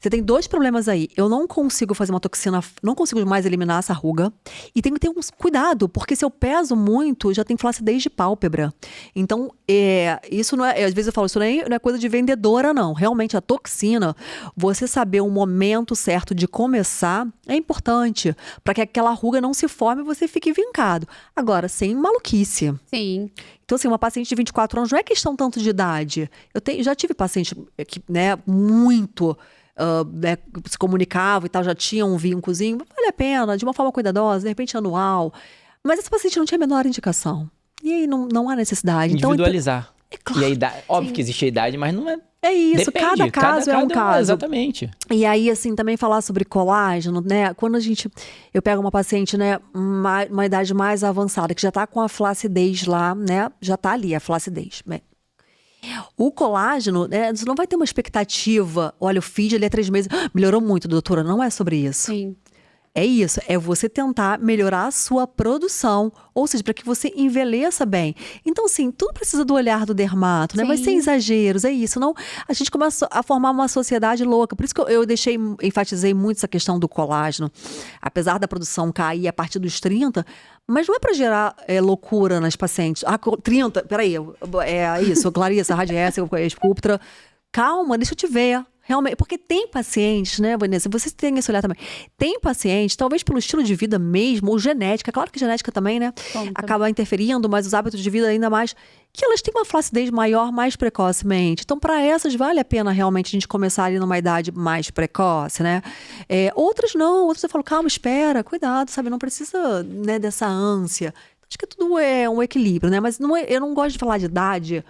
Você tem 2 problemas aí. Eu não consigo fazer uma toxina, não consigo mais eliminar essa ruga. E tem que ter cuidado, porque se eu peso muito, já tem flacidez de pálpebra. Então, isso não é... Às vezes eu falo, isso não é coisa de vendedora, não. Realmente, a toxina, você saber o momento certo de começar é importante. Para que aquela ruga não se forme e você fique vincado. Agora, sem maluquice. Sim. Então, assim, uma paciente de 24 anos não é questão tanto de idade. Já tive paciente que, né, muito... se comunicava e tal, já tinha um vínculozinho, vale a pena, de uma forma cuidadosa, de repente anual. Mas essa paciente não tinha a menor indicação. E aí não há necessidade. Individualizar. Então, é claro. E a idade, óbvio que existe a idade, mas não é... É isso, Depende, cada caso é um caso. Exatamente. E aí, assim, também falar sobre colágeno, né? Quando eu pego uma paciente, né, uma idade mais avançada, que já tá com a flacidez lá, né? Já tá ali a flacidez. O colágeno, né, você não vai ter uma expectativa. Olha, eu fiz ele há 3 meses. Melhorou muito, doutora. Não é sobre isso. Sim. É isso. É você tentar melhorar a sua produção. Ou seja, para que você envelheça bem. Então, assim, tudo precisa do olhar do dermato, né? Sim. Mas sem exageros, é isso. Não, a gente começa a formar uma sociedade louca. Por isso que eu enfatizei muito essa questão do colágeno. Apesar da produção cair a partir dos 30... Mas não é para gerar loucura nas pacientes. 30, peraí, é isso, Clarissa, Radiessa, Sculptra. Calma, deixa eu te ver. Realmente, porque tem pacientes, né, Vanessa? Você tem esse olhar também. Tem pacientes, talvez pelo estilo de vida mesmo, ou genética, claro que genética também, né? Acaba interferindo, mas os hábitos de vida ainda mais, que elas têm uma flacidez maior mais precocemente. Então, para essas, vale a pena realmente a gente começar ali numa idade mais precoce, né? Outras não, outras você fala, calma, espera, cuidado, sabe? Não precisa, né, dessa ânsia. Acho que tudo é um equilíbrio, né? Mas eu não gosto de falar de idade,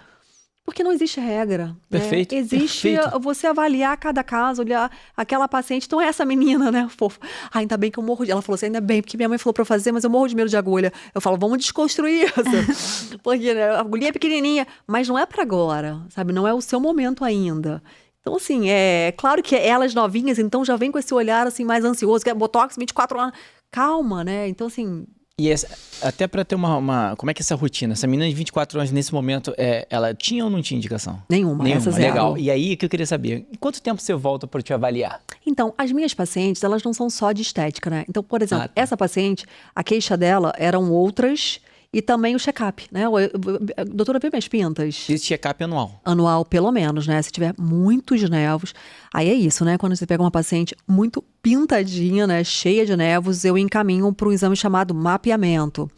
porque não existe regra. Perfeito. Né? Existe perfeito. você avaliar cada caso, olhar aquela paciente. Então, essa menina, né, fofa. Ainda bem que eu morro de... Ela falou assim, ainda bem, porque minha mãe falou pra eu fazer, mas eu morro de medo de agulha. Eu falo, vamos desconstruir isso. Porque, né, a agulhinha é pequenininha. Mas não é pra agora, sabe? Não é o seu momento ainda. Então, assim, é claro que elas novinhas, então, já vem com esse olhar, assim, mais ansioso. Que é Botox, 24 anos. Calma, né? Então, assim... E até pra ter como é que é essa rotina? Essa menina de 24 anos, nesse momento, ela tinha ou não tinha indicação? Nenhuma, essa zero. Legal. E aí, o que eu queria saber? Em quanto tempo você volta pra te avaliar? Então, as minhas pacientes, elas não são só de estética, né? Então, por exemplo, essa paciente, a queixa dela eram outras e também o check-up, né? Doutora, viu minhas pintas? Esse check-up anual? Anual, pelo menos, né? Se tiver muitos nervos, aí é isso, né? Quando você pega uma paciente muito pintadinha, né? Cheia de nervos, eu encaminho para um exame chamado mapeamento,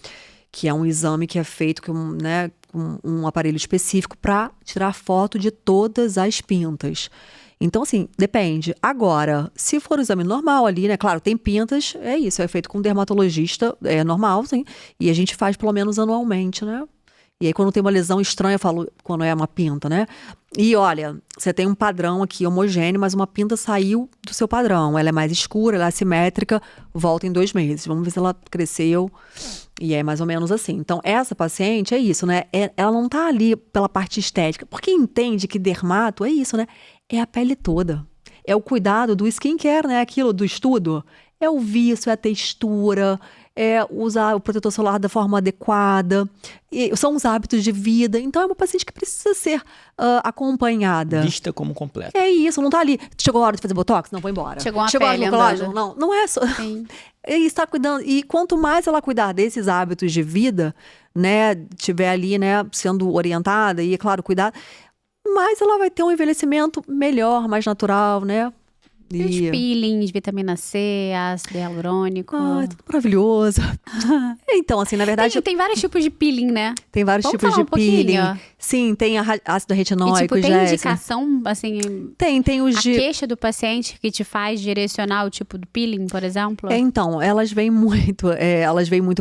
que é um exame que é feito com um aparelho específico para tirar foto de todas as pintas. Então, assim, depende. Agora, se for um exame normal ali, né? Claro, tem pintas, é isso, é feito com um dermatologista, é normal, sim. E a gente faz pelo menos anualmente, né? E aí, quando tem uma lesão estranha, eu falo, quando é uma pinta, né? E olha, você tem um padrão aqui homogêneo, mas uma pinta saiu do seu padrão. Ela é mais escura, ela é assimétrica, volta em 2 meses. Vamos ver se ela cresceu. E é mais ou menos assim. Então, essa paciente é isso, né? Ela não tá ali pela parte estética. Porque entende que dermato é isso, né? É a pele toda. É o cuidado do skincare, né? Aquilo do estudo. É o vício, é a textura, é usar o protetor solar da forma adequada. São os hábitos de vida. Então, é uma paciente que precisa ser acompanhada. Vista como completa. É isso, não tá ali. Chegou a hora de fazer botox? Não, vou embora. Chegou a hora pele do colágeno? andando. Não, não é só. Sim. Está cuidando. E quanto mais ela cuidar desses hábitos de vida, né, tiver ali, né, sendo orientada e, é claro, cuidar, mais ela vai ter um envelhecimento melhor, mais natural, né? E os peelings, vitamina C, ácido hialurônico. Tudo maravilhoso. Então, assim, na verdade... Tem vários tipos de peeling, né? Tem vários Vamos tipos falar de um pouquinho? peeling. Sim, tem ácido E, retinóico, tipo, tem Jéssica. indicação, assim... Tem os A de... queixa do paciente que te faz direcionar o tipo do peeling, por exemplo? Então, elas vêm muito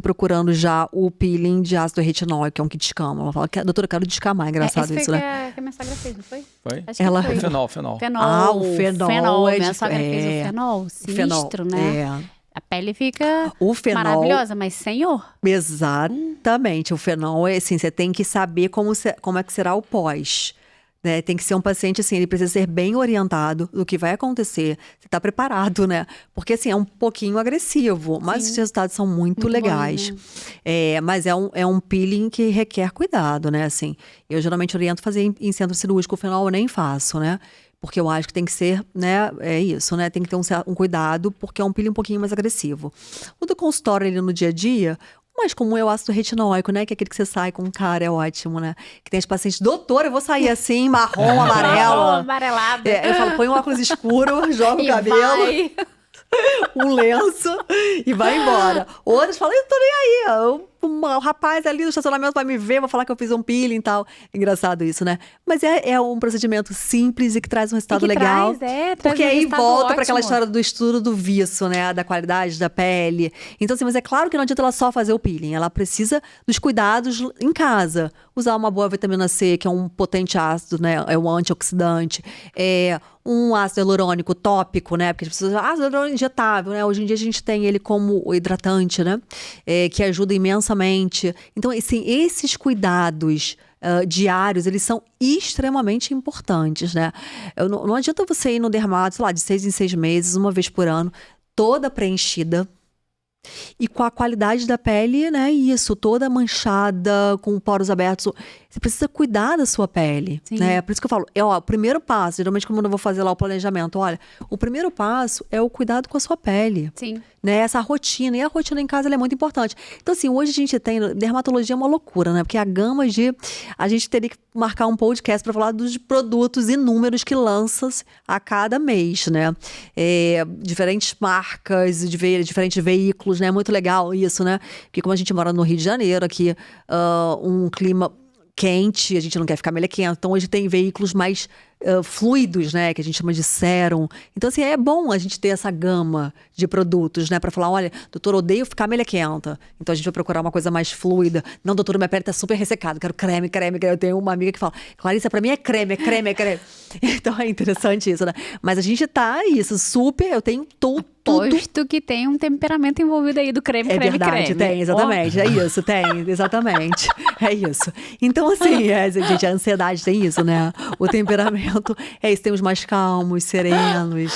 procurando já o peeling de ácido retinóico, que é um que descama. Ela fala, doutora, eu quero descamar. É engraçado esse isso, foi né? que a minha sogra fez, não foi? Foi? Acho que Ela- foi. Fenol. Ah, o fenol é Minha dif- sogra fez é. o fenol, sinistro, Fenol, né? é. A pele fica O fenol... maravilhosa, mas senhor. Exatamente. O fenol é assim, você tem que saber como é que será o pós. Né? Tem que ser um paciente, assim, ele precisa ser bem orientado do que vai acontecer. Você tá preparado, né? Porque, assim, é um pouquinho agressivo, mas os resultados são muito legais. bom, né? Mas é um peeling que requer cuidado, né? Assim, eu geralmente oriento fazer em centro cirúrgico, o fenol eu nem faço, né? Porque eu acho que tem que ser, né? É isso, né? Tem que ter um cuidado, porque é um peeling um pouquinho mais agressivo. O do consultório ali no dia a dia, o mais comum é o ácido retinóico, né? Que é aquele que você sai com cara, é ótimo, né? Que tem as pacientes, doutora, eu vou sair assim, marrom, amarelo. Amarelado. Eu falo, põe um óculos escuro, joga o E cabelo, vai. um lenço e vai embora. Outros falam, eu tô nem aí. O rapaz ali no estacionamento vai me ver, vai falar que eu fiz um peeling e tal. Engraçado isso, né? Mas é um procedimento simples e que traz um resultado legal. Traz Porque um aí resultado volta para aquela ótimo. história do estudo do vício, né? Da qualidade da pele. Então, assim, mas é claro que não adianta ela só fazer o peeling. Ela precisa dos cuidados em casa. Usar uma boa vitamina C, que é um potente ácido, né? É um antioxidante. Um ácido hialurônico tópico, né? Porque as pessoas ácido hialurônico injetável, né? Hoje em dia a gente tem ele como hidratante, né? Que ajuda imensamente. Então, assim, esses cuidados diários, eles são extremamente importantes, né? Não adianta você ir no dermato, sei lá, de 6 em 6 meses, uma vez por ano, toda preenchida. E com a qualidade da pele, né? Isso, toda manchada, com poros abertos. Você precisa cuidar da sua pele, Sim. né? Por isso que eu falo, o primeiro passo, geralmente quando eu vou fazer lá o planejamento, olha, o primeiro passo é o cuidado com a sua pele. Sim. Né, essa rotina. E a rotina em casa ela é muito importante. Então, assim, hoje a gente tem... Dermatologia é uma loucura, né? Porque a gama de... A gente teria que marcar um podcast para falar dos produtos inúmeros que lanças a cada mês, né? Diferentes marcas, diferentes veículos, né? Muito legal isso, né? Porque como a gente mora no Rio de Janeiro, aqui, um clima quente, a gente não quer ficar melequento. Então, hoje tem veículos mais fluidos, né? Que a gente chama de sérum. Então, assim, é bom a gente ter essa gama de produtos, né? Pra falar, olha, doutor, odeio ficar melequenta. Então, a gente vai procurar uma coisa mais fluida. Não, doutor, minha pele tá super ressecada. Quero creme. Eu tenho uma amiga que fala, Clarissa, pra mim é creme. Então, é interessante isso, né? Mas a gente tá isso, super... Eu tenho tudo. Posto que tem um temperamento envolvido aí do creme, É verdade, tem, exatamente. É isso, tem, exatamente. É isso. Então, assim, gente, a ansiedade tem isso, né? O temperamento é isso, tem os mais calmos, serenos.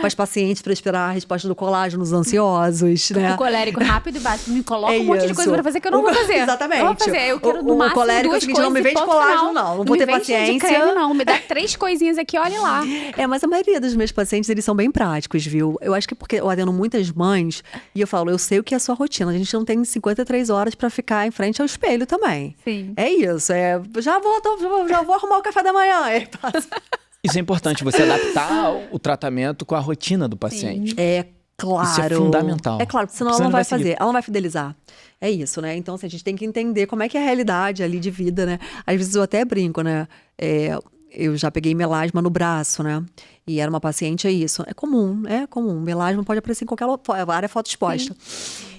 para as pacientes para esperar a resposta do colágeno nos ansiosos, né? O colérico rápido e básico. Me coloca um monte de isso. coisa pra fazer que eu não vou fazer. Exatamente. Eu vou fazer. Eu quero no máximo colérico é o duas seguinte, coisas não me e vende ponto colágeno, final. não. Não vou ter me vende paciência. de creme, não. Me dá 3 coisinhas aqui, olha lá. Mas a maioria dos meus pacientes, eles são bem práticos, viu? Eu acho que porque eu atendo muitas mães e eu falo, eu sei o que é a sua rotina. A gente não tem 53 horas pra ficar em frente ao espelho também. Sim. É isso. Já vou arrumar o café da manhã. Isso é importante, você adaptar o tratamento com a rotina do paciente. É claro. Isso é fundamental. É claro, senão ela não vai fazer, ela não vai fidelizar. É isso, né? Então, assim, a gente tem que entender como é que é a realidade ali de vida, né? Às vezes eu até brinco, né? Eu já peguei melasma no braço, né? E era uma paciente, é isso. É comum. Melasma pode aparecer em qualquer área fotoexposta.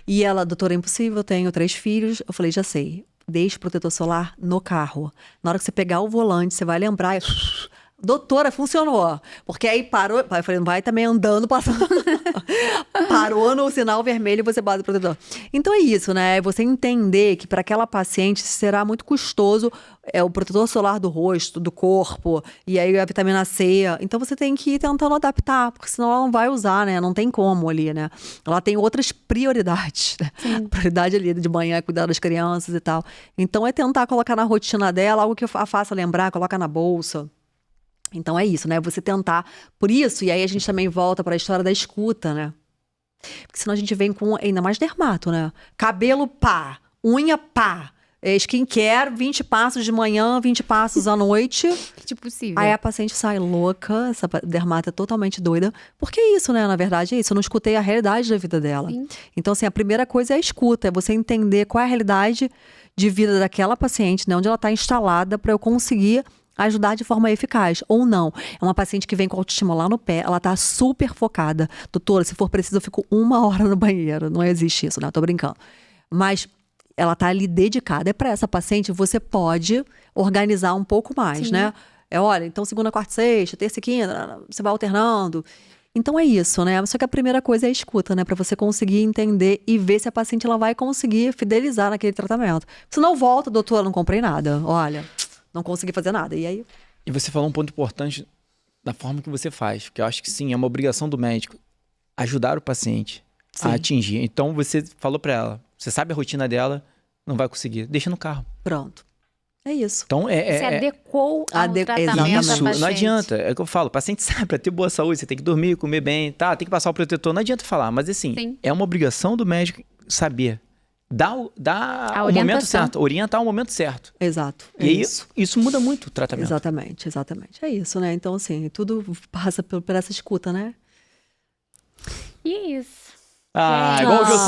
E ela, doutora, é impossível, eu tenho 3 filhos. Eu falei, já sei, deixe protetor solar no carro. Na hora que você pegar o volante, você vai lembrar... Doutora, funcionou. Porque aí parou. Eu falei, não vai também andando, passando. Parou no sinal vermelho e você bota o protetor. Então é isso, né? É você entender que para aquela paciente será muito custoso o protetor solar do rosto, do corpo, e aí a vitamina C. Então você tem que ir tentando adaptar, porque senão ela não vai usar, né? Não tem como ali, né? Ela tem outras prioridades. Né? A prioridade ali de manhã é cuidar das crianças e tal. Então é tentar colocar na rotina dela algo que a faça lembrar, coloca na bolsa. Então é isso, né? Você tentar. Por isso, e aí a gente também volta para a história da escuta, né? Porque senão a gente vem com ainda mais dermato, né? Cabelo pá, unha pá, skincare, 20 passos de manhã, 20 passos à noite. Que possível. Aí a paciente sai louca, essa dermata é totalmente doida. Porque é isso, né? Na verdade é isso. Eu não escutei a realidade da vida dela. Sim. Então, assim, a primeira coisa é a escuta, é você entender qual é a realidade de vida daquela paciente, né? Onde ela está instalada para eu conseguir ajudar de forma eficaz, ou não. É uma paciente que vem com autoestima lá no pé, ela tá super focada. Doutora, se for preciso, eu fico 1 hora no banheiro. Não existe isso, né? Eu tô brincando. Mas ela tá ali dedicada. É para essa paciente, você pode organizar um pouco mais, né? Olha, então segunda, quarta, sexta, terça e quinta, você vai alternando. Então é isso, né? Só que a primeira coisa é a escuta, né? Para você conseguir entender e ver se a paciente ela vai conseguir fidelizar naquele tratamento. Se não volta, doutora, não comprei nada. Olha... Não consegui fazer nada. E aí? E você falou um ponto importante da forma que você faz. Porque eu acho que sim, é uma obrigação do médico ajudar o paciente a atingir. Então você falou pra ela, você sabe a rotina dela, não vai conseguir. Deixa no carro. Pronto. É isso. Então Você adequou ao tratamento isso, da paciente. não adianta. É o que eu falo, o paciente sabe, pra ter boa saúde, você tem que dormir, comer bem, tá? Tem que passar o protetor. Não adianta falar, mas assim, é uma obrigação do médico saber. Dá o momento certo, orientar o momento certo. Exato. E aí, isso muda muito o tratamento. Exatamente. É isso, né? Então, assim, tudo passa por essa escuta, né? Isso. Igual o que eu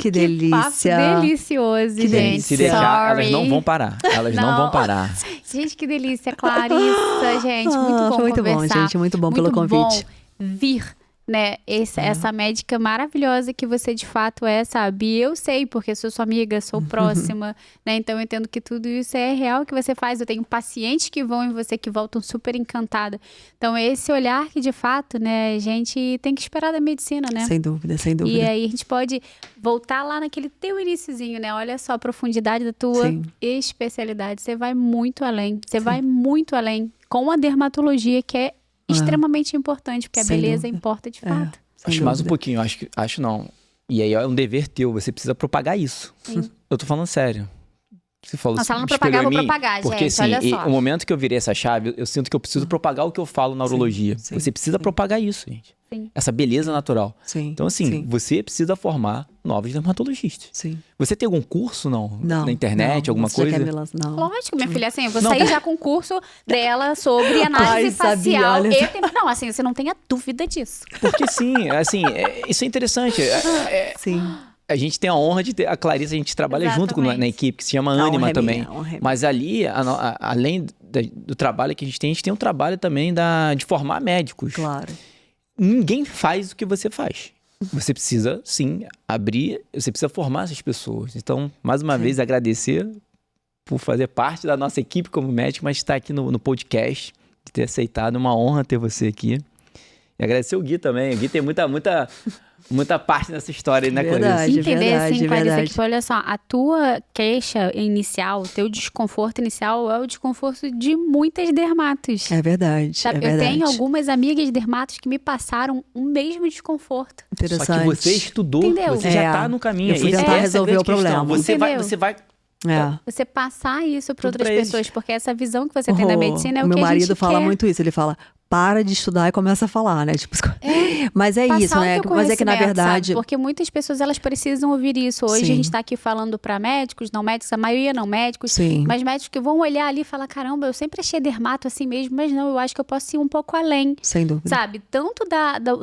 Que delícia. Que papo delicioso, Que gente. Se deixar, elas não vão parar. Elas não vão parar. Gente, que delícia, Clarissa, gente. Muito bom foi muito conversar. bom, gente. Muito bom pelo convite. Bom vir, né? Essa médica maravilhosa que você de fato é, sabe? E eu sei, porque sou sua amiga, sou próxima, né? Então eu entendo que tudo isso é real que você faz. Eu tenho pacientes que vão em você que voltam super encantada. Então esse olhar que de fato, né, a gente tem que esperar da medicina, né? Sem dúvida, sem dúvida. E aí a gente pode voltar lá naquele teu iniciozinho, né? Olha só a profundidade da tua especialidade. Você vai muito além. Você vai muito além com a dermatologia, que é extremamente importante, porque a beleza importa de fato. Acho mais um pouquinho, acho não. E aí é um dever teu, você precisa propagar isso. Eu tô falando sério. Você falou Nossa, ela não propagar, vou propagar, porque, gente, assim, olha só. O momento que eu virei essa chave, eu sinto que eu preciso propagar o que eu falo na urologia. Você precisa propagar isso, gente. Essa beleza natural. Então, assim, você precisa formar novos dermatologistas. Você tem algum curso, não? Na internet, alguma coisa? Não. Lógico, minha filha, assim, eu vou sair já com o curso dela sobre análise facial. Não, assim, você não tenha dúvida disso. Porque sim, assim, isso é interessante. A gente tem a honra de ter a Clarissa, a gente trabalha junto na equipe, que se chama Ânima também. Mas ali, além do trabalho que a gente tem um trabalho também de formar médicos. Claro. Ninguém faz o que você faz. Você precisa, sim, abrir, você precisa formar essas pessoas. Então, mais uma vez, agradecer por fazer parte da nossa equipe como médico, mas estar aqui no podcast, de ter aceitado, uma honra ter você aqui. E agradecer o Gui também. O Gui tem muita parte nessa história aí, né, Clarice? Verdade. Entender, assim, Clarice, verdade. que olha só, a tua queixa inicial, o teu desconforto inicial é o desconforto de muitas dermatos. É verdade, Sabe? é verdade. Eu tenho algumas amigas dermatos que me passaram o mesmo desconforto. Interessante. Só que você estudou, Entendeu? você já É. tá no caminho. Eu fui Essa tentar é a resolver grande o problema. questão. Entendeu? Você vai É. Você passar isso para Tudo outras pra eles. pessoas, porque essa visão que você tem da medicina é o meu que a marido gente fala quer. muito isso. Ele fala, para de estudar e começa a falar, né? Tipo, mas é Passar isso, o né? teu Mas é que, na conhecimento, verdade... sabe? Porque muitas pessoas, elas precisam ouvir isso. Hoje Sim. a gente está aqui falando para médicos, não médicos, a maioria não médicos, Sim. mas médicos que vão olhar ali e falar, caramba, eu sempre achei dermato assim mesmo, mas não, eu acho que eu posso ir um pouco além. Sem dúvida. Sabe, tanto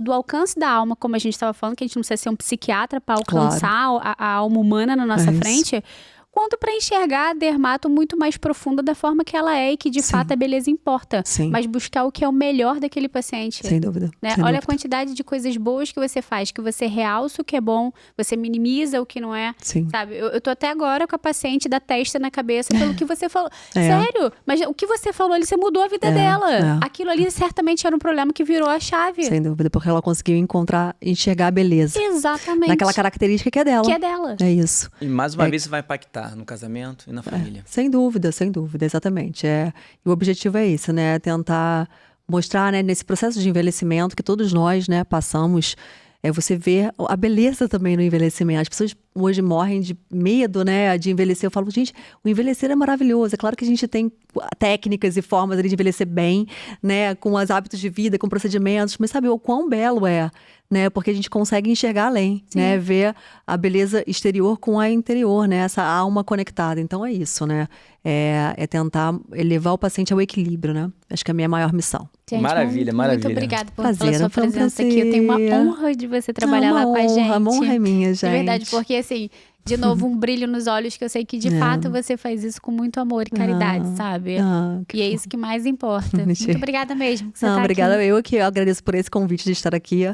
do alcance da alma, como a gente estava falando, que a gente não precisa ser um psiquiatra para alcançar a alma humana na nossa É isso. frente, quanto para enxergar a dermato muito mais profunda da forma que ela é e que de Sim. fato a beleza importa. Sim. Mas buscar o que é o melhor daquele paciente. Sem dúvida. Né? Sem Olha dúvida. a quantidade de coisas boas que você faz, que você realça o que é bom, você minimiza o que não é. Sim. Sabe, eu tô até agora com a paciente da testa na cabeça pelo que você falou. É. Sério? Mas o que você falou ali, você mudou a vida dela. é. Aquilo ali certamente era um problema que virou a chave. Sem dúvida. Porque ela conseguiu enxergar a beleza. Exatamente. Naquela característica que é dela. Que é dela. É isso. E mais uma vez você vai impactar no casamento e na família. Sem dúvida, exatamente. E o objetivo é esse, né? Tentar mostrar, né, nesse processo de envelhecimento que todos nós, né, passamos, você vê a beleza também no envelhecimento. As pessoas hoje morrem de medo, né, de envelhecer. Eu falo, gente, o envelhecer é maravilhoso. É claro que a gente tem técnicas e formas ali de envelhecer bem, né, com os hábitos de vida, com procedimentos, mas sabe o quão belo é, né, porque a gente consegue enxergar além, né, ver a beleza exterior com a interior, né, essa alma conectada. Então é isso, né, é tentar elevar o paciente ao equilíbrio, né. Acho que é a minha maior missão. Gente, Maravilha, maravilha. Muito obrigada pela Prazer, sua foi um presença aqui. Eu tenho uma prazer. honra de você trabalhar lá com a gente. A honra é minha, gente. De verdade, porque assim, de novo, um brilho nos olhos que eu sei que de fato você faz isso com muito amor e caridade, sabe? Que E é isso que mais importa. Muito obrigada mesmo que você tá obrigada. aqui. Eu que agradeço por esse convite de estar aqui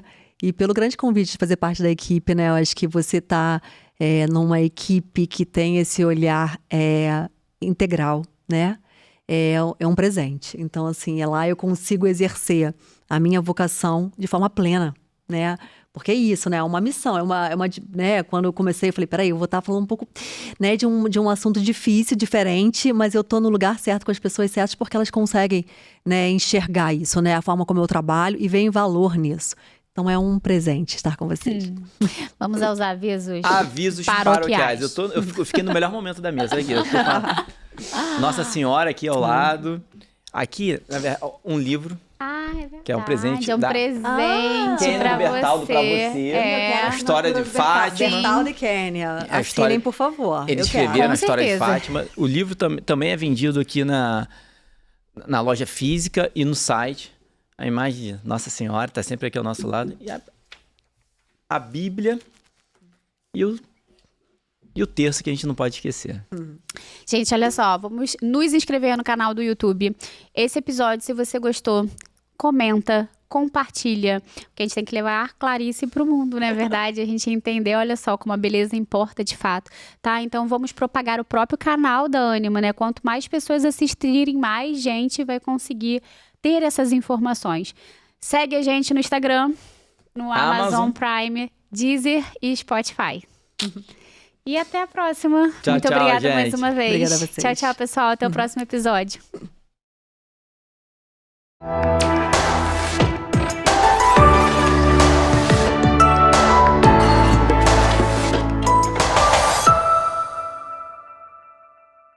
e pelo grande convite de fazer parte da equipe, né? Eu acho que você tá numa equipe que tem esse olhar integral, né? É um presente. Então, assim, lá eu consigo exercer a minha vocação de forma plena, né? Porque é isso, né? É uma missão, né? Quando eu comecei, eu falei, peraí, eu vou estar falando um pouco, né, de um assunto difícil, diferente, mas eu tô no lugar certo com as pessoas certas porque elas conseguem, né, enxergar isso, né? A forma como eu trabalho e veem valor nisso. Então é um presente estar com vocês. Vamos aos avisos. Avisos paroquiais. Eu fiquei no melhor momento da mesa. Aqui, eu tô com a Nossa Senhora aqui ao lado. Aqui, na verdade, um livro. Ah, é verdade. Que é um presente É um da- presente Kênia pra Bertaldo você. pra você. É. A história de Fátima. Bertaldo e Kênia. A história- Assinem, por favor. Eles Eu quero. escreveram a Com história de certeza. Fátima. O livro também é vendido aqui na loja física e no site. A imagem de Nossa Senhora está sempre aqui ao nosso lado. E a Bíblia e o terço que a gente não pode esquecer. Gente, olha só, vamos nos inscrever no canal do YouTube. Esse episódio, se você gostou, comenta, compartilha, porque a gente tem que levar a Clarice pro mundo, não é verdade? A gente entender, olha só, como a beleza importa de fato, tá? Então vamos propagar o próprio canal da Ânima, né? Quanto mais pessoas assistirem, mais gente vai conseguir ter essas informações. Segue a gente no Instagram, no Amazon Prime, Deezer e Spotify. E até a próxima. Tchau, Muito tchau, obrigada gente. mais uma vez. Obrigada a vocês. Tchau, tchau, pessoal. Até o próximo episódio.